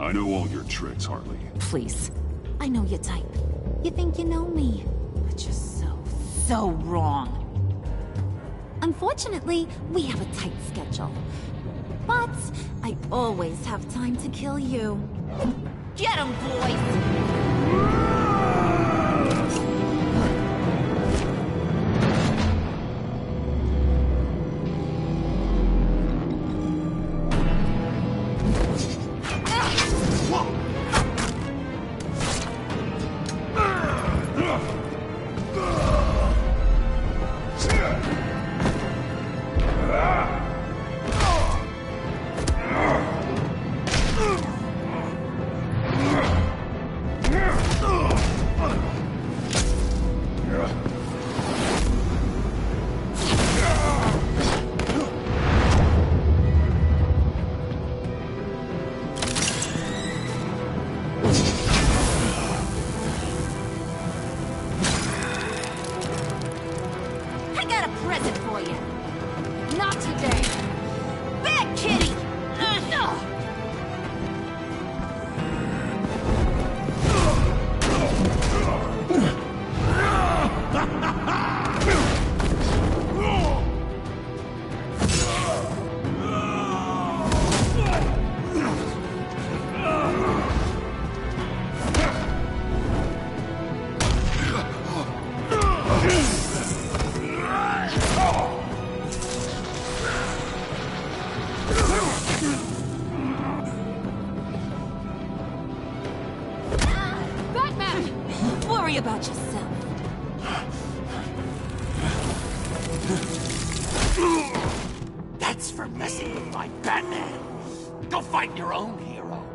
Speaker 17: I know all your tricks, Harley.
Speaker 3: Please. I know your type. You think you know me, but you're so wrong. Unfortunately, we have a tight schedule. But I always have time to kill you. Get 'em, boys! present for you. Not today. Bad kitty! Worry about yourself.
Speaker 11: That's for messing with my Batman. Go fight your own hero.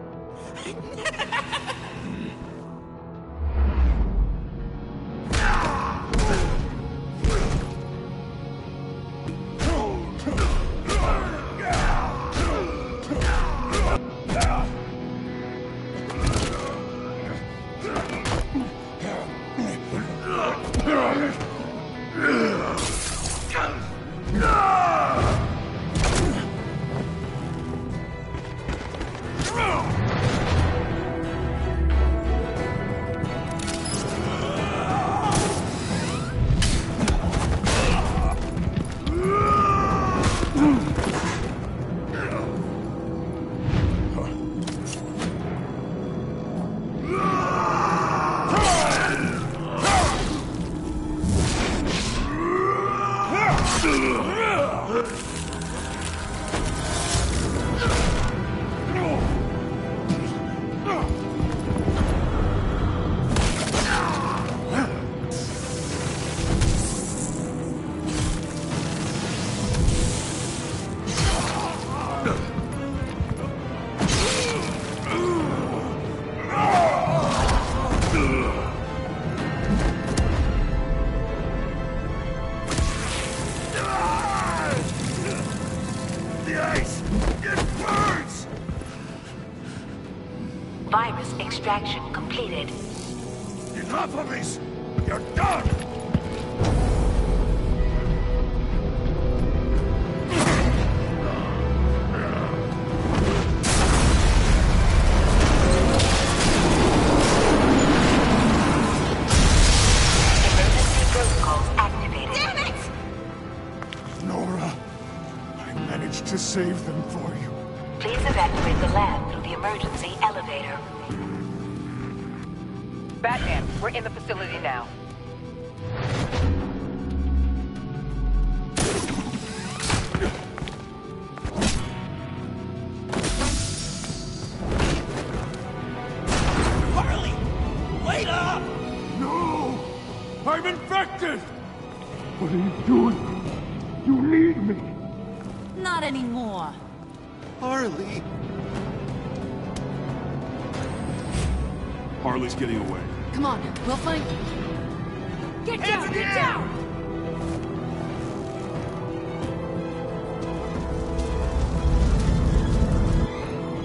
Speaker 12: Virus extraction completed.
Speaker 7: Enough of this! You're done!
Speaker 12: Emergency protocols activated.
Speaker 3: Damn it!
Speaker 7: Nora, I managed to save them for you.
Speaker 12: Please evacuate the lab through the emergency elevator.
Speaker 9: Batman, we're in the facility now.
Speaker 11: Harley! Wait up!
Speaker 7: No! I'm infected! What are you doing? You need me!
Speaker 3: Not anymore.
Speaker 17: Harley! Harley's getting away.
Speaker 2: Come on, we'll find...
Speaker 3: Get down! Get down!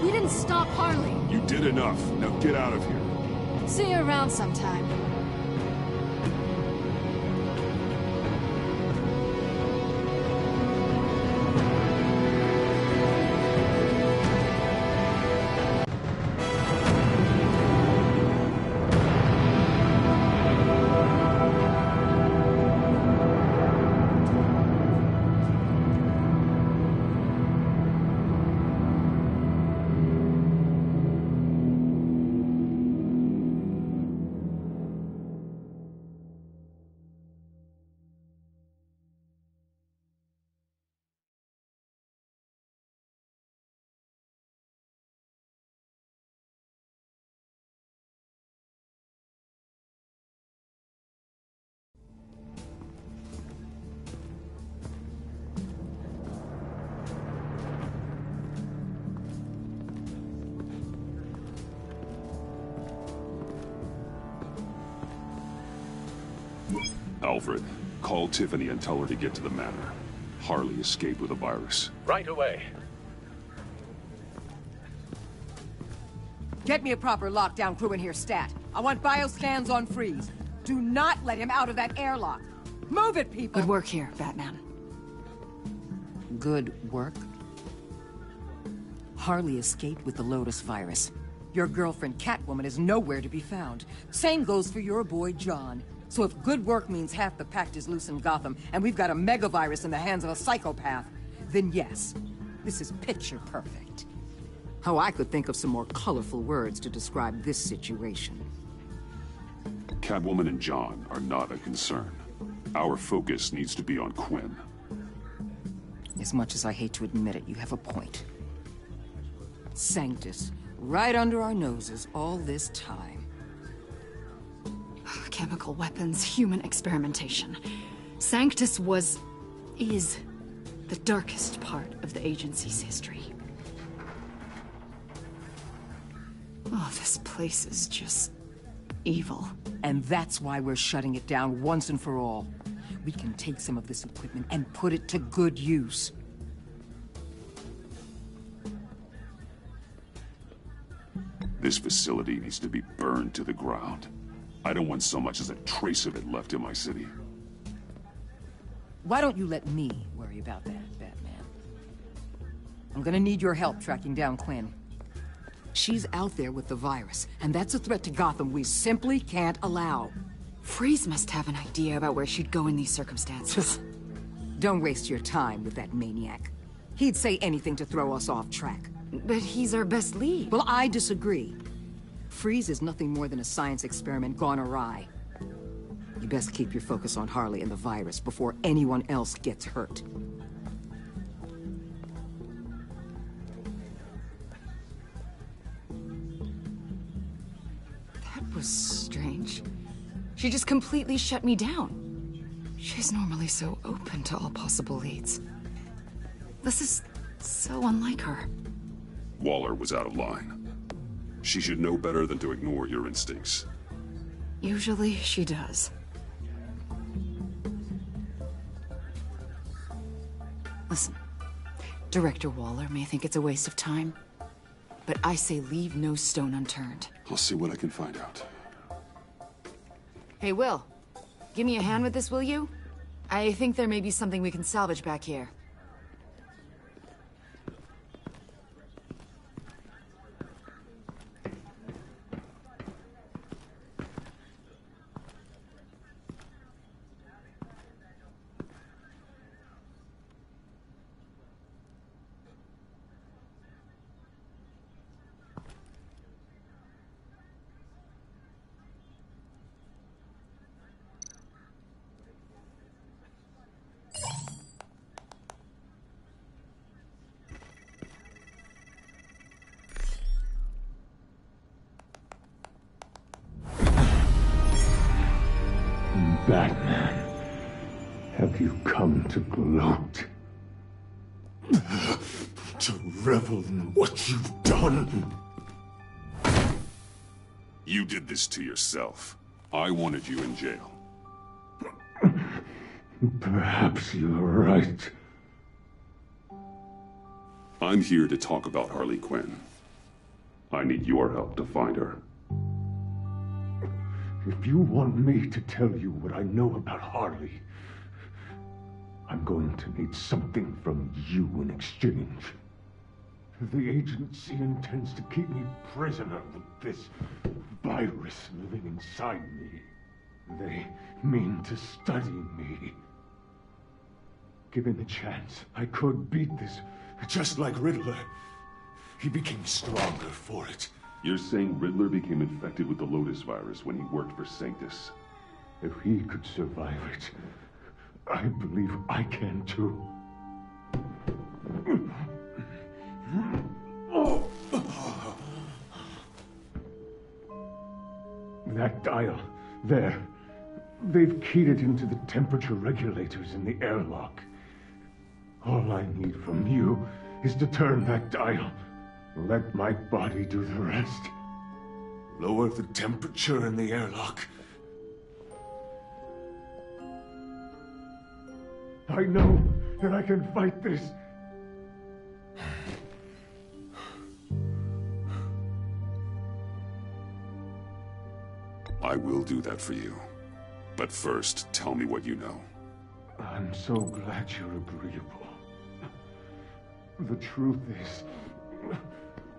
Speaker 2: We didn't stop Harley.
Speaker 17: You did enough. Now get out of here.
Speaker 2: See you around sometime.
Speaker 17: Alfred, call Tiffany and tell her to get to the manor. Harley escaped with a virus.
Speaker 18: Right away.
Speaker 21: Get me a proper lockdown crew in here, stat. I want bioscans on freeze. Do not let him out of that airlock. Move it, people!
Speaker 16: Good work here, Batman.
Speaker 21: Good work? Harley escaped with the Lotus virus. Your girlfriend, Catwoman, is nowhere to be found. Same goes for your boy, John. So if good work means half the pact is loose in Gotham, and we've got a megavirus in the hands of a psychopath, then yes, this is picture perfect. Oh, I could think of some more colorful words to describe this situation.
Speaker 17: Catwoman and John are not a concern. Our focus needs to be on Quinn.
Speaker 21: As much as I hate to admit it, you have a point. Sanctus, right under our noses all this time.
Speaker 16: Chemical weapons, human experimentation. Sanctus is the darkest part of the agency's history. Oh, this place is just evil.
Speaker 21: And that's why we're shutting it down once and for all. We can take some of this equipment and put it to good use.
Speaker 17: This facility needs to be burned to the ground. I don't want so much as a trace of it left in my city.
Speaker 21: Why don't you let me worry about that, Batman? I'm gonna need your help tracking down Quinn. She's out there with the virus, and that's a threat to Gotham we simply can't allow.
Speaker 16: Freeze must have an idea about where she'd go in these circumstances.
Speaker 21: Don't waste your time with that maniac. He'd say anything to throw us off track.
Speaker 16: But he's our best lead.
Speaker 21: Well, I disagree. Freeze is nothing more than a science experiment gone awry. You best keep your focus on Harley and the virus before anyone else gets hurt.
Speaker 16: That was strange. She just completely shut me down. She's normally so open to all possible leads. This is so unlike her.
Speaker 17: Waller was out of line. She should know better than to ignore your instincts.
Speaker 16: Usually she does. Listen, Director Waller may think it's a waste of time, but I say leave no stone unturned.
Speaker 17: I'll see what I can find out.
Speaker 16: Hey, Will, give me a hand with this, will you? I think there may be something we can salvage back here.
Speaker 15: Batman, have you come to gloat? To revel in what you've done?
Speaker 17: You did this to yourself. I wanted you in jail.
Speaker 15: Perhaps you're right.
Speaker 17: I'm here to talk about Harley Quinn. I need your help to find her.
Speaker 15: If you want me to tell you what I know about Harley, I'm going to need something from you in exchange. The agency intends to keep me prisoner with this virus living inside me. They mean to study me. Given the chance, I could beat this, just like Riddler. He became stronger for it.
Speaker 17: You're saying Riddler became infected with the Lotus virus when he worked for Sanctus?
Speaker 15: If he could survive it, I believe I can too. That dial, there. They've keyed it into the temperature regulators in the airlock. All I need from you is to turn that dial. Let my body do the rest. Lower the temperature in the airlock. I know that I can fight this.
Speaker 17: I will do that for you. But first, tell me what you know.
Speaker 15: I'm so glad you're agreeable. The truth is,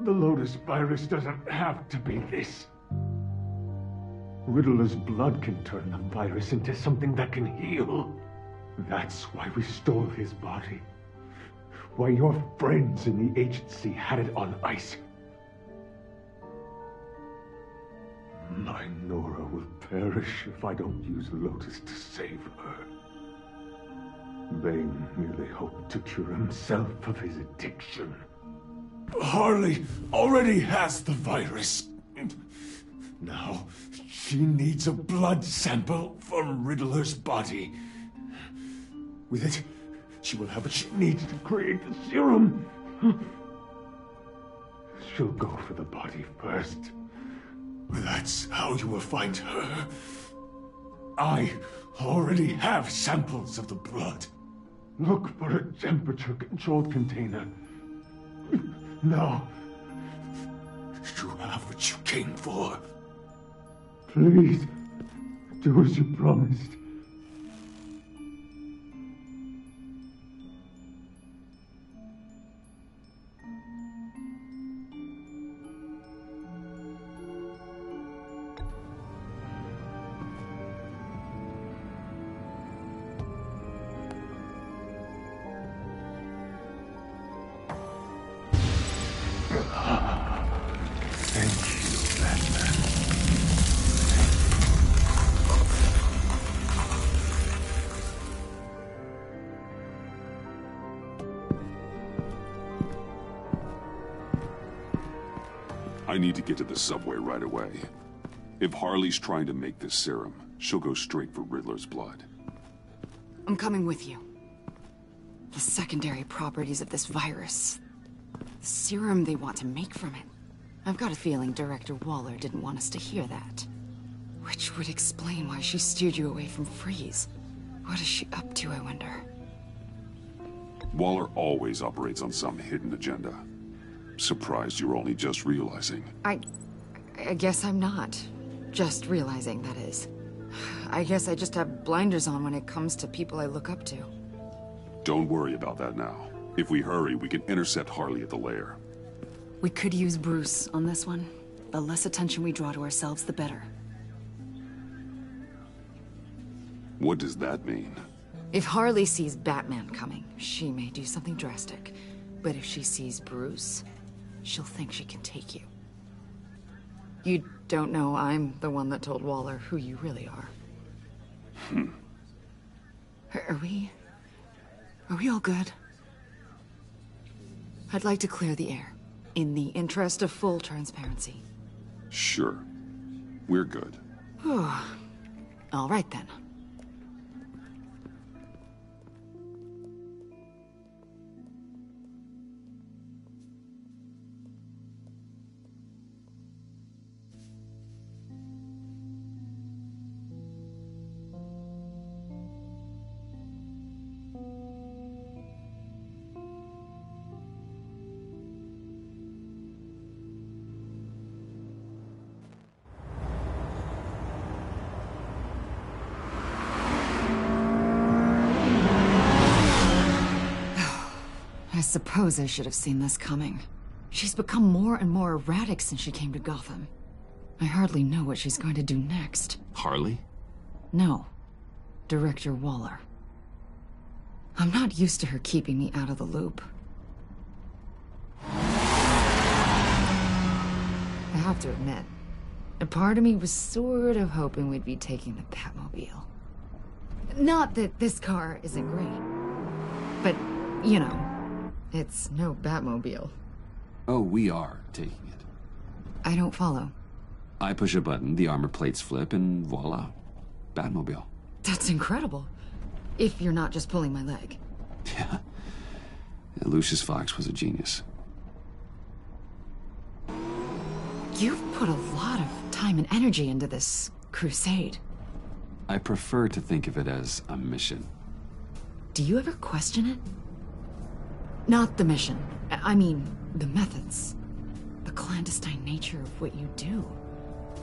Speaker 15: the Lotus virus doesn't have to be this. Riddler's blood can turn the virus into something that can heal. That's why we stole his body. Why your friends in the agency had it on ice. My Nora will perish if I don't use Lotus to save her. Bane merely hoped to cure himself of his addiction. Harley already has the virus. Now, she needs a blood sample from Riddler's body. With it, she will have what she needs to create the serum. She'll go for the body first. That's how you will find her. I already have samples of the blood. Look for a temperature-controlled container. Now, you have what you came for. Please, do as you promised.
Speaker 17: I need to get to the subway right away. If Harley's trying to make this serum, she'll go straight for Riddler's blood.
Speaker 16: I'm coming with you. The secondary properties of this virus. The serum they want to make from it. I've got a feeling Director Waller didn't want us to hear that. Which would explain why she steered you away from Freeze. What is she up to, I wonder?
Speaker 17: Waller always operates on some hidden agenda. Surprised you're only just realizing.
Speaker 16: I guess I'm not. Just realizing, that is. I guess I just have blinders on when it comes to people I look up to.
Speaker 17: Don't worry about that now. If we hurry, we can intercept Harley at the lair.
Speaker 16: We could use Bruce on this one. The less attention we draw to ourselves, the better.
Speaker 17: What does that mean?
Speaker 16: If Harley sees Batman coming, she may do something drastic. But if she sees Bruce, she'll think she can take you. You don't know I'm the one that told Waller who you really are. Are we all good? I'd like to clear the air, in the interest of full transparency.
Speaker 17: Sure. We're good.
Speaker 16: All right then. I suppose I should have seen this coming. She's become more and more erratic since she came to Gotham. I hardly know what she's going to do next.
Speaker 5: Harley?
Speaker 16: No. Director Waller. I'm not used to her keeping me out of the loop. I have to admit, a part of me was sort of hoping we'd be taking the Batmobile. Not that this car isn't great, but, you know, it's no Batmobile.
Speaker 5: Oh, we are taking it.
Speaker 16: I don't follow.
Speaker 5: I push a button, the armor plates flip, and voila. Batmobile.
Speaker 16: That's incredible. If you're not just pulling my leg.
Speaker 5: Yeah. Lucius Fox was a genius.
Speaker 16: You've put a lot of time and energy into this crusade.
Speaker 5: I prefer to think of it as a mission.
Speaker 16: Do you ever question it? Not the mission. I mean, the methods. The clandestine nature of what you do.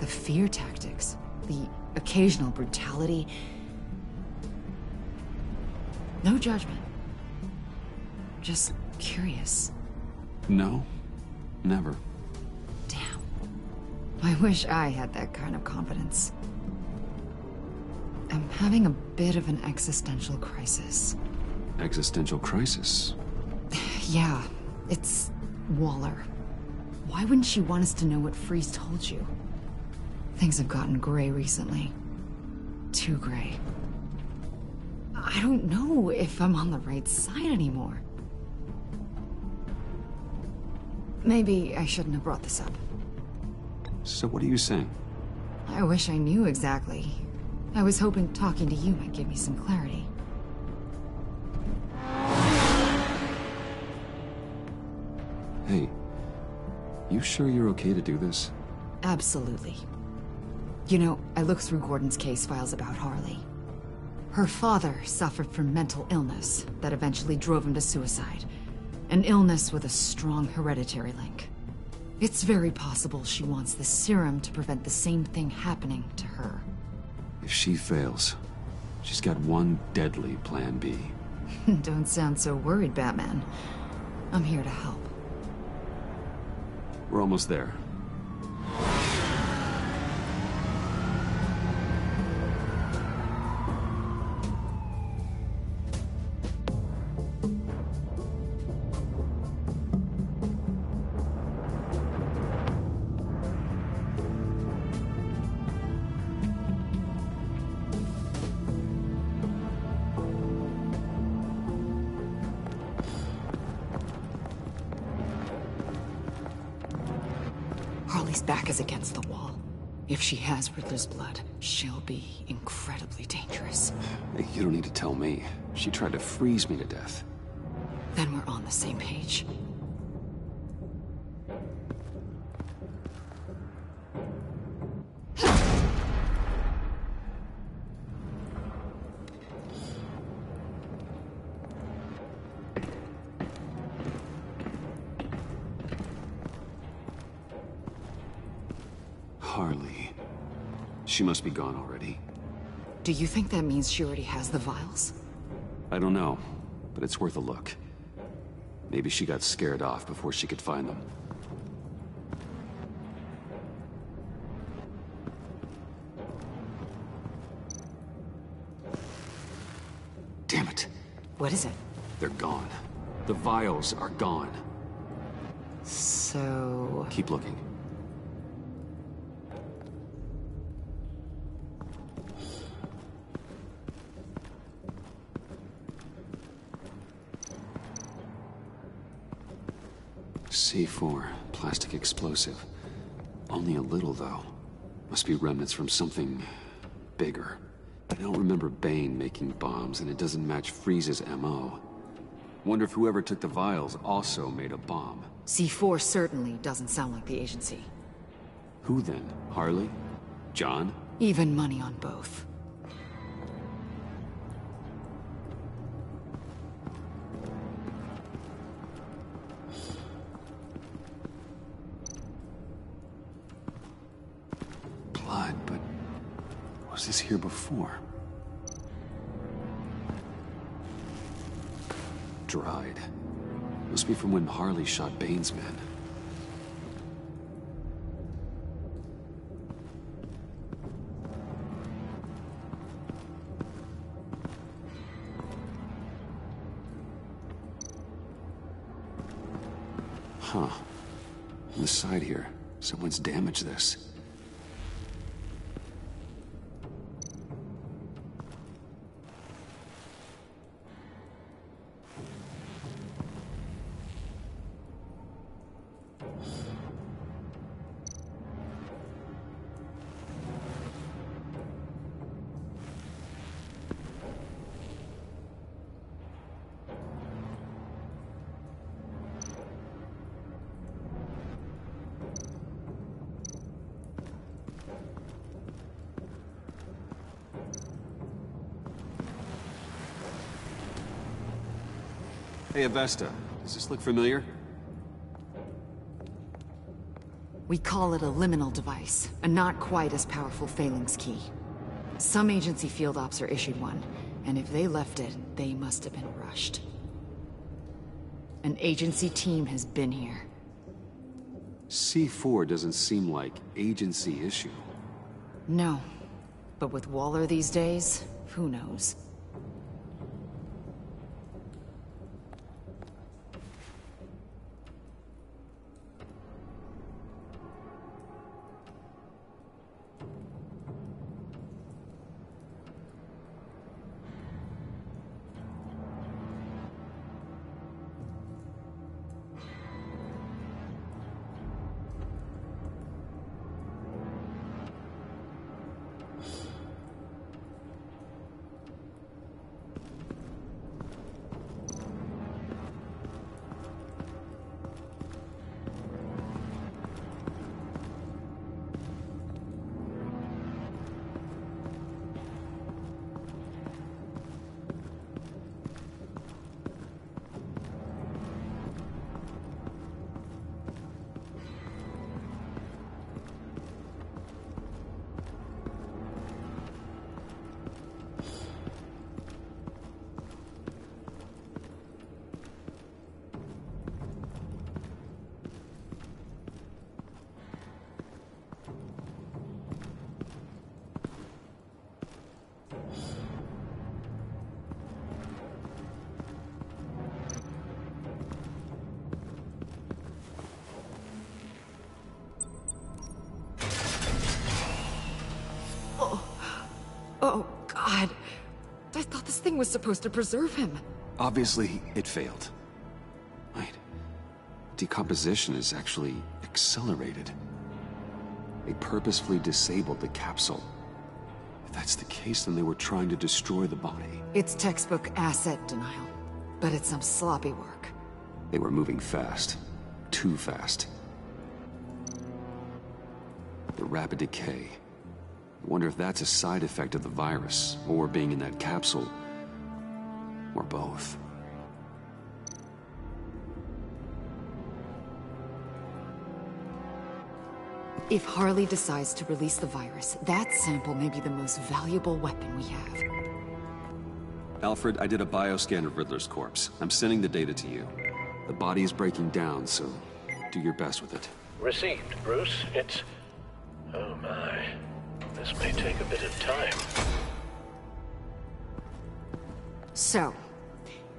Speaker 16: The fear tactics. The occasional brutality. No judgment. Just curious.
Speaker 1: No, never.
Speaker 16: Damn. I wish I had that kind of confidence. I'm having a bit of an existential crisis.
Speaker 1: Existential crisis?
Speaker 16: Yeah, it's Waller. Why wouldn't she want us to know what Freeze told you? Things have gotten gray recently. Too gray. I don't know if I'm on the right side anymore. Maybe I shouldn't have brought this up.
Speaker 1: So what are you saying?
Speaker 16: I wish I knew exactly. I was hoping talking to you might give me some clarity.
Speaker 1: Hey, you sure you're okay to do this?
Speaker 16: Absolutely. You know, I looked through Gordon's case files about Harley. Her father suffered from mental illness that eventually drove him to suicide. An illness with a strong hereditary link. It's very possible she wants the serum to prevent the same thing happening to her.
Speaker 1: If she fails, she's got one deadly plan B.
Speaker 16: Don't sound so worried, Batman. I'm here to help.
Speaker 1: We're almost there.
Speaker 16: Harley's back is against the wall. If she has Riddler's blood, she'll be incredibly dangerous.
Speaker 1: Hey, you don't need to tell me. She tried to freeze me to death.
Speaker 16: Then we're on the same page.
Speaker 1: Harley. She must be gone already.
Speaker 16: Do you think that means she already has the vials?
Speaker 1: I don't know, but it's worth a look. Maybe she got scared off before she could find them. Damn it.
Speaker 16: What is it?
Speaker 1: They're gone. The vials are gone.
Speaker 16: So...
Speaker 1: Keep looking. C4, plastic explosive. Only a little, though. Must be remnants from something bigger. I don't remember Bane making bombs, and it doesn't match Freeze's MO. Wonder if whoever took the vials also made a bomb.
Speaker 16: C4 certainly doesn't sound like the agency.
Speaker 1: Who then? Harley? John?
Speaker 16: Even money on both.
Speaker 1: Blood, but was this here before? Dried. Must be from when Harley shot Bane's men. Huh. On the side here, someone's damaged this. Hey, Avesta. Does this look familiar?
Speaker 16: We call it a liminal device, a not quite as powerful phalanx key. Some agency field ops are issued one, And if they left it, they must have been rushed. An agency team has been here.
Speaker 1: C4 doesn't seem like agency issue.
Speaker 16: No. But with Waller these days, who knows? Oh, God. I thought this thing was supposed to preserve him.
Speaker 1: Obviously, it failed. Wait. Decomposition is actually accelerated. They purposefully disabled the capsule. If that's the case, then they were trying to destroy the body.
Speaker 16: It's textbook asset denial. But it's some sloppy work.
Speaker 1: They were moving fast. Too fast. The rapid decay. I wonder if that's a side effect of the virus, or being in that capsule, or both.
Speaker 16: If Harley decides to release the virus, that sample may be the most valuable weapon we have.
Speaker 1: Alfred, I did a bioscan of Riddler's corpse. I'm sending the data to you. The body is breaking down, so do your best with it.
Speaker 18: Received, Bruce. It's... oh my. This may take a bit of time.
Speaker 16: So,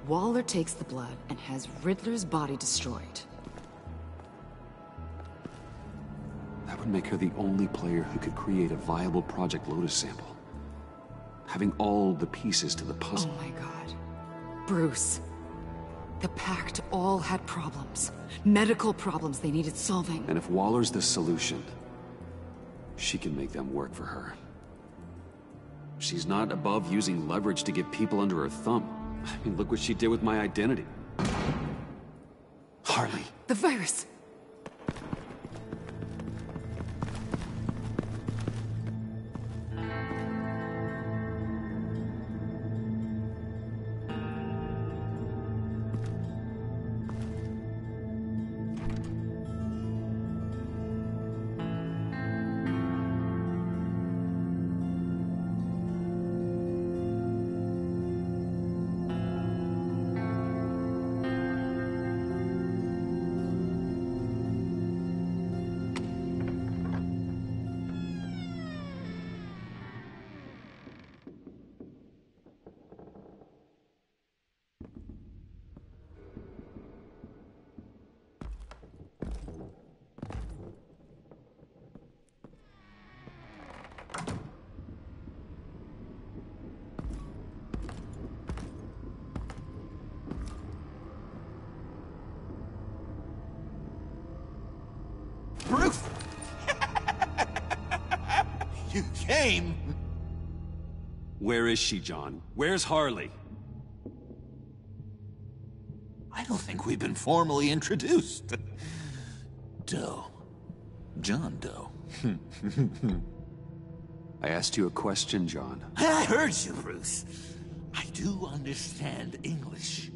Speaker 16: Waller takes the blood and has Riddler's body destroyed.
Speaker 1: That would make her the only player who could create a viable Project Lotus sample. Having all the pieces to the puzzle.
Speaker 16: Oh my God. Bruce. The Pact all had problems. Medical problems they needed solving.
Speaker 1: And if Waller's the solution, she can make them work for her. She's not above using leverage to get people under her thumb. I mean, look what she did with my identity. Harley.
Speaker 16: The virus.
Speaker 13: Bruce! You came!
Speaker 1: Where is she, John? Where's Harley?
Speaker 13: I don't think we've been formally introduced. Doe. John Doe.
Speaker 1: I asked you a question, John.
Speaker 13: I heard you, Bruce. I do understand English.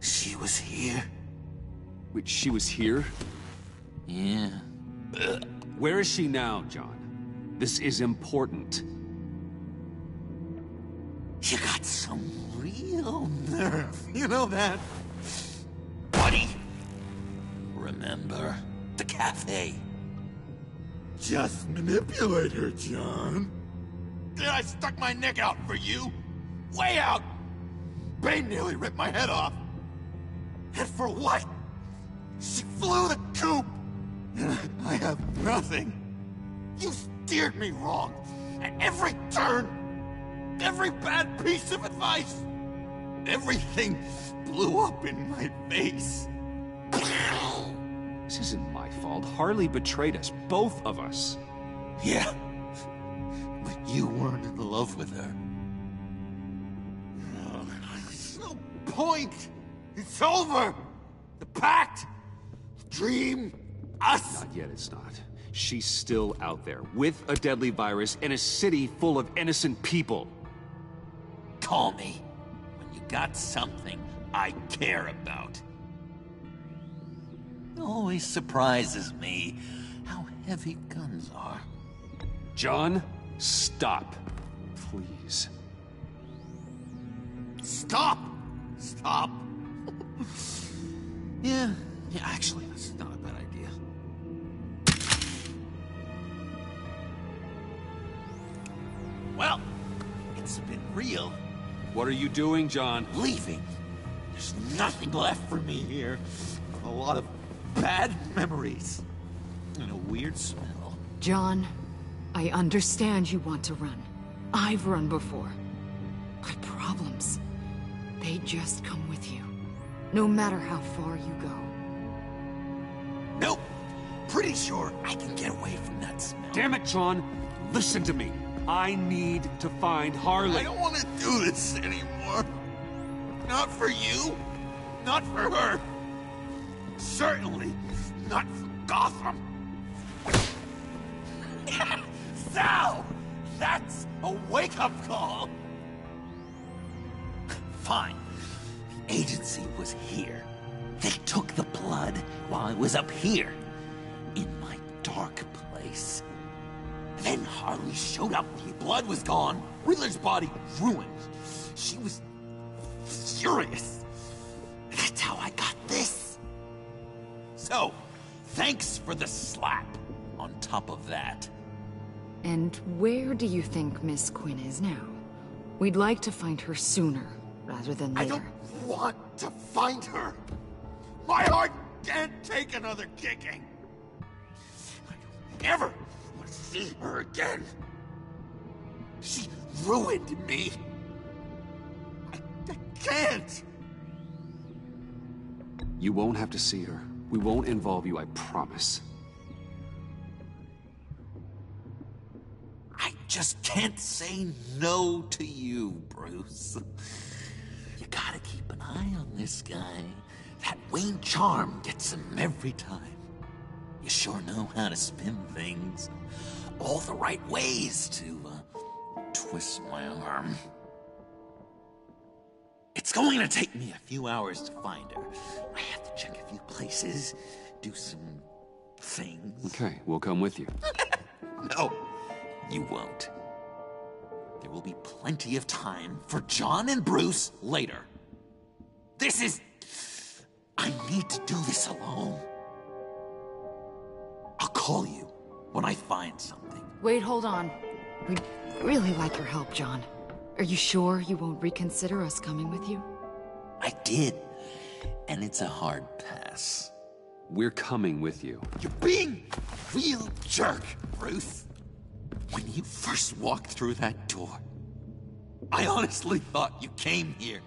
Speaker 13: She was here.
Speaker 1: Wait, she was here?
Speaker 13: Yeah.
Speaker 1: Where is she now, John? This is important.
Speaker 6: You got some real nerve, you know that? Buddy, remember the cafe?
Speaker 7: Just manipulate her, John.
Speaker 6: Did I stuck my neck out for you? Way out! Bane nearly ripped my head off. And for what? She flew the coop! And I have nothing. You steered me wrong. At every turn. Every bad piece of advice. Everything blew up in my face.
Speaker 1: This isn't my fault. Harley betrayed us. Both of us.
Speaker 6: Yeah. But you weren't in love with her. There's no point. It's over. The pact. The dream. Us.
Speaker 1: Not yet, it's not. She's still out there, with a deadly virus in a city full of innocent people.
Speaker 6: Call me when you got something I care about. It always surprises me how heavy guns are.
Speaker 1: John, stop. Please.
Speaker 6: Stop! Stop! Yeah, actually, that's not a bad idea. Well, it's been real.
Speaker 1: What are you doing, John?
Speaker 6: Leaving. There's nothing left for me here. A lot of bad memories. And a weird smell.
Speaker 16: John, I understand you want to run. I've run before. But problems, they just come with you. No matter how far you go.
Speaker 6: Nope. Pretty sure I can get away from that smell.
Speaker 1: Damn it, John. Listen to me. I need to find Harley.
Speaker 6: I don't want to do this anymore. Not for you. Not for her. Certainly not for Gotham. So, that's a wake-up call. Fine. The agency was here. They took the blood while I was up here. In my dark place. Then Harley showed up. The blood was gone. Riddler's body ruined. She was furious. That's how I got this. So, thanks for the slap on top of that.
Speaker 16: And where do you think Miss Quinn is now? We'd like to find her sooner, rather than later.
Speaker 6: I don't want to find her. My heart can't take another kicking. I don't ever want to see her again. She ruined me. I can't.
Speaker 1: You won't have to see her. We won't involve you, I promise.
Speaker 6: I just can't say no to you, Bruce. You gotta keep an eye on this guy. That Wayne charm gets him every time. You sure know how to spin things. All the right ways to twist my arm. It's going to take me a few hours to find her. I have to check a few places, do some things.
Speaker 1: Okay, we'll come with you.
Speaker 6: No, you won't. There will be plenty of time for John and Bruce later. This is... I need to do this alone. I'll call you when I find something.
Speaker 16: Wait, hold on. We'd really like your help, John. Are you sure you won't reconsider us coming with you?
Speaker 6: I did, and it's a hard pass.
Speaker 1: We're coming with you.
Speaker 6: You're being a real jerk, Bruce. When you first walked through that door, I honestly thought you came here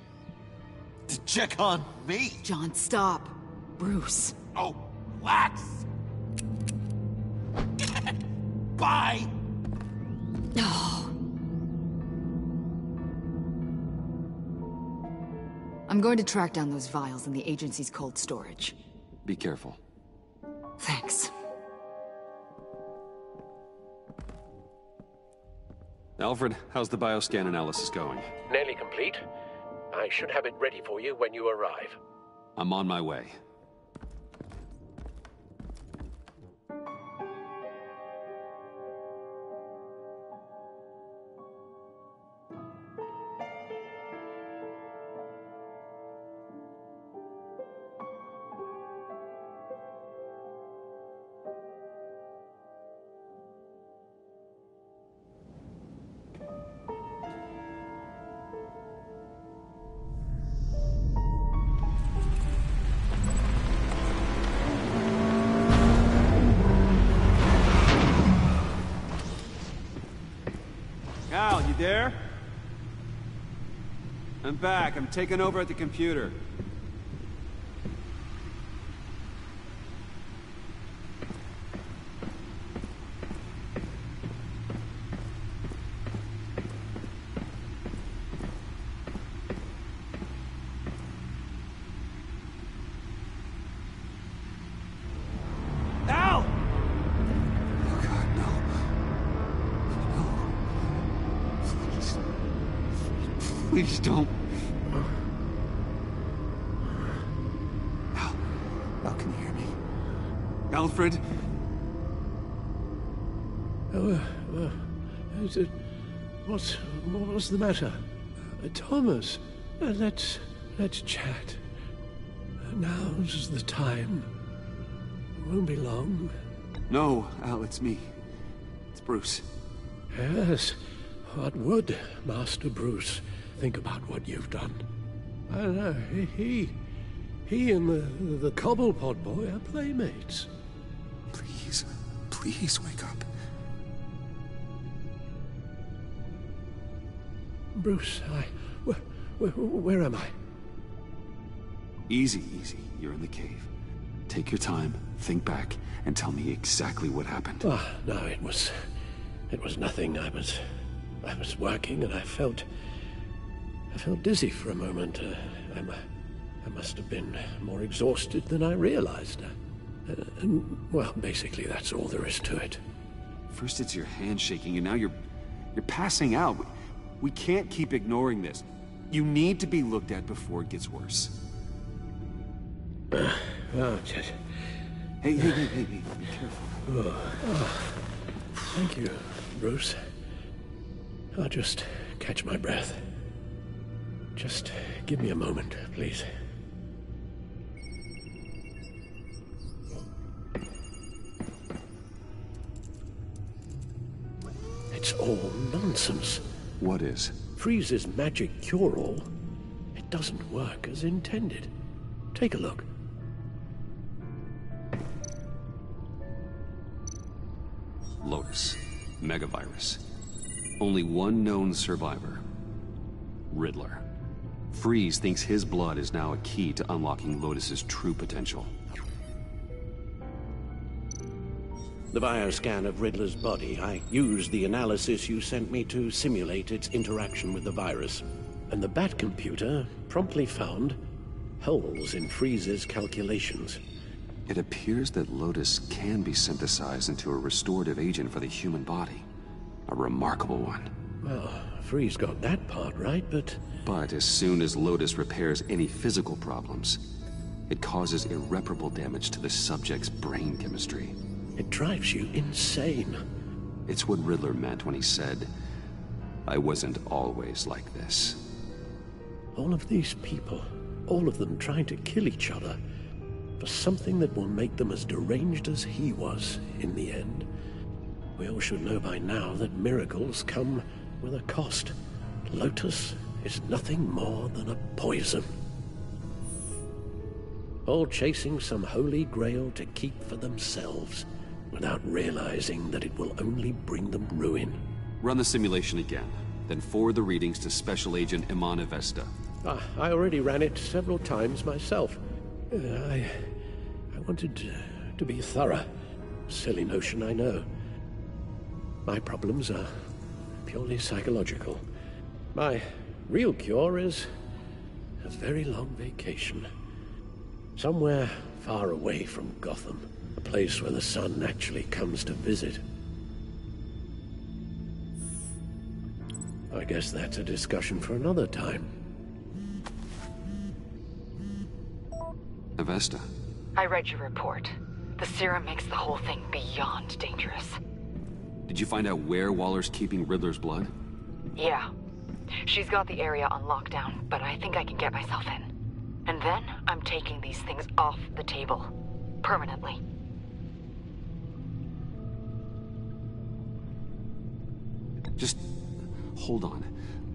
Speaker 6: to check on me.
Speaker 16: John, stop. Bruce.
Speaker 6: Oh, relax. Bye.
Speaker 16: No. I'm going to track down those vials in the agency's cold storage.
Speaker 1: Be careful.
Speaker 16: Thanks.
Speaker 1: Alfred, how's the bioscan analysis going?
Speaker 18: Nearly complete. I should have it ready for you when you arrive.
Speaker 1: I'm on my way.
Speaker 19: Al, you there? I'm back. I'm taking over at the computer. Al! Oh God, no. No. Please don't. Al, can you hear me? Alfred?
Speaker 18: What's the matter? Thomas, let's chat. Now's the time. Won't be long.
Speaker 19: No, Al, it's me. It's Bruce.
Speaker 18: Yes. What would Master Bruce think about what you've done? I don't know. He and the Cobblepot boy are playmates.
Speaker 19: Please wake up.
Speaker 18: Bruce, where am I?
Speaker 19: Easy. You're in the cave. Take your time, think back, and tell me exactly what happened.
Speaker 18: Oh, no, it was nothing. I was working and I felt dizzy for a moment. I must have been more exhausted than I realized. Well, basically that's all there is to it.
Speaker 19: First it's your hand shaking and now you're passing out. We can't keep ignoring this. You need to be looked at before it gets worse.
Speaker 18: Just...
Speaker 19: Hey, be careful.
Speaker 18: Thank you, Bruce. I'll just catch my breath. Just give me a moment, please. It's all nonsense.
Speaker 19: What is?
Speaker 18: Freeze's magic cure-all. It doesn't work as intended. Take a look.
Speaker 1: Lotus. Megavirus. Only one known survivor. Riddler. Freeze thinks his blood is now a key to unlocking Lotus's true potential.
Speaker 18: The bioscan of Riddler's body. I used the analysis you sent me to simulate its interaction with the virus. And the Bat computer promptly found holes in Freeze's calculations.
Speaker 1: It appears that Lotus can be synthesized into a restorative agent for the human body. A remarkable one.
Speaker 18: Well, Freeze got that part right, but...
Speaker 1: But as soon as Lotus repairs any physical problems, it causes irreparable damage to the subject's brain chemistry.
Speaker 18: It drives you insane.
Speaker 1: It's what Riddler meant when he said, "I wasn't always like this."
Speaker 18: All of these people, all of them trying to kill each other, for something that will make them as deranged as he was in the end. We all should know by now that miracles come with a cost. Lotus is nothing more than a poison. All chasing some holy grail to keep for themselves, without realizing that it will only bring them ruin.
Speaker 1: Run the simulation again, then forward the readings to Special Agent Imana Vesta.
Speaker 18: I already ran it several times myself. I wanted to be thorough. Silly notion, I know. My problems are purely psychological. My real cure is a very long vacation. Somewhere far away from Gotham. A place where the sun actually comes to visit. I guess that's a discussion for another time.
Speaker 1: Avesta.
Speaker 9: I read your report. The serum makes the whole thing beyond dangerous.
Speaker 1: Did you find out where Waller's keeping Riddler's blood?
Speaker 9: Yeah. She's got the area on lockdown, but I think I can get myself in. And then I'm taking these things off the table. Permanently.
Speaker 1: Just hold on.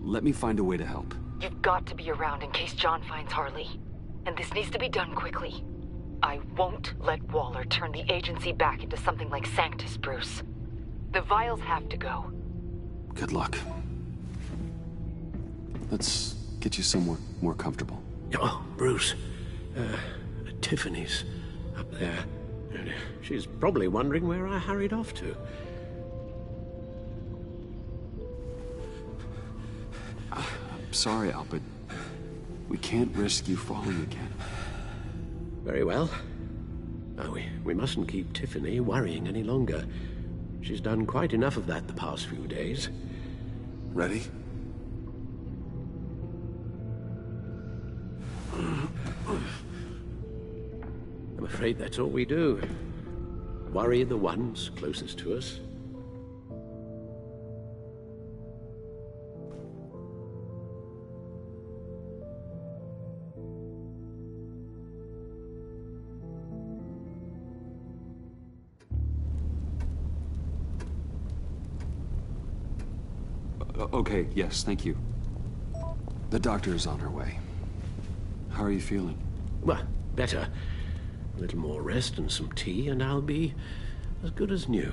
Speaker 1: Let me find a way to help.
Speaker 9: You've got to be around in case John finds Harley. And this needs to be done quickly. I won't let Waller turn the agency back into something like Sanctus, Bruce. The vials have to go.
Speaker 1: Good luck. Let's get you somewhere more comfortable.
Speaker 18: Oh, Bruce. Tiffany's up there. She's probably wondering where I hurried off to.
Speaker 1: I'm sorry, Al, but we can't risk you falling again.
Speaker 18: Very well. No, we mustn't keep Tiffany worrying any longer. She's done quite enough of that the past few days.
Speaker 1: Ready?
Speaker 18: I'm afraid that's all we do. Worry the ones closest to us.
Speaker 1: Okay, yes, thank you. The doctor is on her way. How are you feeling?
Speaker 18: Well, better. A little more rest and some tea, and I'll be as good as new.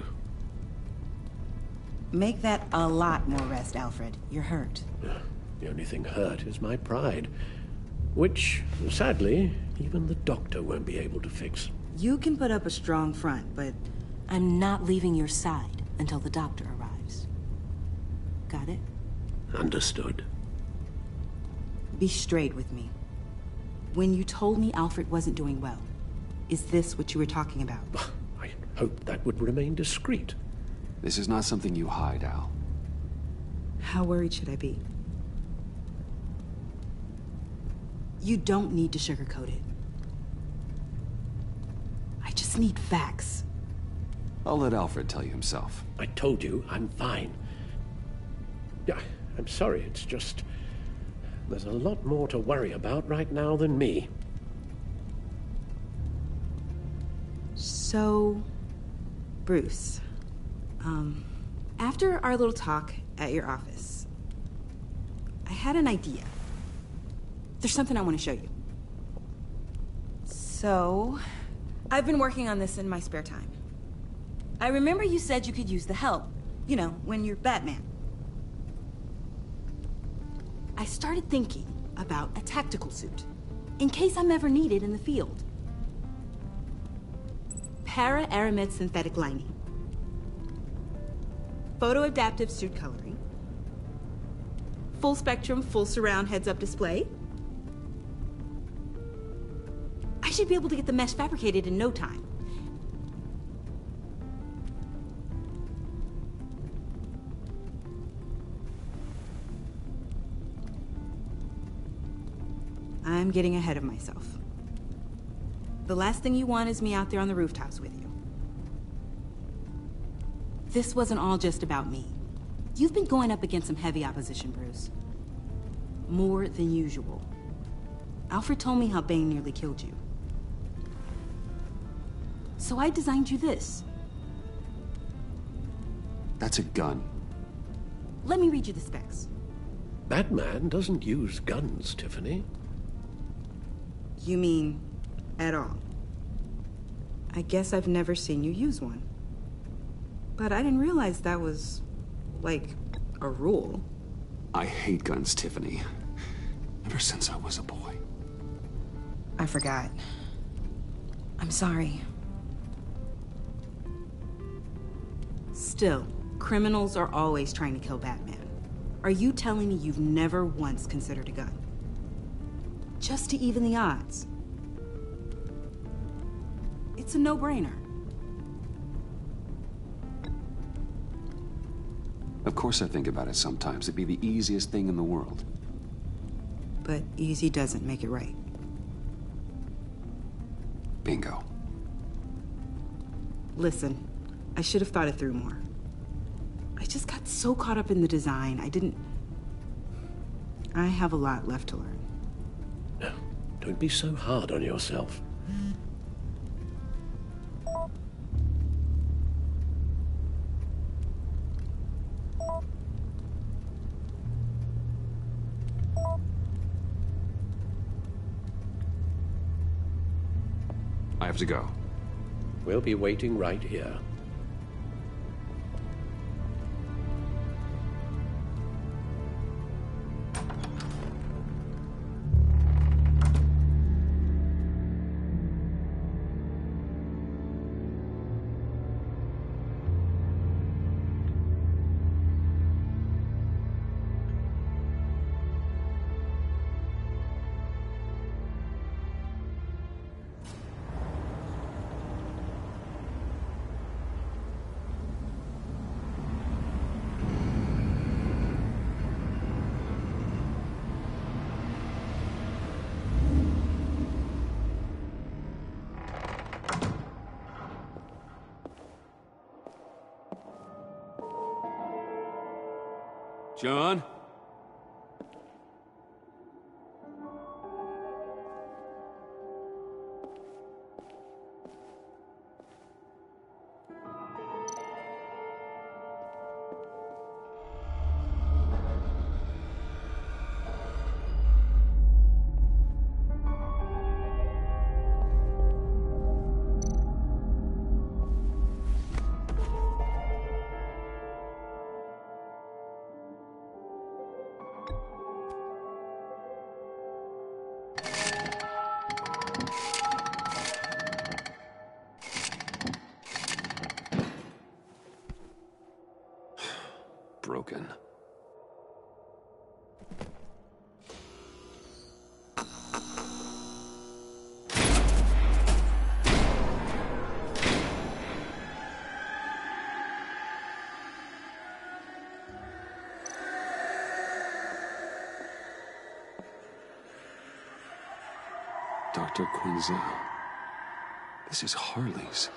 Speaker 20: Make that a lot more rest, Alfred. You're hurt.
Speaker 18: The only thing hurt is my pride, which, sadly, even the doctor won't be able to fix.
Speaker 20: You can put up a strong front, but I'm not leaving your side until the doctor arrives. Got it?
Speaker 18: Understood.
Speaker 20: Be straight with me. When you told me Alfred wasn't doing well, is this what you were talking about?
Speaker 18: I hoped that would remain discreet.
Speaker 1: This is not something you hide, Al.
Speaker 20: How worried should I be? You don't need to sugarcoat it. I just need facts.
Speaker 1: I'll let Alfred tell you himself.
Speaker 18: I told you I'm fine. Yeah, I'm sorry, it's just... there's a lot more to worry about right now than me.
Speaker 20: So, Bruce, after our little talk at your office, I had an idea. There's something I want to show you. So, I've been working on this in my spare time. I remember you said you could use the help, you know, when you're Batman. I started thinking about a tactical suit, in case I'm ever needed in the field. Para-aramid synthetic lining. Photo-adaptive suit coloring. Full spectrum, full surround heads-up display. I should be able to get the mesh fabricated in no time. I'm getting ahead of myself. The last thing you want is me out there on the rooftops with you. This wasn't all just about me. You've been going up against some heavy opposition, Bruce. More than usual. Alfred told me how Bane nearly killed you. So I designed you this.
Speaker 1: That's a gun.
Speaker 20: Let me read you the specs.
Speaker 18: Batman doesn't use guns, Tiffany.
Speaker 20: You mean, at all? I guess I've never seen you use one. But I didn't realize that was, like, a rule.
Speaker 1: I hate guns, Tiffany. Ever since I was a boy.
Speaker 20: I forgot. I'm sorry. Still, criminals are always trying to kill Batman. Are you telling me you've never once considered a gun? Just to even the odds. It's a no-brainer.
Speaker 1: Of course I think about it sometimes. It'd be the easiest thing in the world.
Speaker 20: But easy doesn't make it right.
Speaker 1: Bingo.
Speaker 20: Listen, I should have thought it through more. I just got so caught up in the design, I have a lot left to learn.
Speaker 18: No, don't be so hard on yourself.
Speaker 1: I have to go.
Speaker 18: We'll be waiting right here.
Speaker 19: John?
Speaker 5: Broken. Dr. Quinzel. This is Harley's.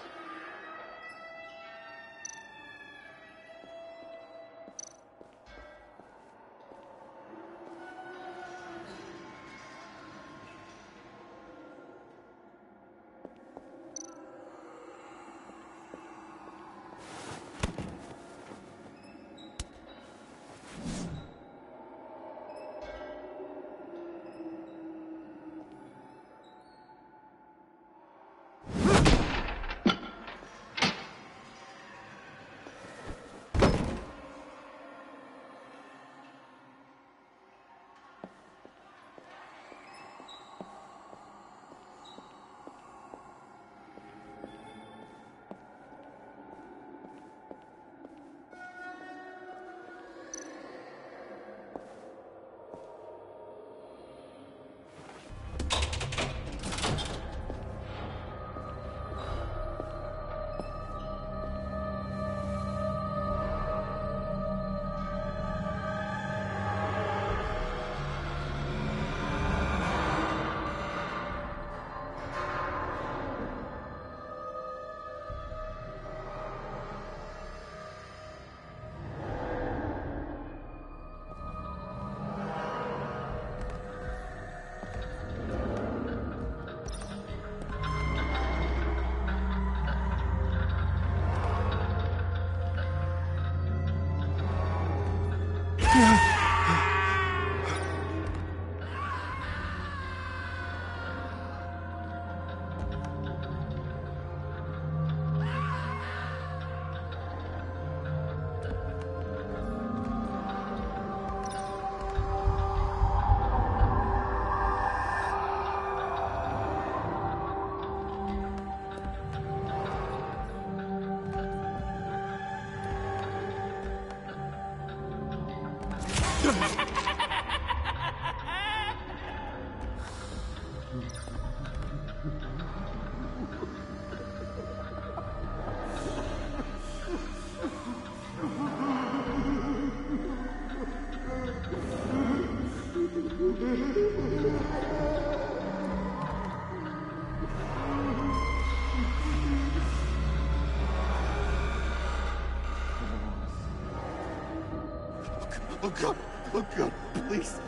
Speaker 6: Oh God, oh God, please.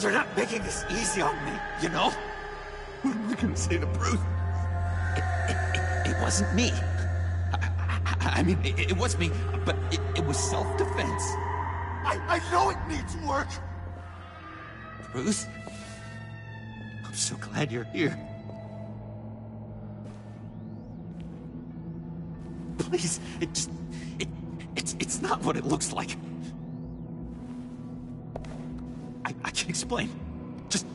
Speaker 6: You're not making this easy on me, you know? What am I gonna say to Bruce? It wasn't me. I mean, it was me, but it was self-defense. I know it needs work. Bruce, I'm so glad you're here. Please, it's not what it looks like. I can explain. Just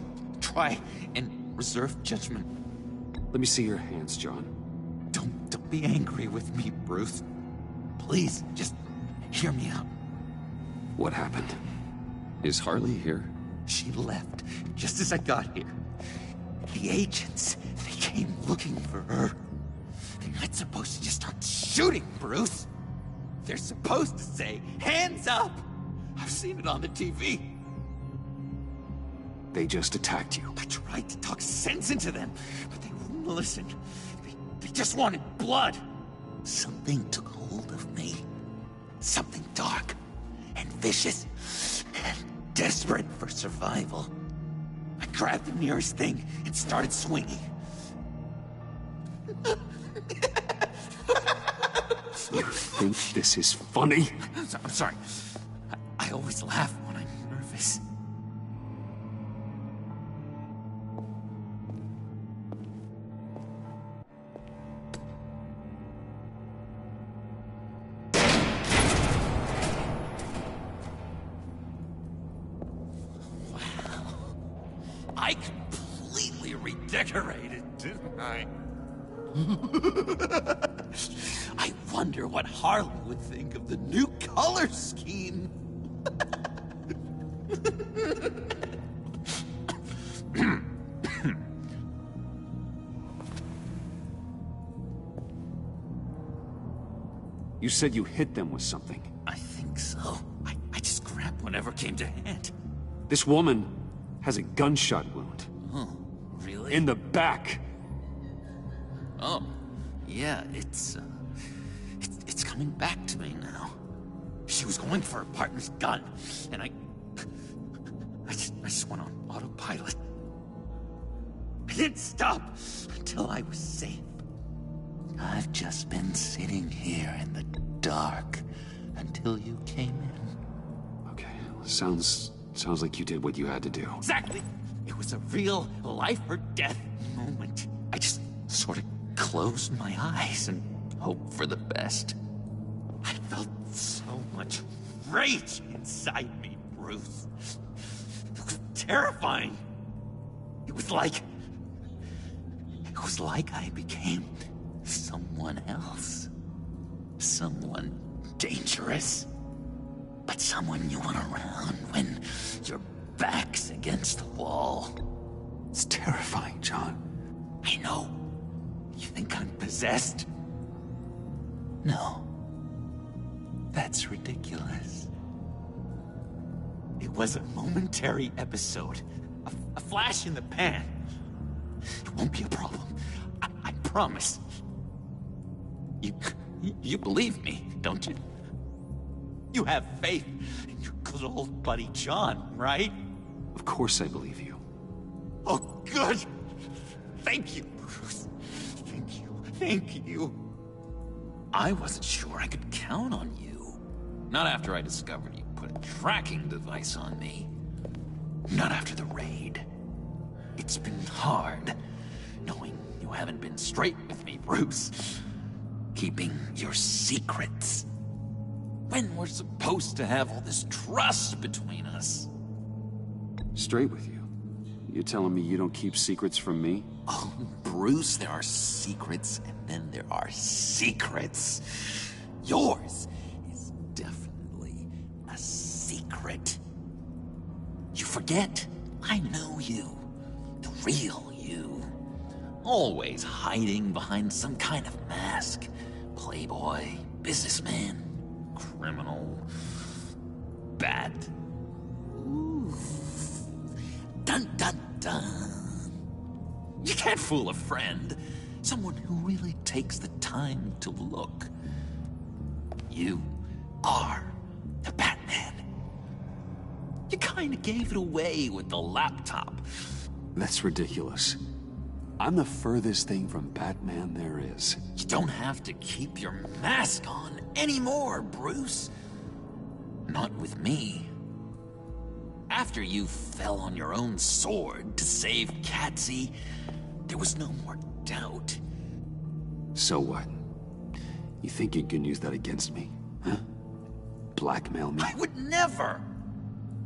Speaker 6: try and reserve judgment.
Speaker 19: Let me see your hands, John.
Speaker 6: Don't be angry with me, Bruce. Please, just hear me out.
Speaker 5: What happened? Is Harley here?
Speaker 6: She left just as I got here. The agents, they came looking for her. They're not supposed to just start shooting, Bruce. They're supposed to say, hands up! I've seen it on the TV.
Speaker 19: They just attacked you.
Speaker 6: I tried to talk sense into them, but they wouldn't listen. They just wanted blood. Something took hold of me. Something dark. and vicious and desperate for survival. I grabbed the nearest thing and started swinging.
Speaker 19: You think this is funny?
Speaker 6: I'm sorry. I always laugh when I'm nervous. I completely redecorated, didn't I? I wonder what Harley would think of the new color scheme.
Speaker 19: You said you hit them with something.
Speaker 6: I think so. I just grabbed whatever came to hand.
Speaker 19: This woman has a gunshot wound.
Speaker 6: Oh, really?
Speaker 19: In the back.
Speaker 6: Oh, yeah, it's coming back to me now. She was going for her partner's gun, and I just went on autopilot. I didn't stop until I was safe. I've just been sitting here in the dark until you came in.
Speaker 19: Okay, sounds like you did what you had to do.
Speaker 6: Exactly! It was a real life or death moment. I just sort of closed my eyes and hoped for the best. I felt so much rage inside me, Bruce. It was terrifying. It was like I became someone else. Someone dangerous. But someone you want around when your back's against the wall.
Speaker 19: It's terrifying, John.
Speaker 6: I know. You think I'm possessed? No. That's ridiculous. It was a momentary episode. A flash in the pan. It won't be a problem. I promise. You believe me, don't you? You have faith in your good old buddy John, right?
Speaker 19: Of course I believe you.
Speaker 6: Oh, good! Thank you, Bruce. Thank you. Thank you. I wasn't sure I could count on you. Not after I discovered you put a tracking device on me. Not after the raid. It's been hard, knowing you haven't been straight with me, Bruce. Keeping your secrets. When we're supposed to have all this trust between us.
Speaker 19: Straight with you? You're telling me you don't keep secrets from me?
Speaker 6: Oh, Bruce, there are secrets, and then there are secrets. Yours is definitely a secret. You forget? I know you. The real you. Always hiding behind some kind of mask. Playboy, businessman, criminal, bad. Ooh. Dun dun dun. You can't fool a friend. Someone who really takes the time to look. You are the Batman. You kinda gave it away with the laptop.
Speaker 19: That's ridiculous. I'm the furthest thing from Batman there is.
Speaker 6: You don't have to keep your mask on anymore, Bruce. Not with me. After you fell on your own sword to save Katsy, there was no more doubt.
Speaker 19: So what? You think you can use that against me? Huh? Blackmail me?
Speaker 6: I would never!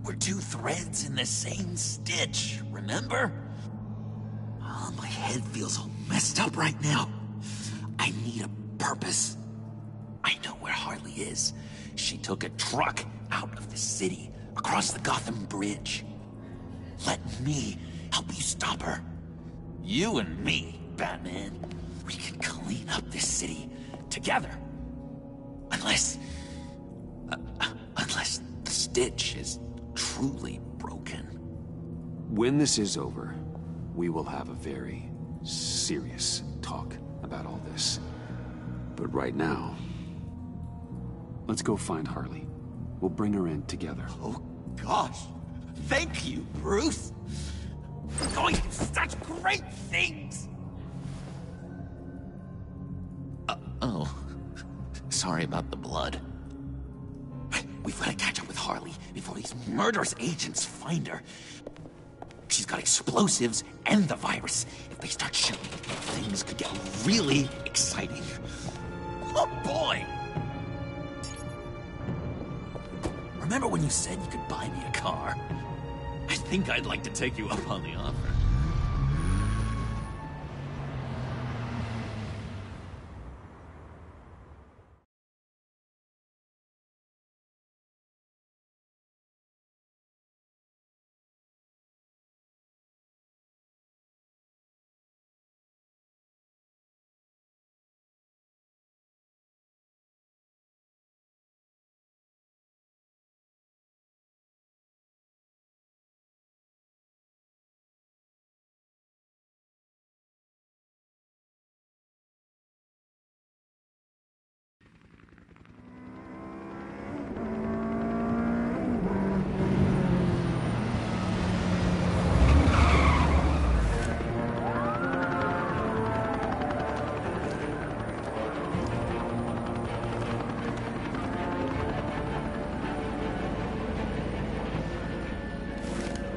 Speaker 6: We're two threads in the same stitch, remember? Oh, my head feels all messed up right now. I need a purpose. I know where Harley is. She took a truck out of the city, across the Gotham Bridge. Let me help you stop her. You and me, Batman. We can clean up this city together. Unless the stitch is truly broken.
Speaker 19: When this is over, we will have a very serious talk about all this. But right now, let's go find Harley. We'll bring her in together.
Speaker 6: Oh, gosh. Thank you, Bruce. You're going to do such great things. Oh. Sorry about the blood. We've got to catch up with Harley before these murderous agents find her. She's got explosives and the virus. If they start shooting, things could get really exciting. Oh, boy! Remember when you said you could buy me a car? I think I'd like to take you up on the offer.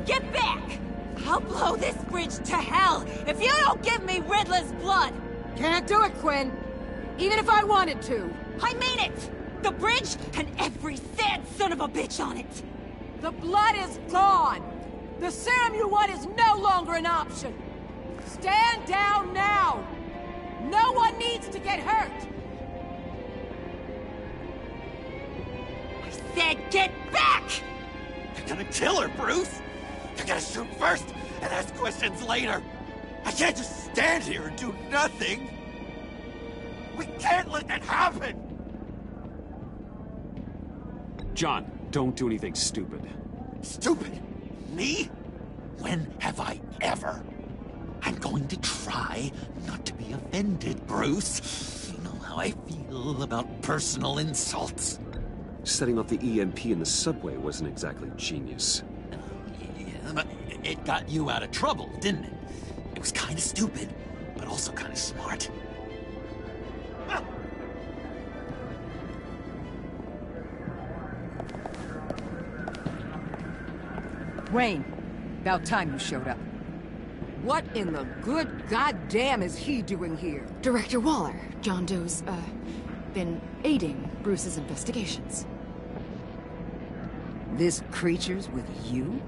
Speaker 3: Get back! I'll blow this bridge to hell if you don't give me Riddler's blood!
Speaker 21: Can't do it, Quinn. Even if I wanted to.
Speaker 3: I mean it! The bridge and every sad son of a bitch on it!
Speaker 21: The blood is gone! The serum you want is no longer an option! Stand down now! No one needs to get hurt!
Speaker 3: I said get back!
Speaker 6: You're gonna kill her, Bruce! You're gonna shoot first and ask questions later! I can't just stand here and do nothing! We can't let that happen!
Speaker 19: John, don't do anything stupid.
Speaker 6: Stupid? Me? When have I ever? I'm going to try not to be offended, Bruce. You know how I feel about personal insults.
Speaker 19: Setting off the EMP in the subway wasn't exactly genius.
Speaker 6: Yeah, but it got you out of trouble, didn't it? It was kind of stupid, but also kind of smart.
Speaker 21: Wayne, about time you showed up. What in the good goddamn is he doing here?
Speaker 2: Director Waller, John Doe's, been aiding Bruce's investigations.
Speaker 21: This creature's with you?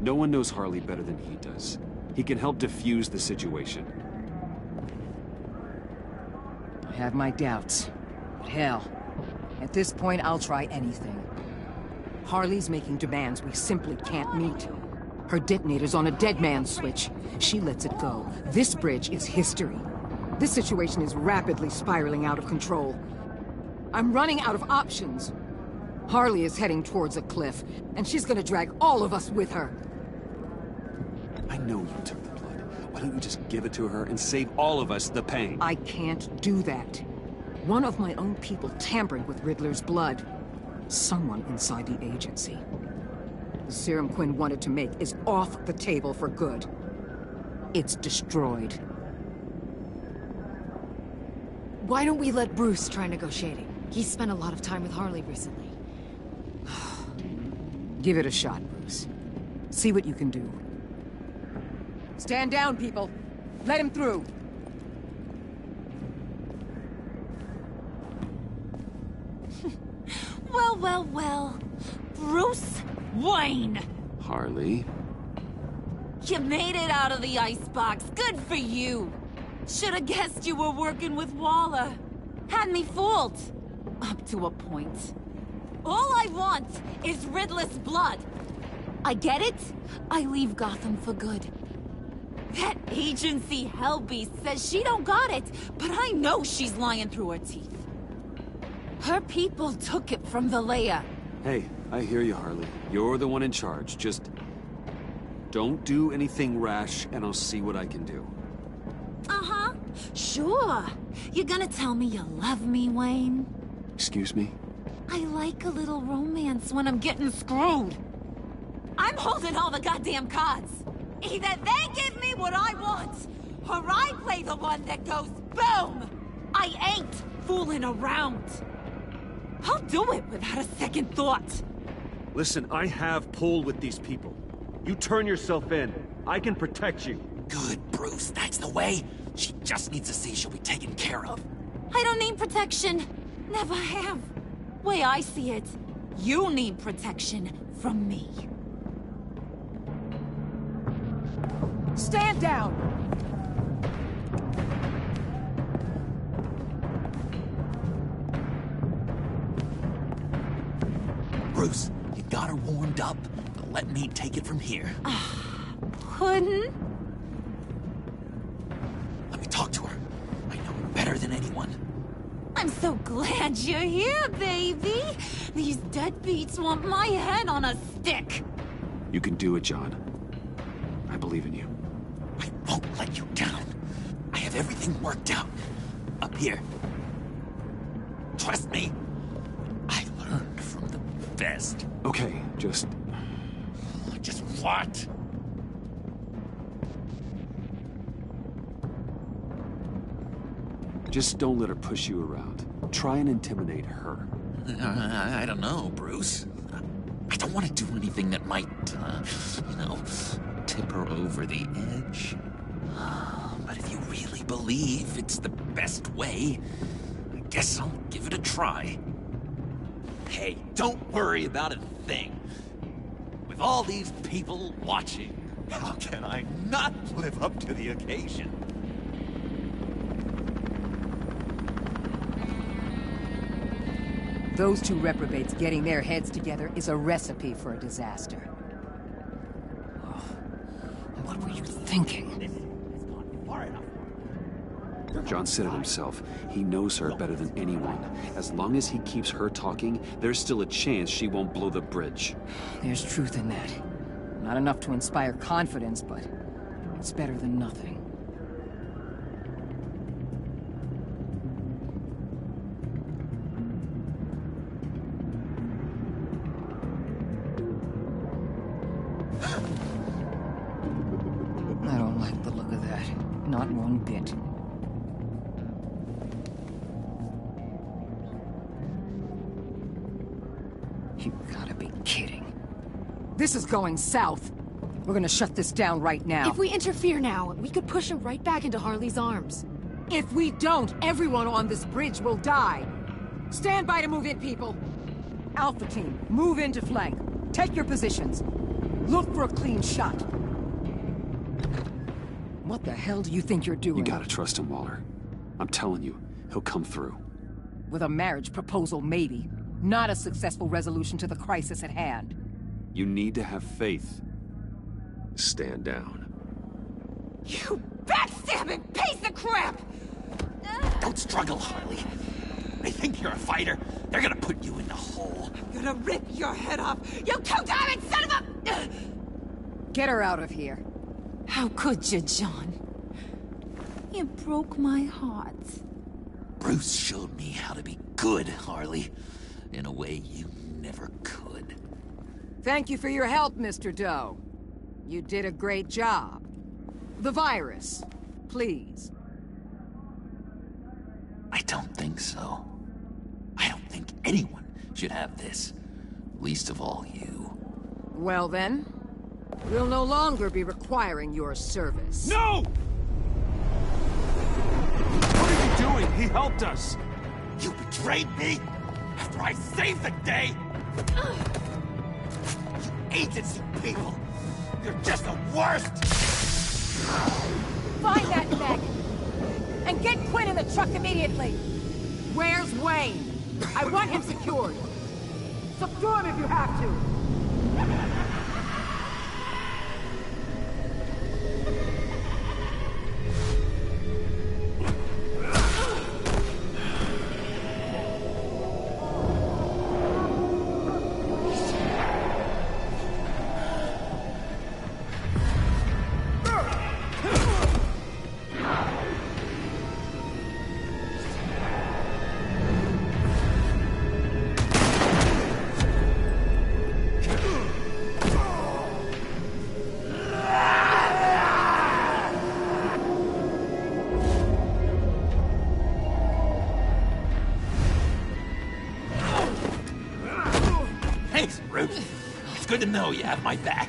Speaker 19: No one knows Harley better than he does. He can help defuse the situation.
Speaker 21: I have my doubts. But hell, at this point I'll try anything. Harley's making demands we simply can't meet. Her detonator's on a dead man's switch. She lets it go. This bridge is history. This situation is rapidly spiraling out of control. I'm running out of options. Harley is heading towards a cliff, and she's gonna drag all of us with her.
Speaker 19: I know you took the blood. Why don't you just give it to her and save all of us the pain?
Speaker 21: I can't do that. One of my own people tampered with Riddler's blood. Someone inside the agency. The serum Quinn wanted to make is off the table for good. It's destroyed.
Speaker 2: Why don't we let Bruce try negotiating? He's spent a lot of time with Harley recently.
Speaker 21: Give it a shot, Bruce. See what you can do. Stand down, people. Let him through.
Speaker 3: Well, well, well. Bruce Wayne!
Speaker 19: Harley?
Speaker 3: You made it out of the icebox. Good for you. Should have guessed you were working with Waller. Had me fooled. Up to a point. All I want is Riddler's blood. I get it. I leave Gotham for good. That agency hellbeast says she don't got it, but I know she's lying through her teeth. Her people took it from Valleja.
Speaker 19: Hey, I hear you, Harley. You're the one in charge. Just don't do anything rash, and I'll see what I can do.
Speaker 3: Uh-huh. Sure. You're gonna tell me you love me, Wayne?
Speaker 1: Excuse me?
Speaker 3: I like a little romance when I'm getting screwed. I'm holding all the goddamn cards. Either they give me what I want, or I play the one that goes boom! I ain't fooling around. I'll do it without a second thought.
Speaker 19: Listen, I have pull with these people. You turn yourself in. I can protect you.
Speaker 6: Good, Bruce. That's the way. She just needs to see she'll be taken care of.
Speaker 3: I don't need protection. Never have. Way I see it, you need protection from me.
Speaker 21: Stand down!
Speaker 6: Bruce, you got her warmed up, but let me take it from here.
Speaker 3: Couldn't?
Speaker 6: Let me talk to her. I know her better than anyone.
Speaker 3: I'm so glad you're here, baby. These deadbeats want my head on a stick.
Speaker 1: You can do it, John. I believe in you.
Speaker 6: I won't let you down. I have everything worked out. Up here. Trust me. I learned from the best.
Speaker 1: Okay, just
Speaker 6: what?
Speaker 1: Just don't let her push you around. Try and intimidate her.
Speaker 6: I don't know, Bruce. I don't want to do anything that might, tip her over the edge. But if you really believe it's the best way, I guess I'll give it a try. Hey, don't worry about a thing. With all these people watching, how can I not live up to the occasion?
Speaker 21: Those two reprobates getting their heads together is a recipe for a disaster. Oh, what were you thinking?
Speaker 1: John said it himself. He knows her better than anyone. As long as he keeps her talking, there's still a chance she won't blow the bridge.
Speaker 21: There's truth in that. Not enough to inspire confidence, but it's better than nothing. I don't like the look of that. Not one bit. You gotta be kidding. This is going south. We're gonna shut this down right now.
Speaker 2: If we interfere now, we could push him right back into Harley's arms.
Speaker 21: If we don't, everyone on this bridge will die. Stand by to move in, people. Alpha team, move into flank. Take your positions. Look for a clean shot. What the hell do you think you're doing?
Speaker 1: You gotta trust him, Waller. I'm telling you, he'll come through.
Speaker 21: With a marriage proposal, maybe. Not a successful resolution to the crisis at hand.
Speaker 1: You need to have faith.
Speaker 5: Stand down.
Speaker 3: You backstabbing piece of crap!
Speaker 6: Don't struggle, Harley. They think you're a fighter. They're gonna put you in the hole.
Speaker 3: I'm gonna rip your head off, you two-diamond son of a...
Speaker 21: Get her out of here.
Speaker 3: How could you, John? You broke my heart.
Speaker 6: Bruce showed me how to be good, Harley. In a way you never could.
Speaker 21: Thank you for your help, Mr. Doe. You did a great job. The virus, please.
Speaker 6: I don't think so. I don't think anyone should have this. Least of all you.
Speaker 21: Well then, we'll no longer be requiring your service.
Speaker 19: No! What are you doing? He helped us.
Speaker 6: You betrayed me after I saved the day! You agency people! You're just the worst!
Speaker 21: Find that Meg! And get Quinn in the truck immediately! Where's Wayne? I want him secured! Subdue him if you have to!
Speaker 6: Thanks, Bruce. It's good to know you have my back.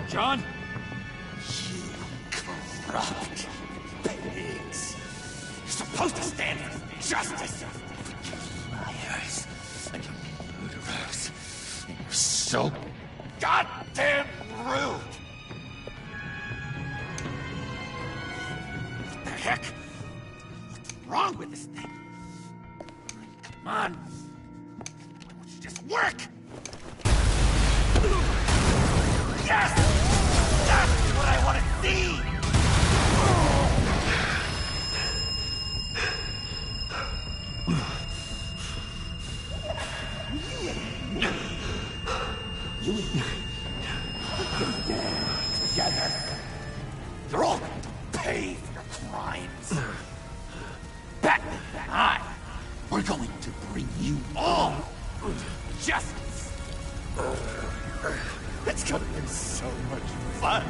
Speaker 8: John?
Speaker 6: You corrupt pigs. You're supposed to stand for justice. You liars and you murderers. And you're so goddamn rude. What the heck? What's wrong with this thing? Come on. Why don't you just work? Yes! That's what I want to see! You and me. We can stand together. You're all going to pay for your crimes. Batman and I, we're going to bring you all to justice. It's gonna be so much fun.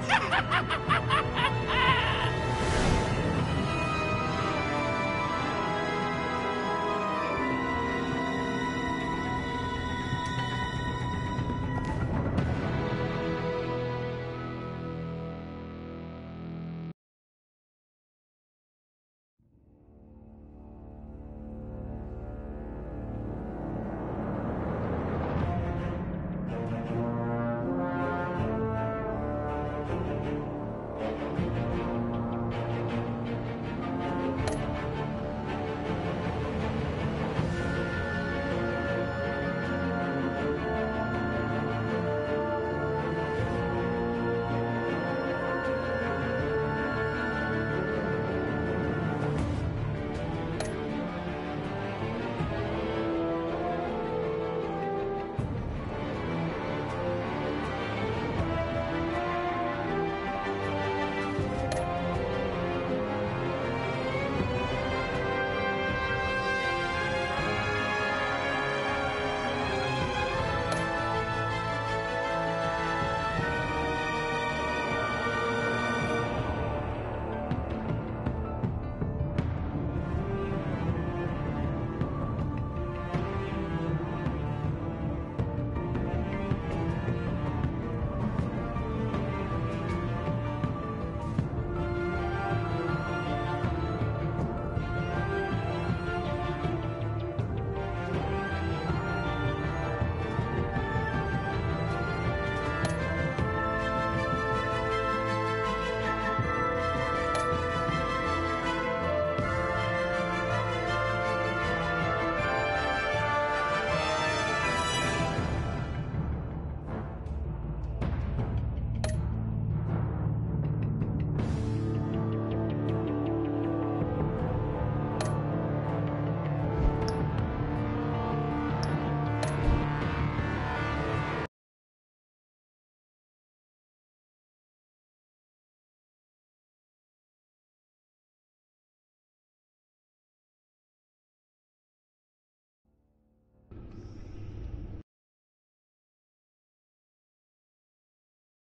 Speaker 6: Ha ha ha ha ha!